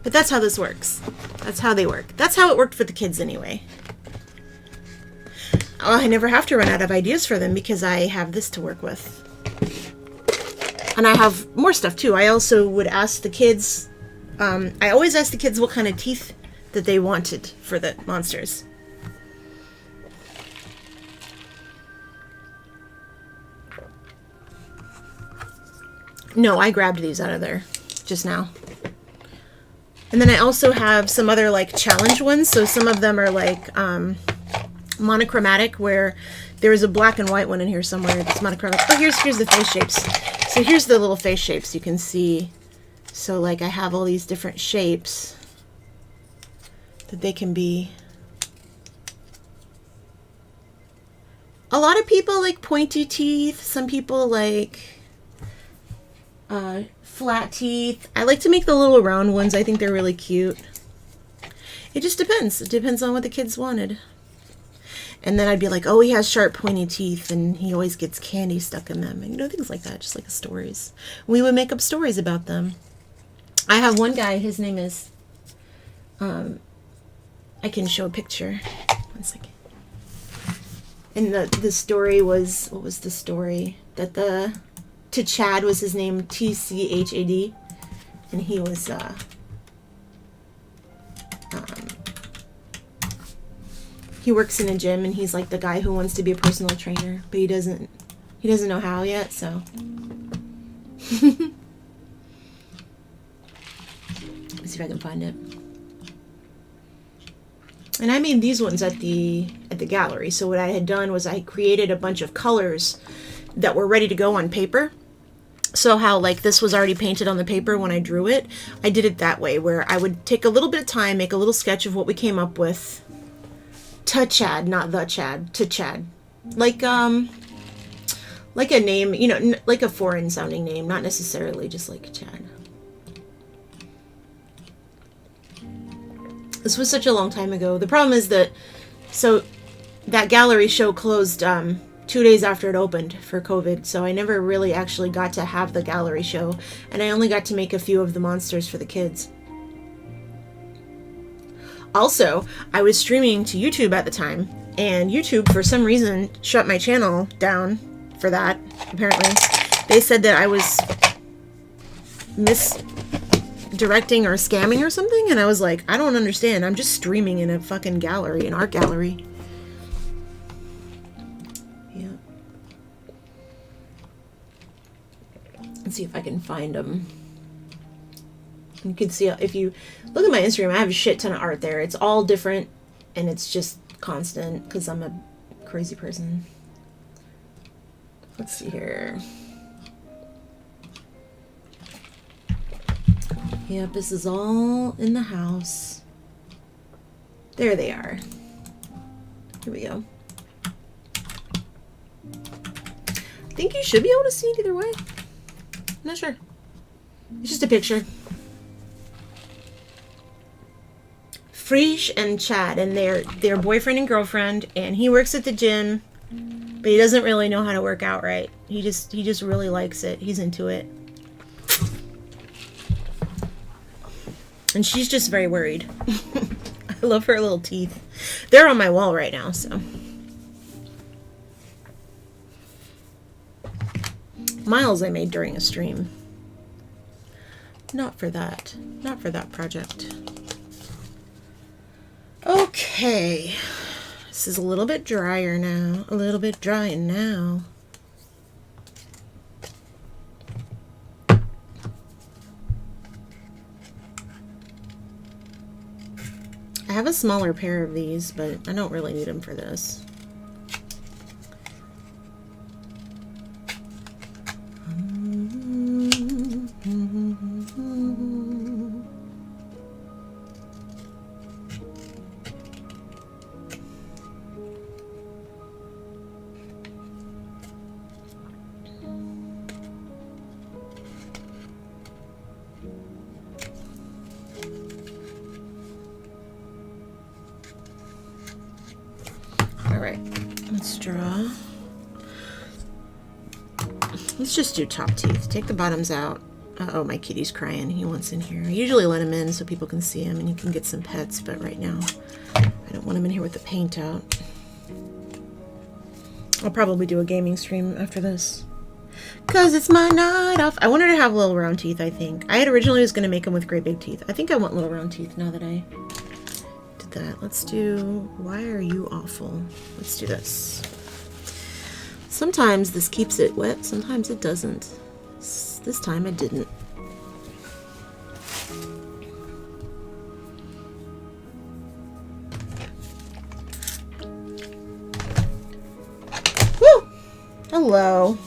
But that's how this works. That's how they work. That's how it worked for the kids anyway. Oh, I never have to run out of ideas for them because I have this to work with. And I have more stuff too. I also would ask the kids, I always ask the kids what kind of teeth that they wanted for the monsters. No, I grabbed these out of there just now. And then I also have some other like challenge ones. So some of them are like monochromatic, where there is a black and white one in here somewhere that's monochromatic. Oh, here's the face shapes. So here's the little face shapes you can see. So like I have all these different shapes that they can be. A lot of people like pointy teeth. Some people like flat teeth. I like to make the little round ones. I think they're really cute. It just depends. It depends on what the kids wanted. And then I'd be like, oh, he has sharp pointy teeth and he always gets candy stuck in them. And you know, things like that, just like the stories. We would make up stories about them. I have one guy, his name is, I can show a picture. One second. And the story was, what was the story? That to Chad was his name, T-C-H-A-D. And he was, he works in a gym and he's like the guy who wants to be a personal trainer, but he doesn't know how yet, so. Let's see if I can find it. And I made these ones at the gallery. So what I had done was I created a bunch of colors that were ready to go on paper. So how like this was already painted on the paper when I drew it, I did it that way, where I would take a little bit of time, make a little sketch of what we came up with. To Chad, not the Chad, to Chad. Like a name, you know, like a foreign sounding name, not necessarily just like Chad. This was such a long time ago. The problem is that, so that gallery show closed 2 days after it opened for COVID, so I never really actually got to have the gallery show, and I only got to make a few of the monsters for the kids. Also, I was streaming to YouTube at the time, and YouTube, for some reason, shut my channel down for that, apparently. They said that I was misdirecting or scamming or something, and I was like, I don't understand. I'm just streaming in a fucking gallery, an art gallery. Yeah. Let's see if I can find them. You can see, if you look at my Instagram, I have a shit ton of art there. It's all different, and it's just constant, because I'm a crazy person. Let's see here. Yep, this is all in the house. There they are. Here we go. I think you should be able to see it either way. I'm not sure. It's just a picture. Frisch and Chad, and they're boyfriend and girlfriend, and he works at the gym, but he doesn't really know how to work out right. He just really likes it. He's into it. And she's just very worried. I love her little teeth. They're on my wall right now, so. Miles I made during a stream. Not for that. Not for that project. Okay, this is a little bit drier now, a little bit drying now. I have a smaller pair of these, but I don't really need them for this. Alright, let's draw. Let's just do top teeth. Take the bottoms out. Uh-oh, my kitty's crying. He wants in here. I usually let him in so people can see him and you can get some pets, but right now I don't want him in here with the paint out. I'll probably do a gaming stream after this. Because it's my night off. I wanted to have little round teeth, I think. I had originally was going to make them with great big teeth. I think I want little round teeth now that I did that. Let's do... Why are you awful? Let's do this. Sometimes this keeps it wet, sometimes it doesn't. This time it didn't. Woo! Hello.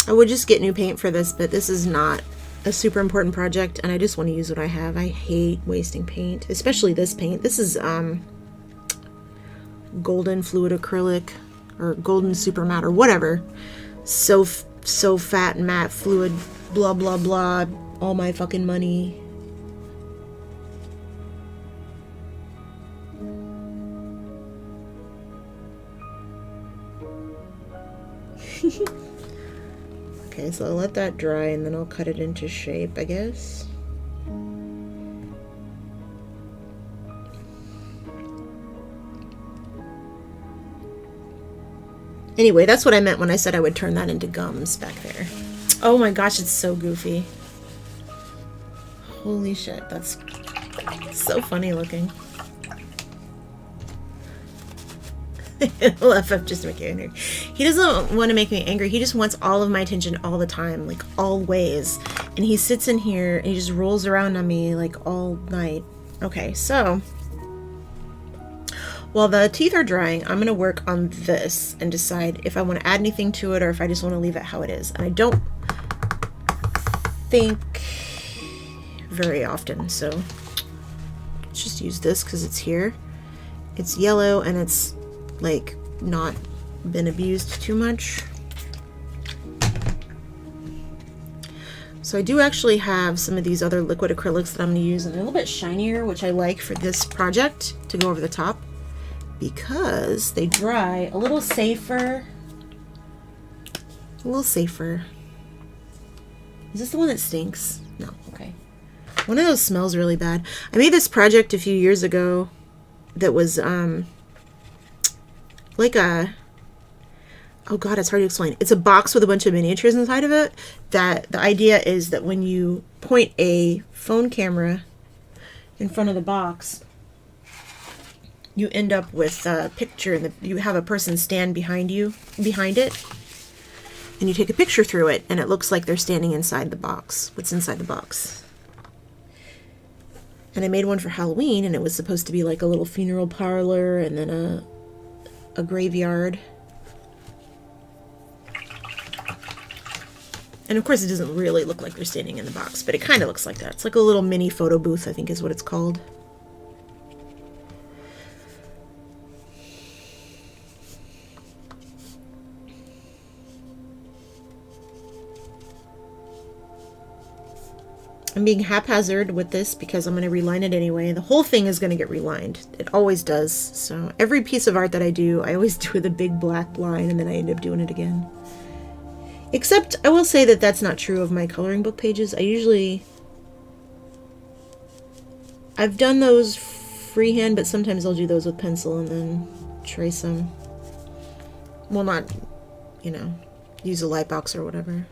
I would just get new paint for this, but this is not a super important project, and I just want to use what I have. I hate wasting paint, especially this paint. This is golden fluid acrylic, or golden super matte, or whatever. So fat and matte fluid, blah blah blah, all my fucking money. Okay, so I'll let that dry and then I'll cut it into shape, I guess. Anyway, that's what I meant when I said I would turn that into gums back there. Oh my gosh, it's so goofy. Holy shit, that's so funny looking. LFF just to make you angry. He doesn't want to make me angry. He just wants all of my attention all the time, like always. And he sits in here and he just rolls around on me like all night. Okay, so while the teeth are drying, I'm going to work on this and decide if I want to add anything to it or if I just want to leave it how it is. And I don't think very often, so let's just use this because it's here. It's yellow and it's like not been abused too much. So I do actually have some of these other liquid acrylics that I'm going to use, and they're a little bit shinier, which I like for this project to go over the top because they dry a little safer. A little safer. Is this the one that stinks? No, okay. One of those smells really bad. I made this project a few years ago that was like a, oh god, it's hard to explain. It's a box with a bunch of miniatures inside of it. That the idea is that when you point a phone camera in front of the box, you end up with a picture, and you have a person stand behind it, and you take a picture through it, and it looks like they're standing inside the box. What's inside the box? And I made one for Halloween, and it was supposed to be like a little funeral parlor, and then a graveyard. And of course it doesn't really look like they're standing in the box, but it kind of looks like that. It's like a little mini photo booth, I think is what it's called. I'm being haphazard with this because I'm going to reline it anyway. The whole thing is going to get relined. It always does. So every piece of art that I do, I always do with a big black line and then I end up doing it again. Except I will say that that's not true of my coloring book pages. I've done those freehand, but sometimes I'll do those with pencil and then trace them. Well, not, you know, use a light box or whatever.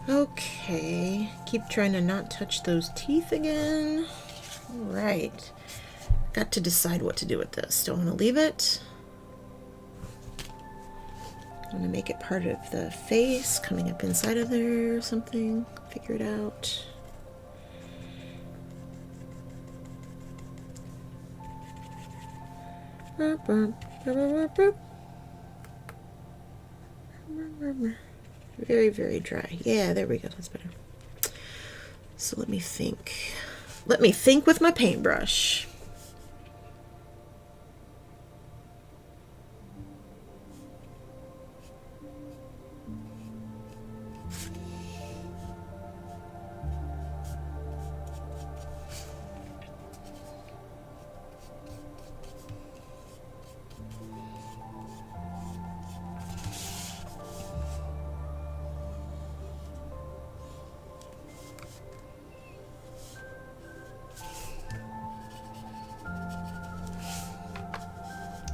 Okay, keep trying to not touch those teeth again. All right, got to decide what to do with this. Don't want to leave it. I'm going to make it part of the face, coming up inside of there or something. Figure it out. Very, very dry. Yeah, there we go. That's better. So let me think. Let me think with my paintbrush.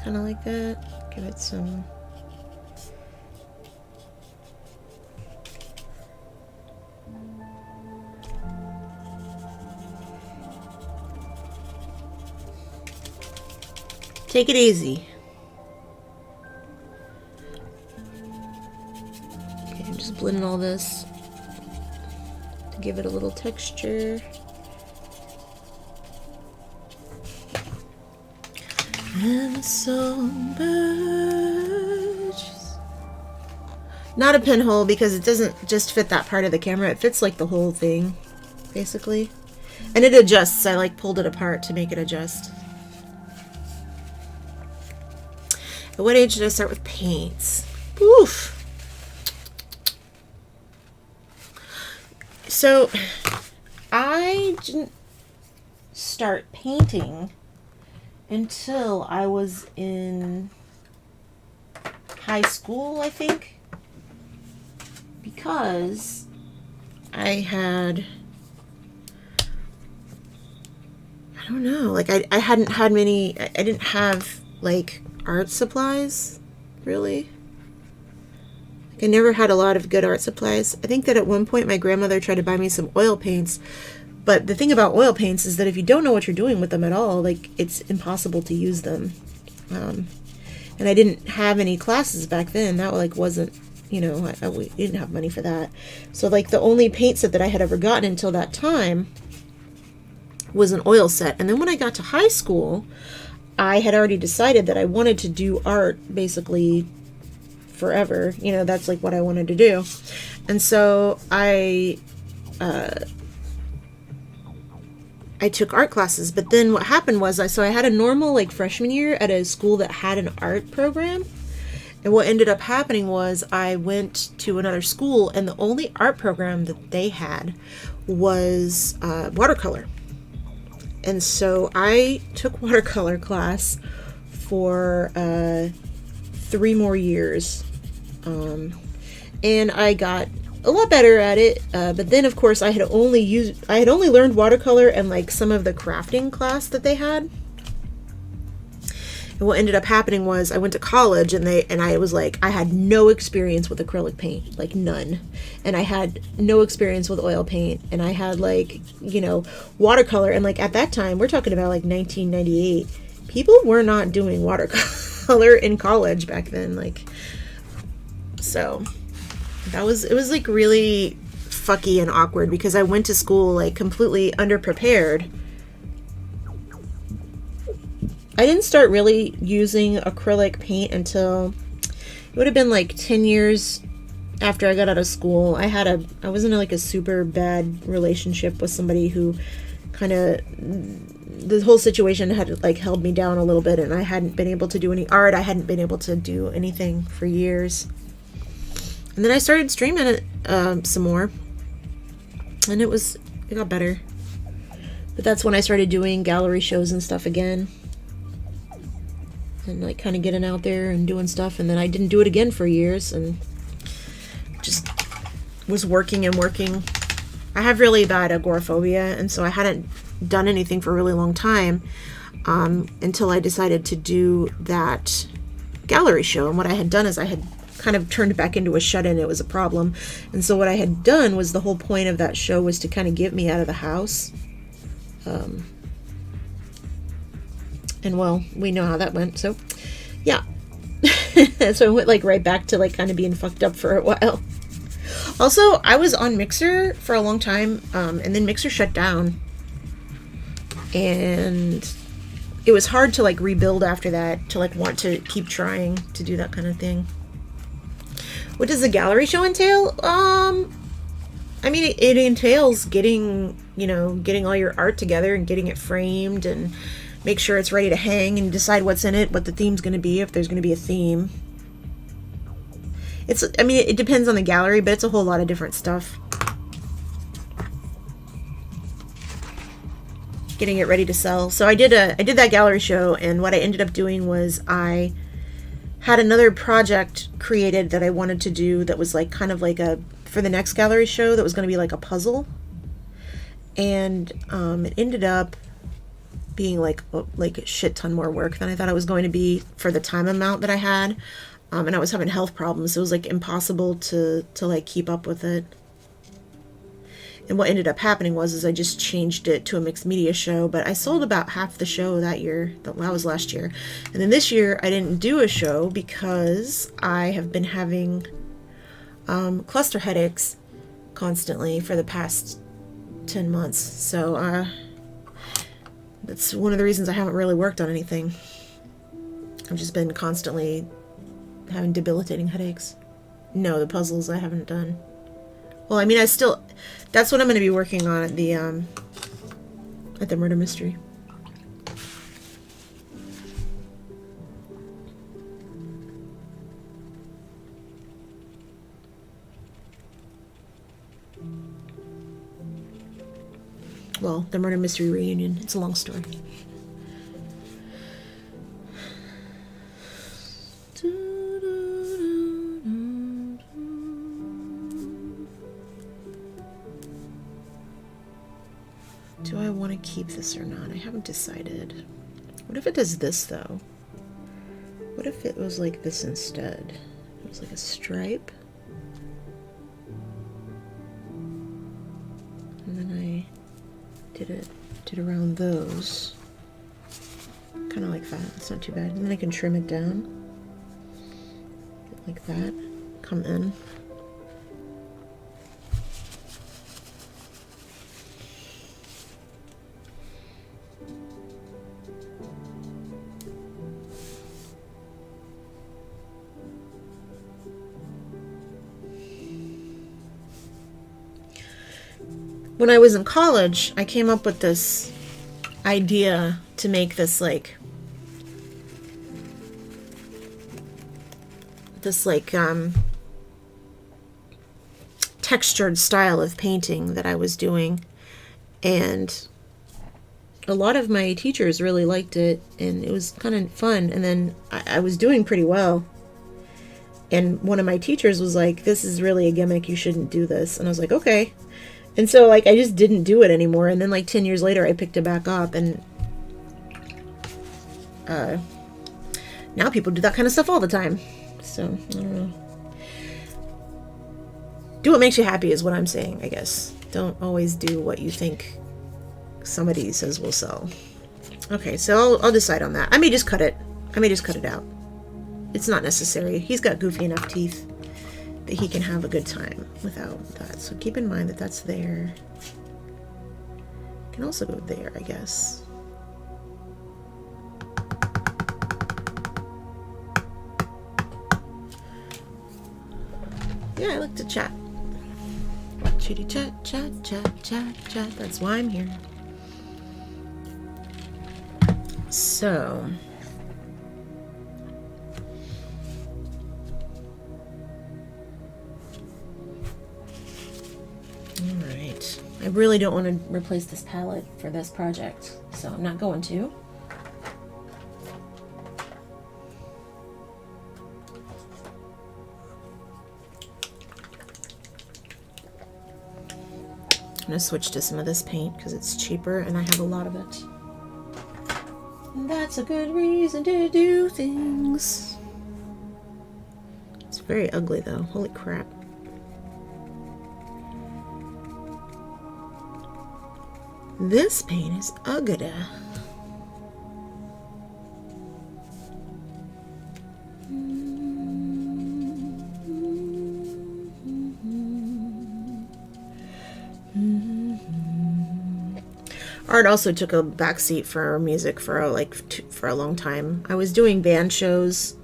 Kind of like that. Give it some. Take it easy. Okay, I'm just blending all this to give it a little texture. And the songbirds. Not a pinhole because it doesn't just fit that part of the camera. It fits like the whole thing, basically. And it adjusts. I like pulled it apart to make it adjust. At what age did I start with paints? Oof. So I didn't start painting until I was in high school, I think, because I had, I don't know, like I hadn't had many, I didn't have like art supplies, really. Like I never had a lot of good art supplies. I think that at one point my grandmother tried to buy me some oil paints. But the thing about oil paints is that if you don't know what you're doing with them at all, like it's impossible to use them. And I didn't have any classes back then. That like wasn't, you know, we didn't have money for that. So like the only paint set that I had ever gotten until that time was an oil set. And then when I got to high school, I had already decided that I wanted to do art basically forever. You know, that's like what I wanted to do. And so I took art classes, but then what happened was I had a normal like freshman year at a school that had an art program. And what ended up happening was I went to another school and the only art program that they had was watercolor. And so I took watercolor class for 3 more years. And I got a lot better at it, but then of course I had only learned watercolor and like some of the crafting class that they had. And what ended up happening was I went to college and I was like, I had no experience with acrylic paint, like none. And I had no experience with oil paint, and I had like, you know, watercolor. And like at that time, we're talking about like 1998, people were not doing watercolor in college back then. Like, so it was like really fucky and awkward because I went to school like completely underprepared. I didn't start really using acrylic paint until it would have been like 10 years after I got out of school. I was in like a super bad relationship with somebody who kind of, the whole situation had like held me down a little bit, and I hadn't been able to do any art. I hadn't been able to do anything for years. And then I started streaming it some more, and it got better. But that's when I started doing gallery shows and stuff again, and like kind of getting out there and doing stuff. And then I didn't do it again for years, and just was working and working. I have really bad agoraphobia, and so I hadn't done anything for a really long time until I decided to do that gallery show. And what I had done is I had kind of turned back into a shut-in, it was a problem. And so what I had done was, the whole point of that show was to kind of get me out of the house. And well, we know how that went. So yeah. So I went like right back to like kind of being fucked up for a while. Also, I was on Mixer for a long time, and then Mixer shut down. And it was hard to like rebuild after that, to like want to keep trying to do that kind of thing. What does the gallery show entail? I mean, it entails getting all your art together and getting it framed and make sure it's ready to hang and decide what's in it, what the theme's going to be, if there's going to be a theme. It depends on the gallery, but it's a whole lot of different stuff. Getting it ready to sell. So I did that gallery show, and what I ended up doing was I had another project created that I wanted to do that was like kind of like for the next gallery show, that was going to be like a puzzle. And it ended up being like a shit ton more work than I thought it was going to be for the time amount that I had. And I was having health problems, so it was like impossible to like keep up with it. And what ended up happening was I just changed it to a mixed media show, but I sold about half the show that year. That was last year. And then this year I didn't do a show because I have been having cluster headaches constantly for the past 10 months. So that's one of the reasons I haven't really worked on anything. I've just been constantly having debilitating headaches. No, the puzzles I haven't done. Well, I mean, that's what I'm going to be working on at the murder mystery. Well, the murder mystery reunion. It's a long story. Do I want to keep this or not? I haven't decided. What if it does this, though? What if it was like this instead? It was like a stripe. And then I did around those. Kind of like that. It's not too bad. And then I can trim it down. Like that. Come in. When I was in college, I came up with this idea to make this textured style of painting that I was doing, and a lot of my teachers really liked it, and it was kind of fun. And then I was doing pretty well, and one of my teachers was like, "This is really a gimmick, you shouldn't do this." And I was like, okay. And so I just didn't do it anymore. And then 10 years later I picked it back up, and now people do that kind of stuff all the time. So I don't know. Do what makes you happy is what I'm saying, I guess. Don't always do what you think somebody says will sell. Okay, so I'll decide on that. I may just cut it. Out. It's not necessary. He's got goofy enough teeth that he can have a good time without that. So keep in mind that that's there. It can also go there, I guess. Yeah, I like to chat. Chitty chat, chat, chat, chat, chat. That's why I'm here. So... Alright. I really don't want to replace this palette for this project, so I'm not going to. I'm going to switch to some of this paint because it's cheaper and I have a lot of it. And that's a good reason to do things. It's very ugly though. Holy crap. This paint is ugly. Art also took a backseat for music for a long time. I was doing band shows,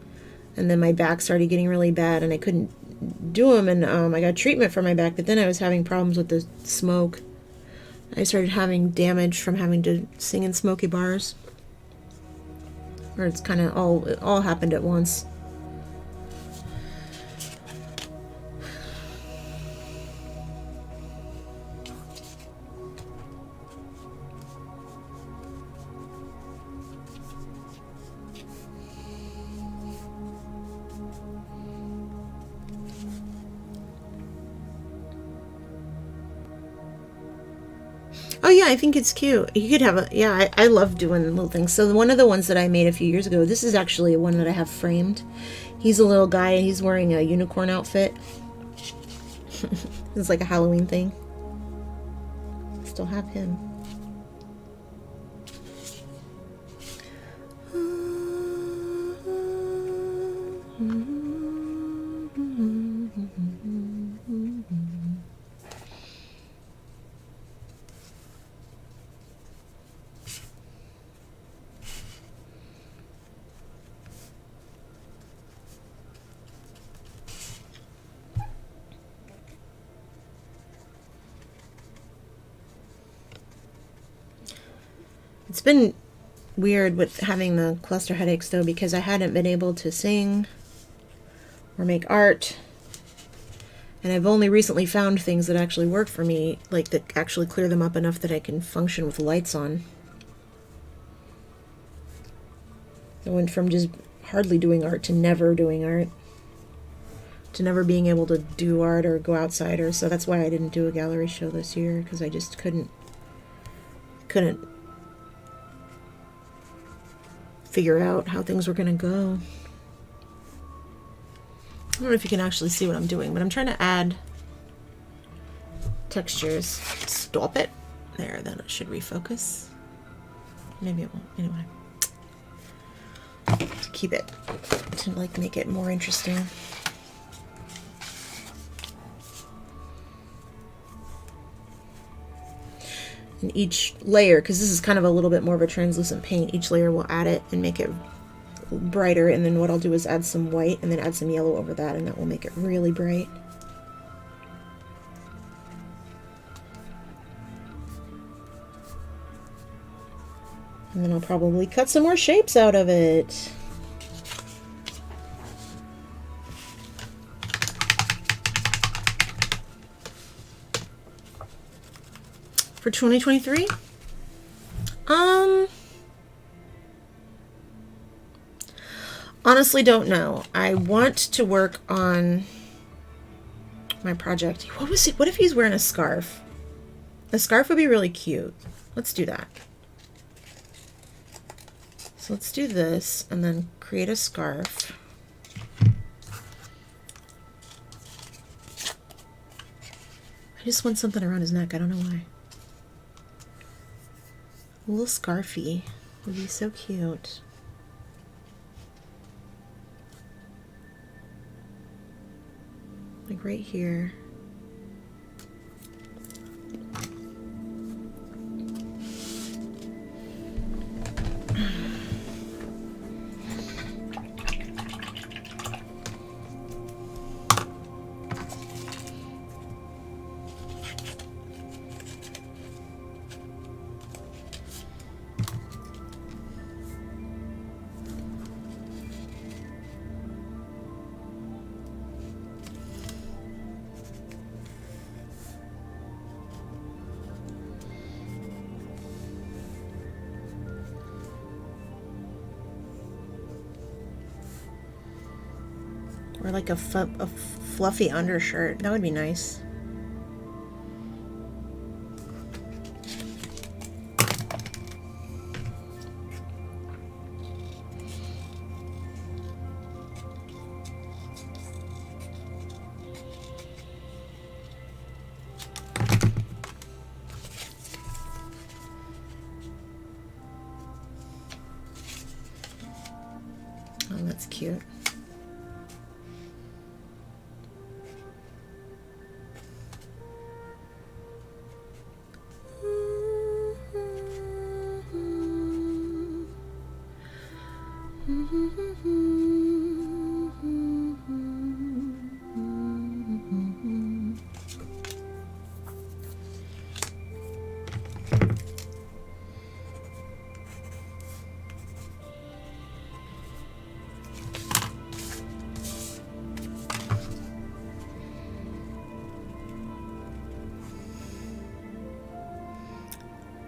and then my back started getting really bad, and I couldn't do them. And I got treatment for my back, but then I was having problems with the smoke. I started having damage from having to sing in smoky bars, or it's kind of all happened at once. Oh yeah, I think it's cute. You could have I love doing little things. So one of the ones that I made a few years ago, this is actually one that I have framed. He's a little guy and he's wearing a unicorn outfit. It's like a Halloween thing. Still have him. It's been weird with having the cluster headaches though, because I hadn't been able to sing or make art, and I've only recently found things that actually work for me, like that actually clear them up enough that I can function with lights on. I went from just hardly doing art to never doing art, to never being able to do art or go outside, or so that's why I didn't do a gallery show this year, because I just couldn't figure out how things were going to go. I don't know if you can actually see what I'm doing, but I'm trying to add textures. Stop it. There, then it should refocus. Maybe it won't. Anyway. To keep it, to like make it more interesting. And each layer, because this is kind of a little bit more of a translucent paint, each layer will add it and make it brighter, and then what I'll do is add some white and then add some yellow over that, and that will make it really bright. And then I'll probably cut some more shapes out of it. For 2023? Honestly don't know. I want to work on my project. What was it? What if he's wearing a scarf? A scarf would be really cute. Let's do that. So let's do this and then create a scarf. I just want something around his neck. I don't know why. A little scarfy would be so cute. Like right here. Or like a fluffy undershirt. That would be nice. That's cute.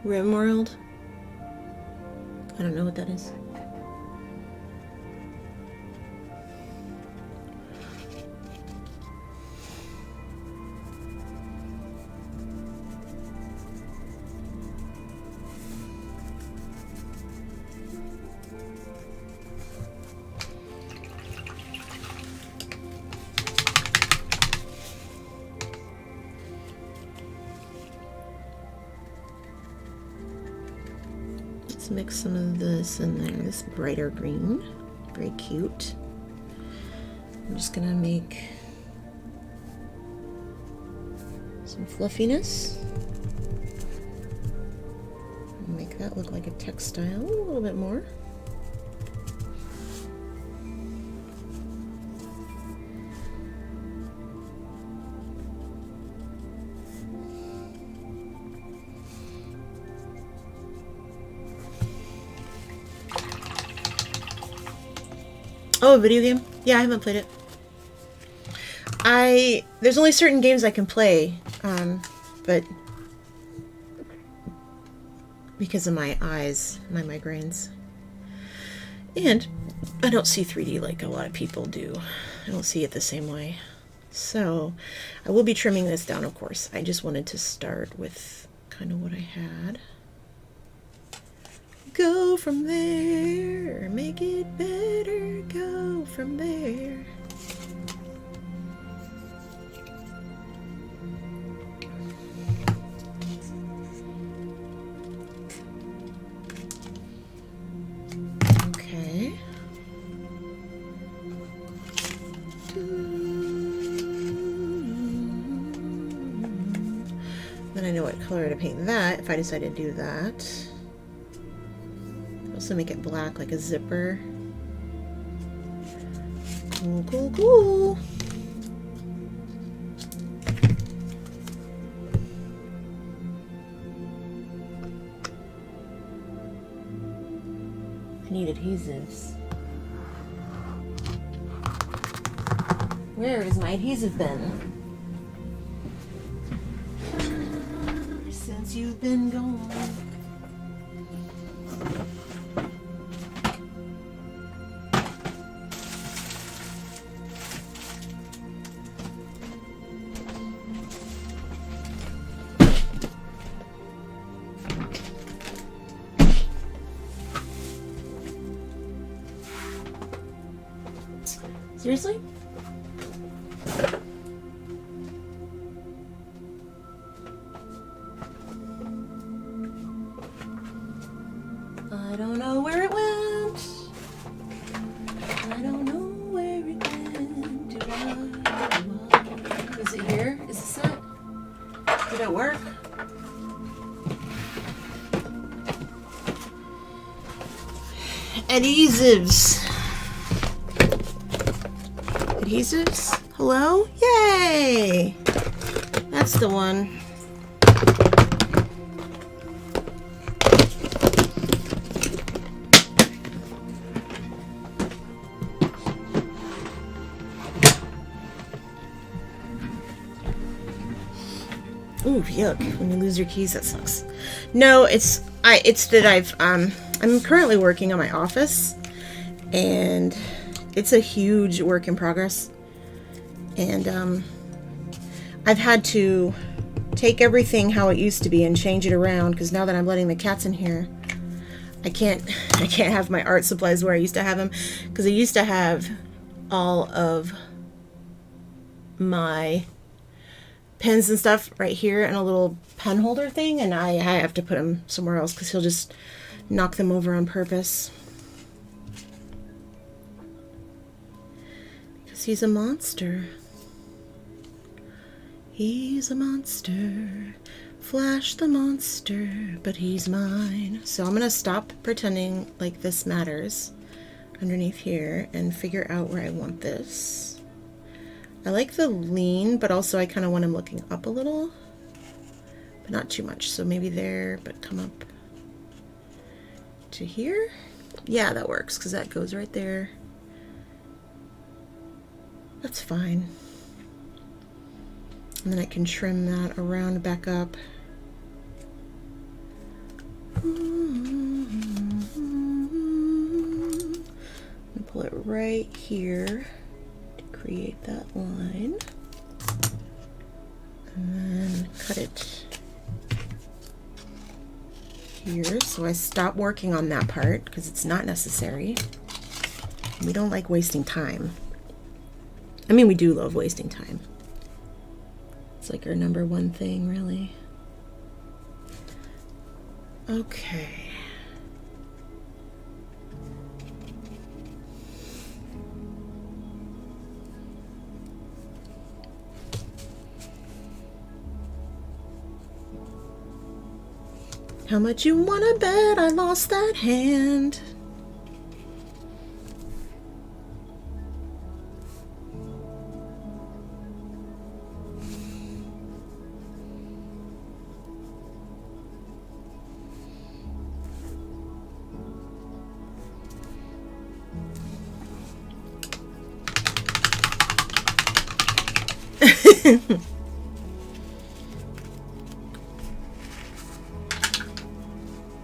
Rimworld? I don't know what that is. Mix some of this in there, this brighter green, very cute. I'm just gonna make some fluffiness. Make that look like a textile a little bit more. Oh, a video game? Yeah, I haven't played it. There's only certain games I can play, but because of my eyes, my migraines. And I don't see 3D like a lot of people do. I don't see it the same way. So I will be trimming this down, of course. I just wanted to start with kind of what I had. Go from there, make it better, go from there. Okay. Then I know what color to paint that if I decide to do that. Also make it black like a zipper. Cool, cool, cool. I need adhesives. Where has my adhesive been? Since you've been gone. Seriously? I don't know where it went. I don't know where it went. Is it here? Is this it? Did it work? Adhesives. Adhesives? Hello? Yay! That's the one. Ooh, yuck. When you lose your keys, that sucks. No, it's that I'm currently working on my office, and it's a huge work in progress. And I've had to take everything how it used to be and change it around, because now that I'm letting the cats in here, I can't have my art supplies where I used to have them, because I used to have all of my pens and stuff right here in a little pen holder thing, and I have to put them somewhere else because he'll just knock them over on purpose. 'Cause he's a monster. He's a monster. Flash the monster, but he's mine. So I'm gonna stop pretending like this matters underneath here and figure out where I want this. I like the lean, but also I kind of want him looking up a little, but not too much. So maybe there, but come up to here. Yeah, that works because that goes right there. That's fine. And then I can trim that around back up. And pull it right here to create that line. And then cut it here. So I stop working on that part because it's not necessary. We don't like wasting time. I mean, we do love wasting time. It's like our number one thing, really. Okay. How much you wanna bet I lost that hand?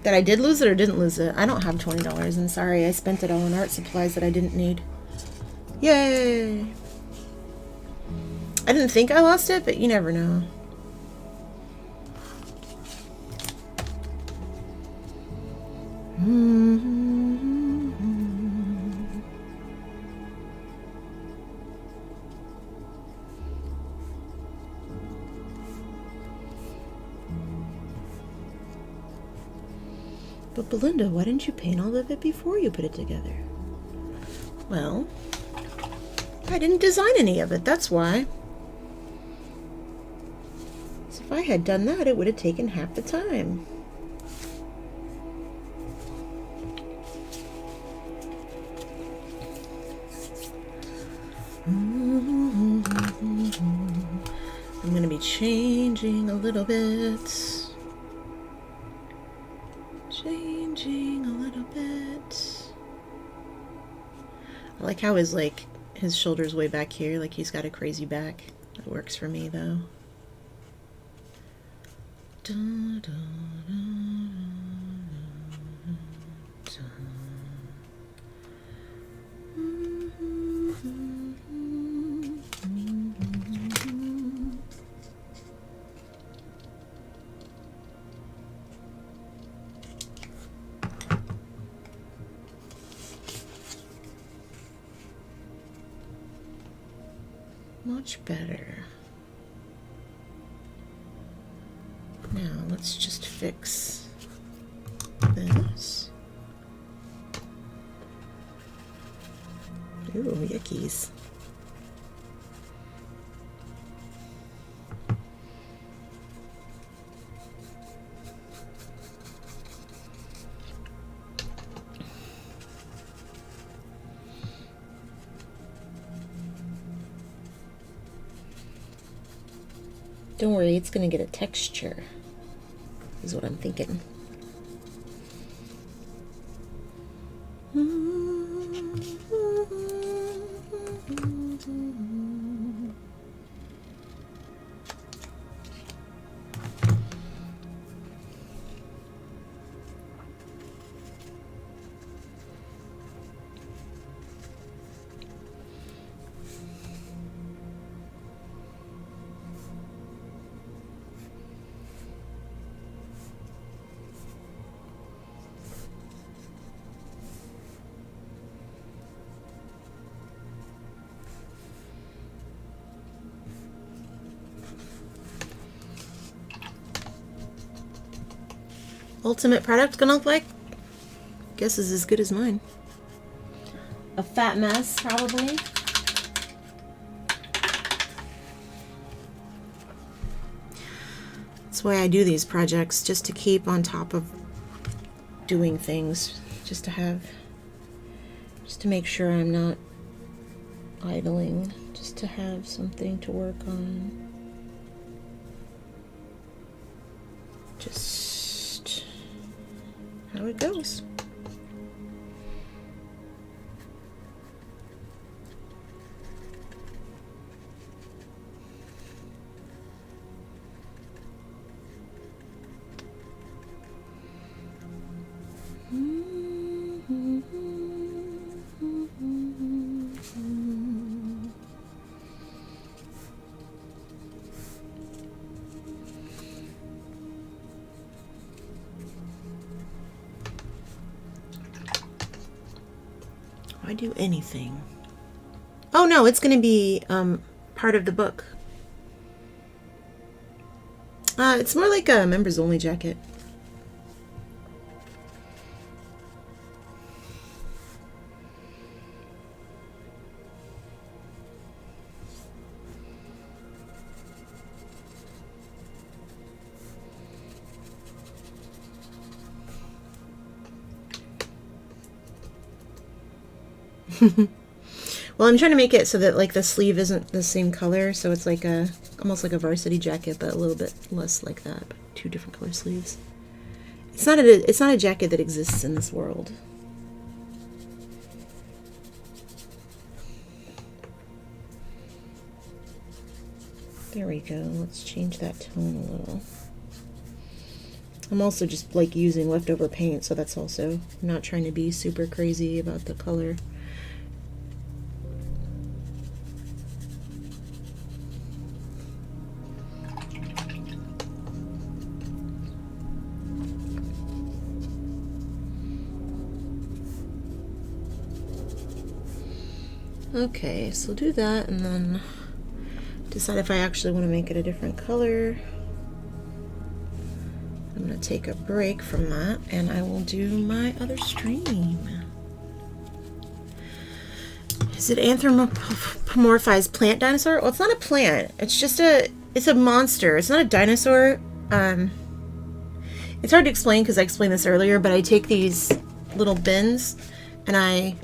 That I did lose it or didn't lose it? I don't have $20. I'm sorry. I spent it all on art supplies that I didn't need. Yay! I didn't think I lost it, but you never know. But Belinda, why didn't you paint all of it before you put it together? Well, I didn't design any of it, that's why. So if I had done that, it would have taken half the time. I'm going to be changing a little bit. Changing a little bit. I like how his shoulder's way back here, like he's got a crazy back. That works for me though. Da, da, da, da, da. Much better. Now let's just fix this. Ooh, yuckies. Don't worry, it's going to get a texture, is what I'm thinking. Ultimate product gonna look like? Guess is as good as mine. A fat mess, probably. That's why I do these projects, just to keep on top of doing things, just to make sure I'm not idling, just to have something to work on. Just how it goes. I do anything. Oh no, it's going to be part of the book. It's more like a members only jacket. Well, I'm trying to make it so that like the sleeve isn't the same color, so it's like almost like a varsity jacket, but a little bit less like that. But 2 different color sleeves. It's not a jacket that exists in this world. There we go. Let's change that tone a little. I'm also just like using leftover paint, so that's also not trying to be super crazy about the color. Okay, so I'll do that and then decide if I actually want to make it a different color. I'm going to take a break from that and I will do my other stream. Is it anthropomorphized plant dinosaur? Well, it's not a plant. It's just it's a monster. It's not a dinosaur. It's hard to explain because I explained this earlier, but I take these little bins and I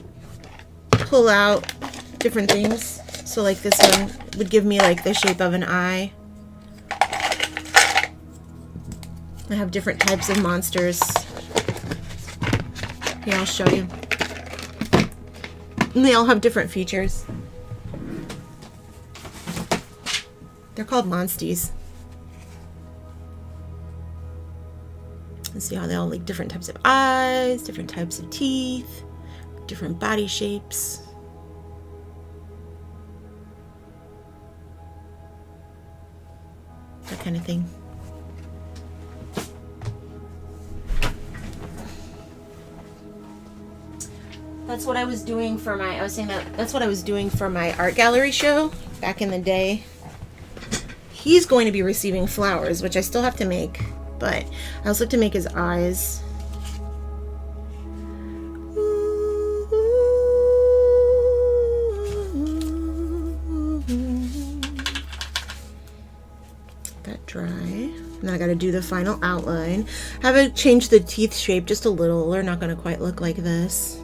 pull out different things. So like this one would give me like the shape of an eye. I have different types of monsters. Here, I'll show you. And they all have different features. They're called monsties. And see how they all like different types of eyes, different types of teeth, different body shapes. That kind of thing. That's what I was doing for that's what I was doing for my art gallery show back in the day. He's going to be receiving flowers, which I still have to make, but I also have to make his eyes. That dry. And then I gotta do the final outline. I haven't changed the teeth shape just a little. They're not gonna quite look like this.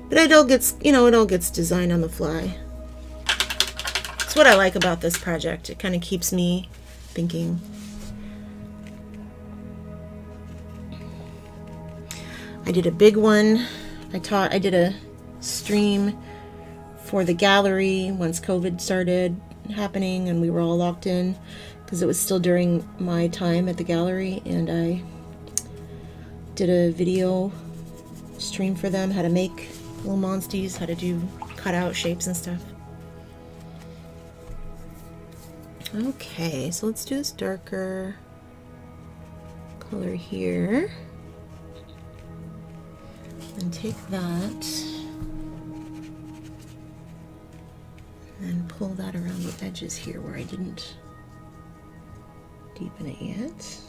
But it all gets, it all gets designed on the fly. That's what I like about this project. It kind of keeps me thinking. I did a big one. I did a stream for the gallery once COVID started happening and we were all locked in because it was still during my time at the gallery, and I did a video stream for them, how to make little monsties, how to do cutout shapes and stuff. Okay, so let's do this darker color here. And take that and pull that around the edges here where I didn't deepen it yet.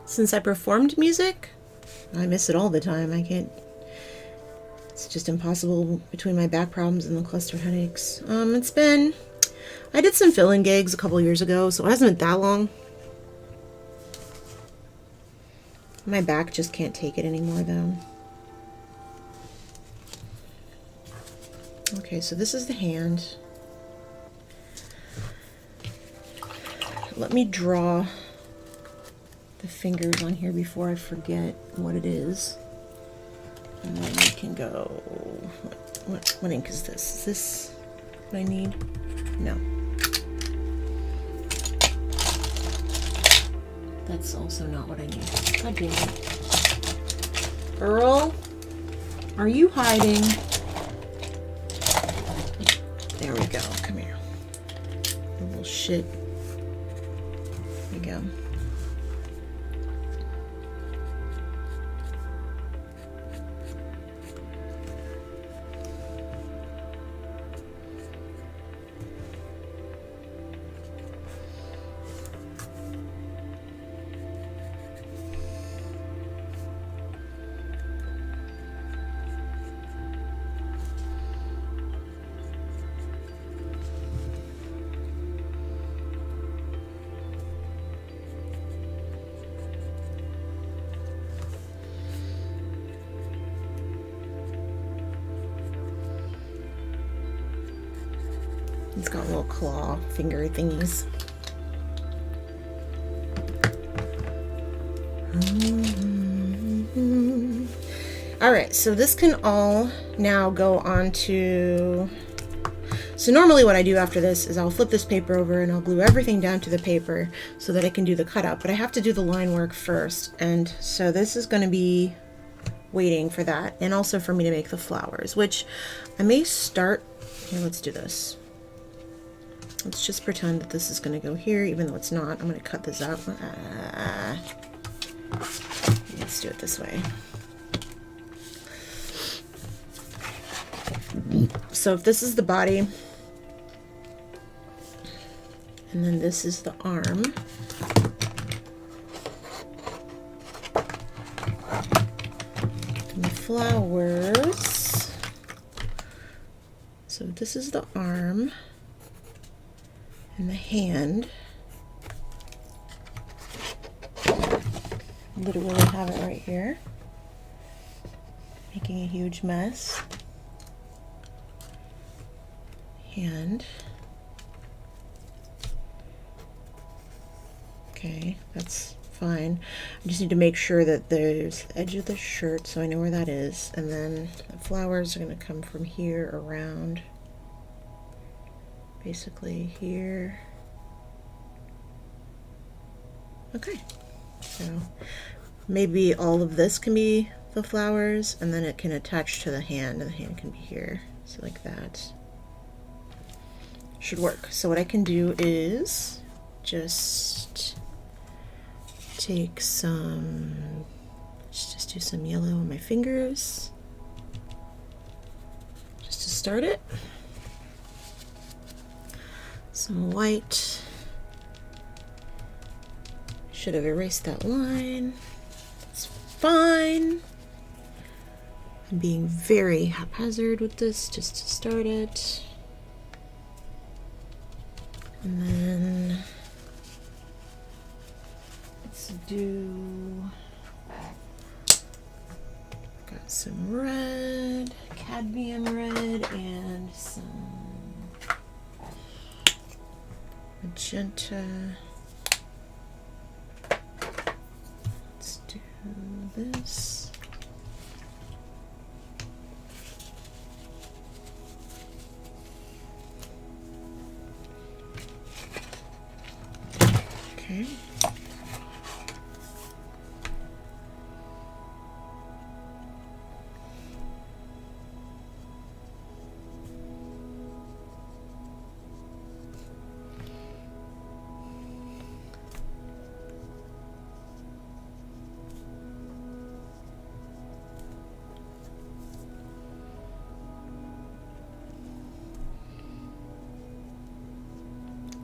since I performed music, I miss it all the time. I can't, it's just impossible between my back problems and the cluster headaches. I did some fill-in gigs a couple years ago, so it hasn't been that long. My back just can't take it anymore, though. Okay, so this is the hand. Let me draw the fingers on here before I forget what it is. And then we can go... What ink is this? Is this what I need? No. That's also not what I need. God damn it. Earl, are you hiding? There we go. Come here. A little shit. There we go. It's got little claw finger thingies. Alright, so this can all now go on to... So normally what I do after this is I'll flip this paper over and I'll glue everything down to the paper so that I can do the cutout, but I have to do the line work first, and so this is going to be waiting for that, and also for me to make the flowers, which I may start... Here, let's do this. Let's just pretend that this is going to go here, even though it's not. I'm going to cut this out. Let's do it this way. So if this is the body, and then this is the arm, and the flowers. So this is the arm. And the hand. Literally have it right here. Making a huge mess. Hand. Okay, that's fine. I just need to make sure that there's the edge of the shirt so I know where that is. And then the flowers are going to come from here around. Basically here. Okay, so maybe all of this can be the flowers, and then it can attach to the hand, and the hand can be here. So like that should work. So what I can do is just take some, just do some yellow on my fingers just to start it. Some white. Should have erased that line. It's fine. I'm being very haphazard with this just to start it. And then let's do, got some red, cadmium red, and some magenta. Let's do this. Okay.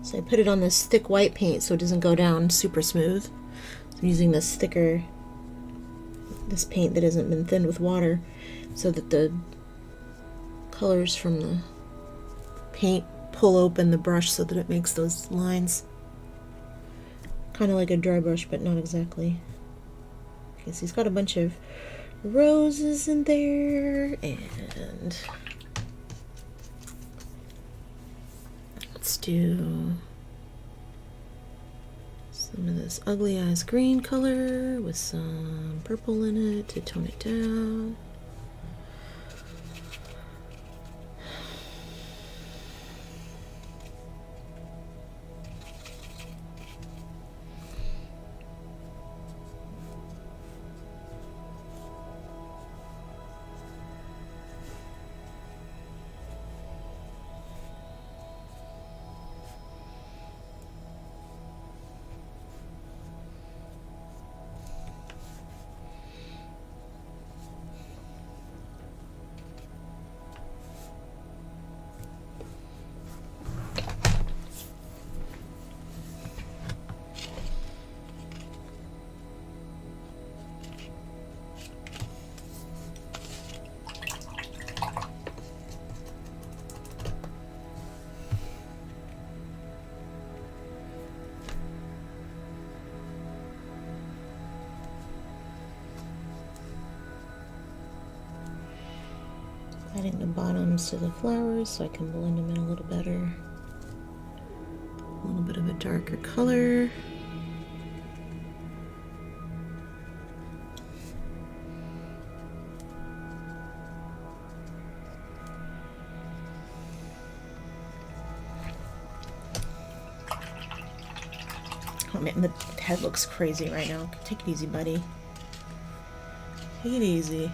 So I put it on this thick white paint so it doesn't go down super smooth. I'm using this paint that hasn't been thinned with water so that the colors from the paint pull open the brush so that it makes those lines. Kind of like a dry brush, but not exactly. Okay, so he's got a bunch of roses in there, and let's do some of this ugly ass green color with some purple in it to tone it down. Adding the bottoms to the flowers so I can blend them in a little better. A little bit of a darker color. Oh man, the head looks crazy right now. Take it easy, buddy. Take it easy.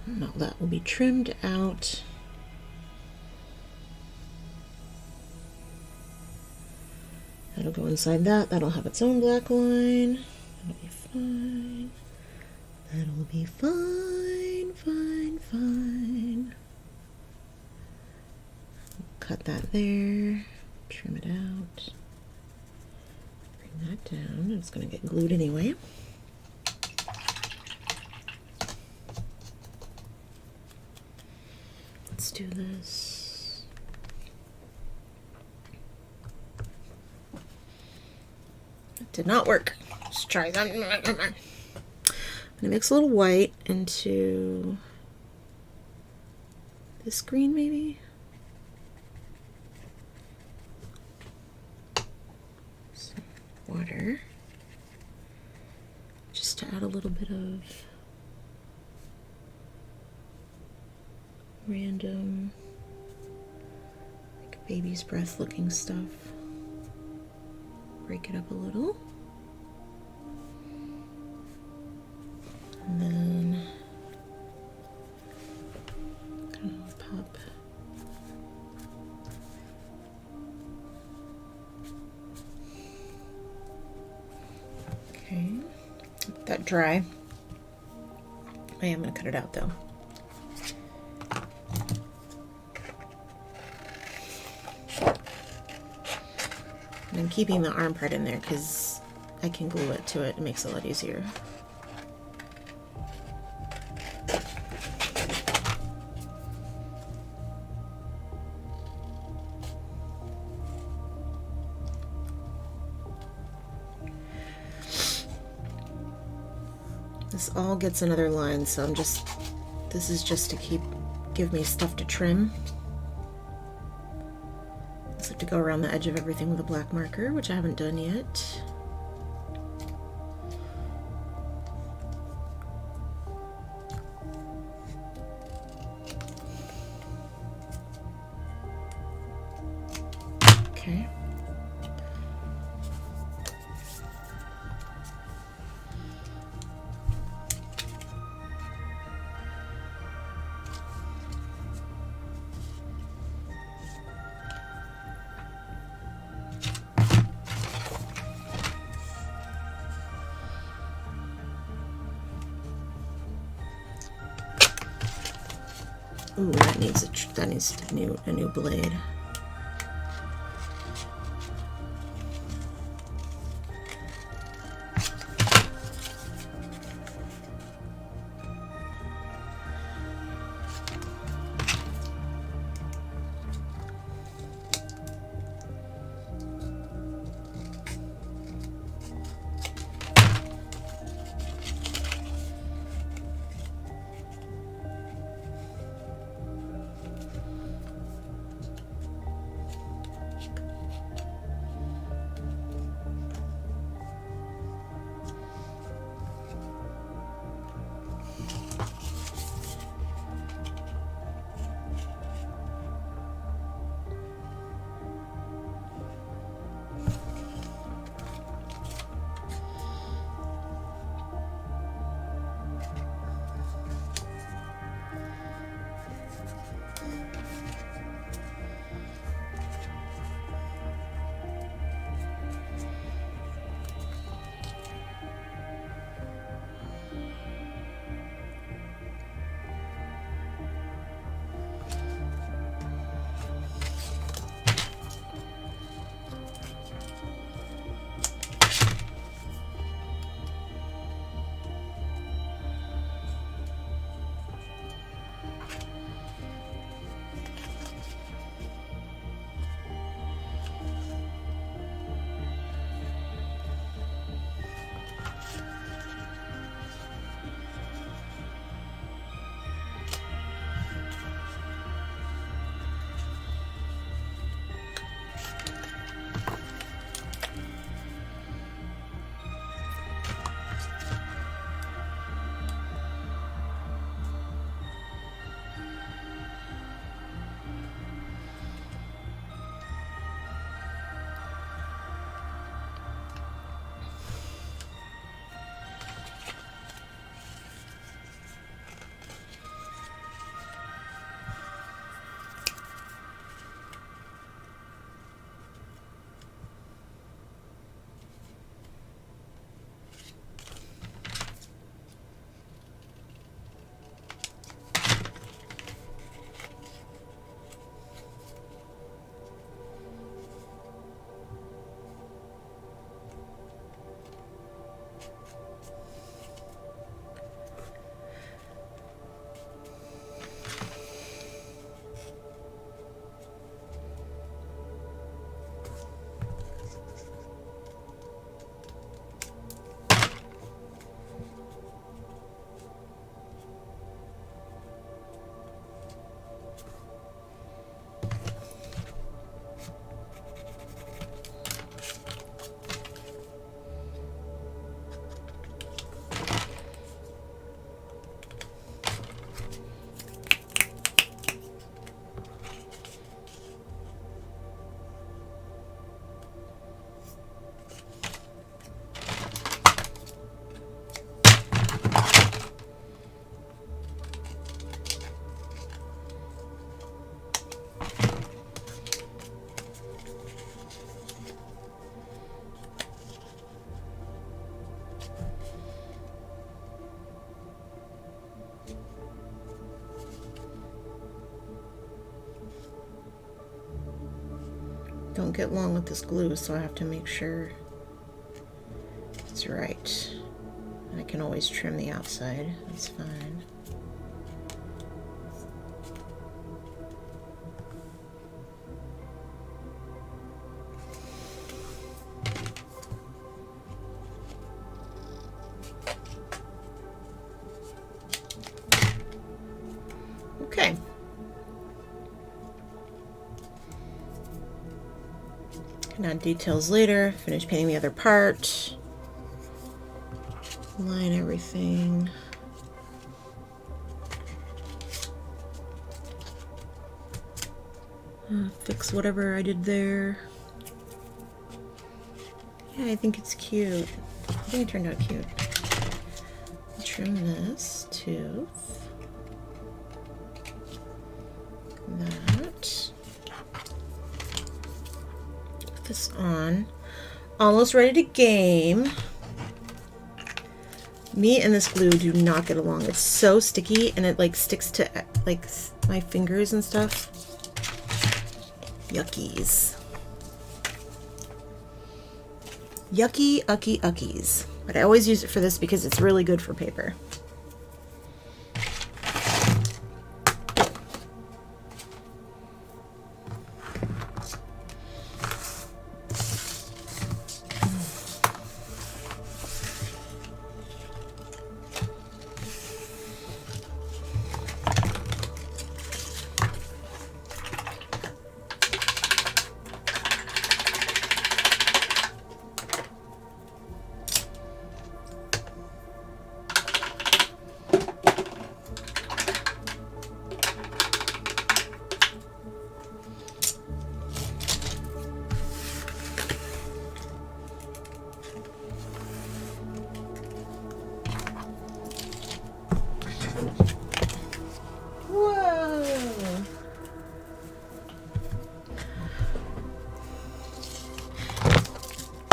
Now that will be trimmed out. That'll go inside that. That'll have its own black line. That'll be fine. That'll be fine, fine, fine. Cut that there. Trim it out. Bring that down. It's going to get glued anyway. Let's do this. It did not work. Let's try that. I'm going to mix a little white into this green, maybe. Some water. Just to add a little bit of random, like baby's breath looking stuff. Break it up a little. And then kind of pop okay. Let that dry. I am going to cut it out though. And I'm keeping the arm part in there because I can glue it to it. It makes it a lot easier. This all gets another line, so this is just to give me stuff to trim. I just have to go around the edge of everything with a black marker, which I haven't done yet. Okay. Ooh, that needs a new blade. won't get long with this glue, so I have to make sure it's right. I can always trim the outside, that's fine. Okay. Can add details later. Finish painting the other part. Line everything. Fix whatever I did there. Yeah, I think it's cute. I think it turned out cute. Trim this tooth. That. Put this on. Almost ready to game. Me and this glue do not get along. It's so sticky and it like sticks to like my fingers and stuff. Yuckies. Yucky, ucky, uckies. But I always use it for this because it's really good for paper.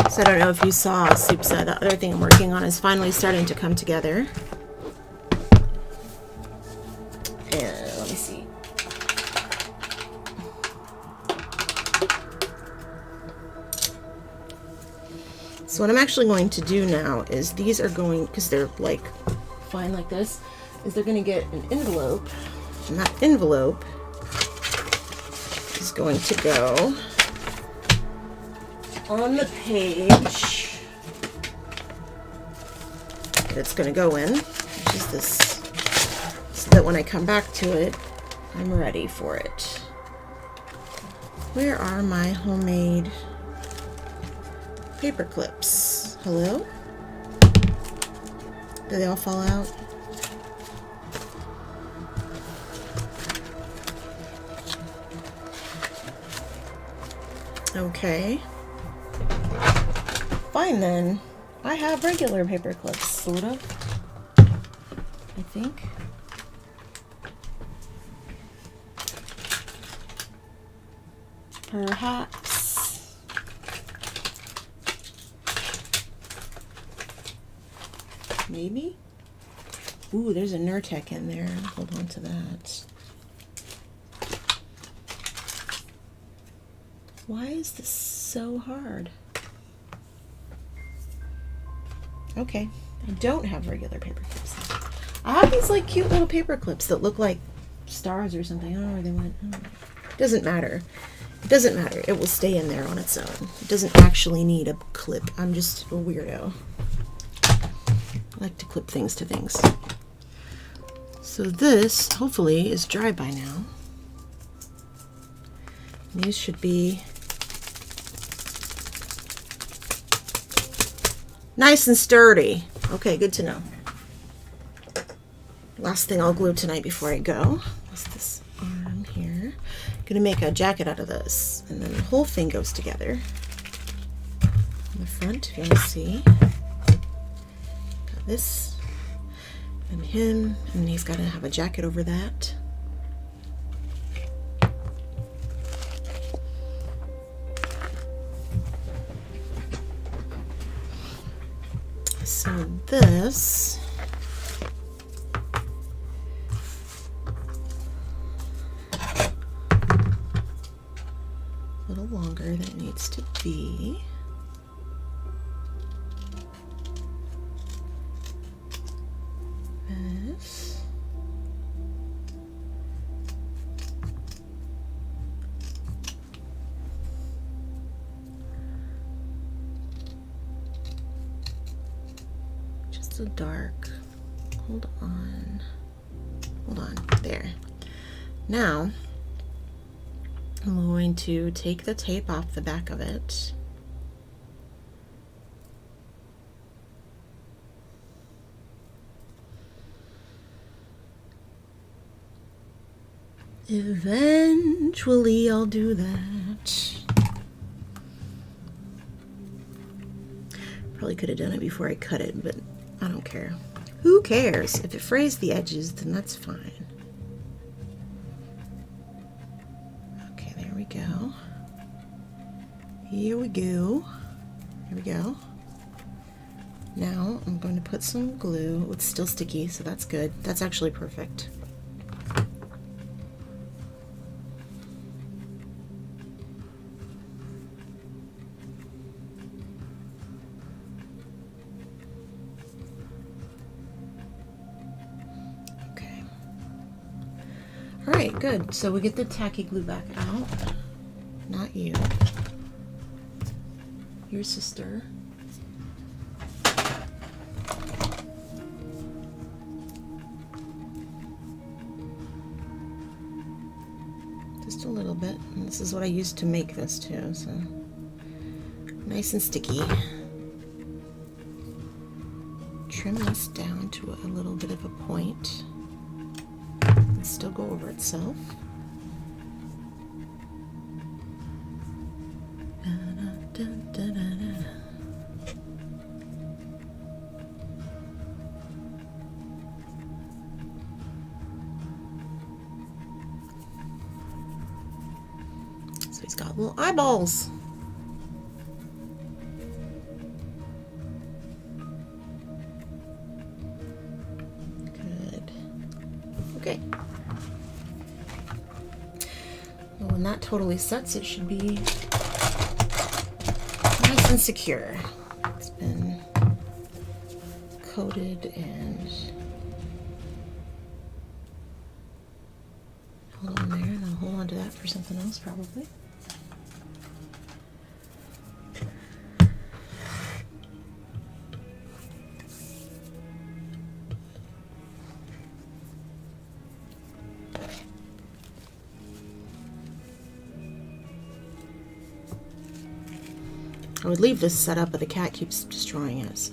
So I don't know if you saw, Soupsa, the other thing I'm working on is finally starting to come together. And let me see. So what I'm actually going to do now is these are going, because they're like fine like this, is they're going to get an envelope. And that envelope is going to go on the page that it's going to go in, which is this, so that when I come back to it, I'm ready for it. Where are my homemade paper clips? Hello? Do they all fall out? Okay. Fine then. I have regular paper clips, sort of. I think. Perhaps. Maybe? Ooh, there's a Nurtec in there. Hold on to that. Why is this so hard? Okay, I don't have regular paper clips. I have these like cute little paper clips that look like stars or something. I don't know where they went. It doesn't matter. It doesn't matter. It will stay in there on its own. It doesn't actually need a clip. I'm just a weirdo. I like to clip things to things. So this, hopefully, is dry by now. These should be nice and sturdy. Okay, good to know. Last thing I'll glue tonight before I go is this arm here. I'm gonna make a jacket out of this, and then the whole thing goes together. On the front, if you want to see. Got this, and him, and he's got to have a jacket over that. So this a little longer than it needs needs to be. This. Just a dark. Hold on, there. Now, I'm going to take the tape off the back of it. Eventually, I'll do that. Probably could have done it before I cut it, but I don't care. Who cares? If it frays the edges, then that's fine. Okay, there we go. Here we go. Here we go. Now I'm going to put some glue. It's still sticky, so that's good. That's actually perfect. All right, good. So we get the tacky glue back out. Not you. Your sister. Just a little bit. And this is what I used to make this too, so nice and sticky. Trim this down to a little bit of a point. Still go over itself. So he's got little eyeballs. Good. Okay. When that totally sets, it should be nice and secure. It's been coated and hold on there, and I'll hold on to that for something else probably. I would leave this set up, but the cat keeps destroying it, so.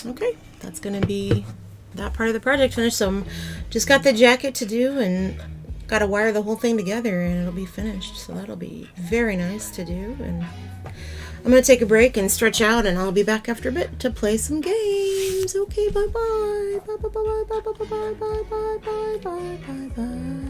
Okay, that's gonna be that part of the project finished. So I'm just got the jacket to do and got to wire the whole thing together and it'll be finished. So that'll be very nice to do. And I'm gonna take a break and stretch out, and I'll be back after a bit to play some games. Okay, bye bye. Bye bye bye bye bye bye bye bye bye bye bye bye bye.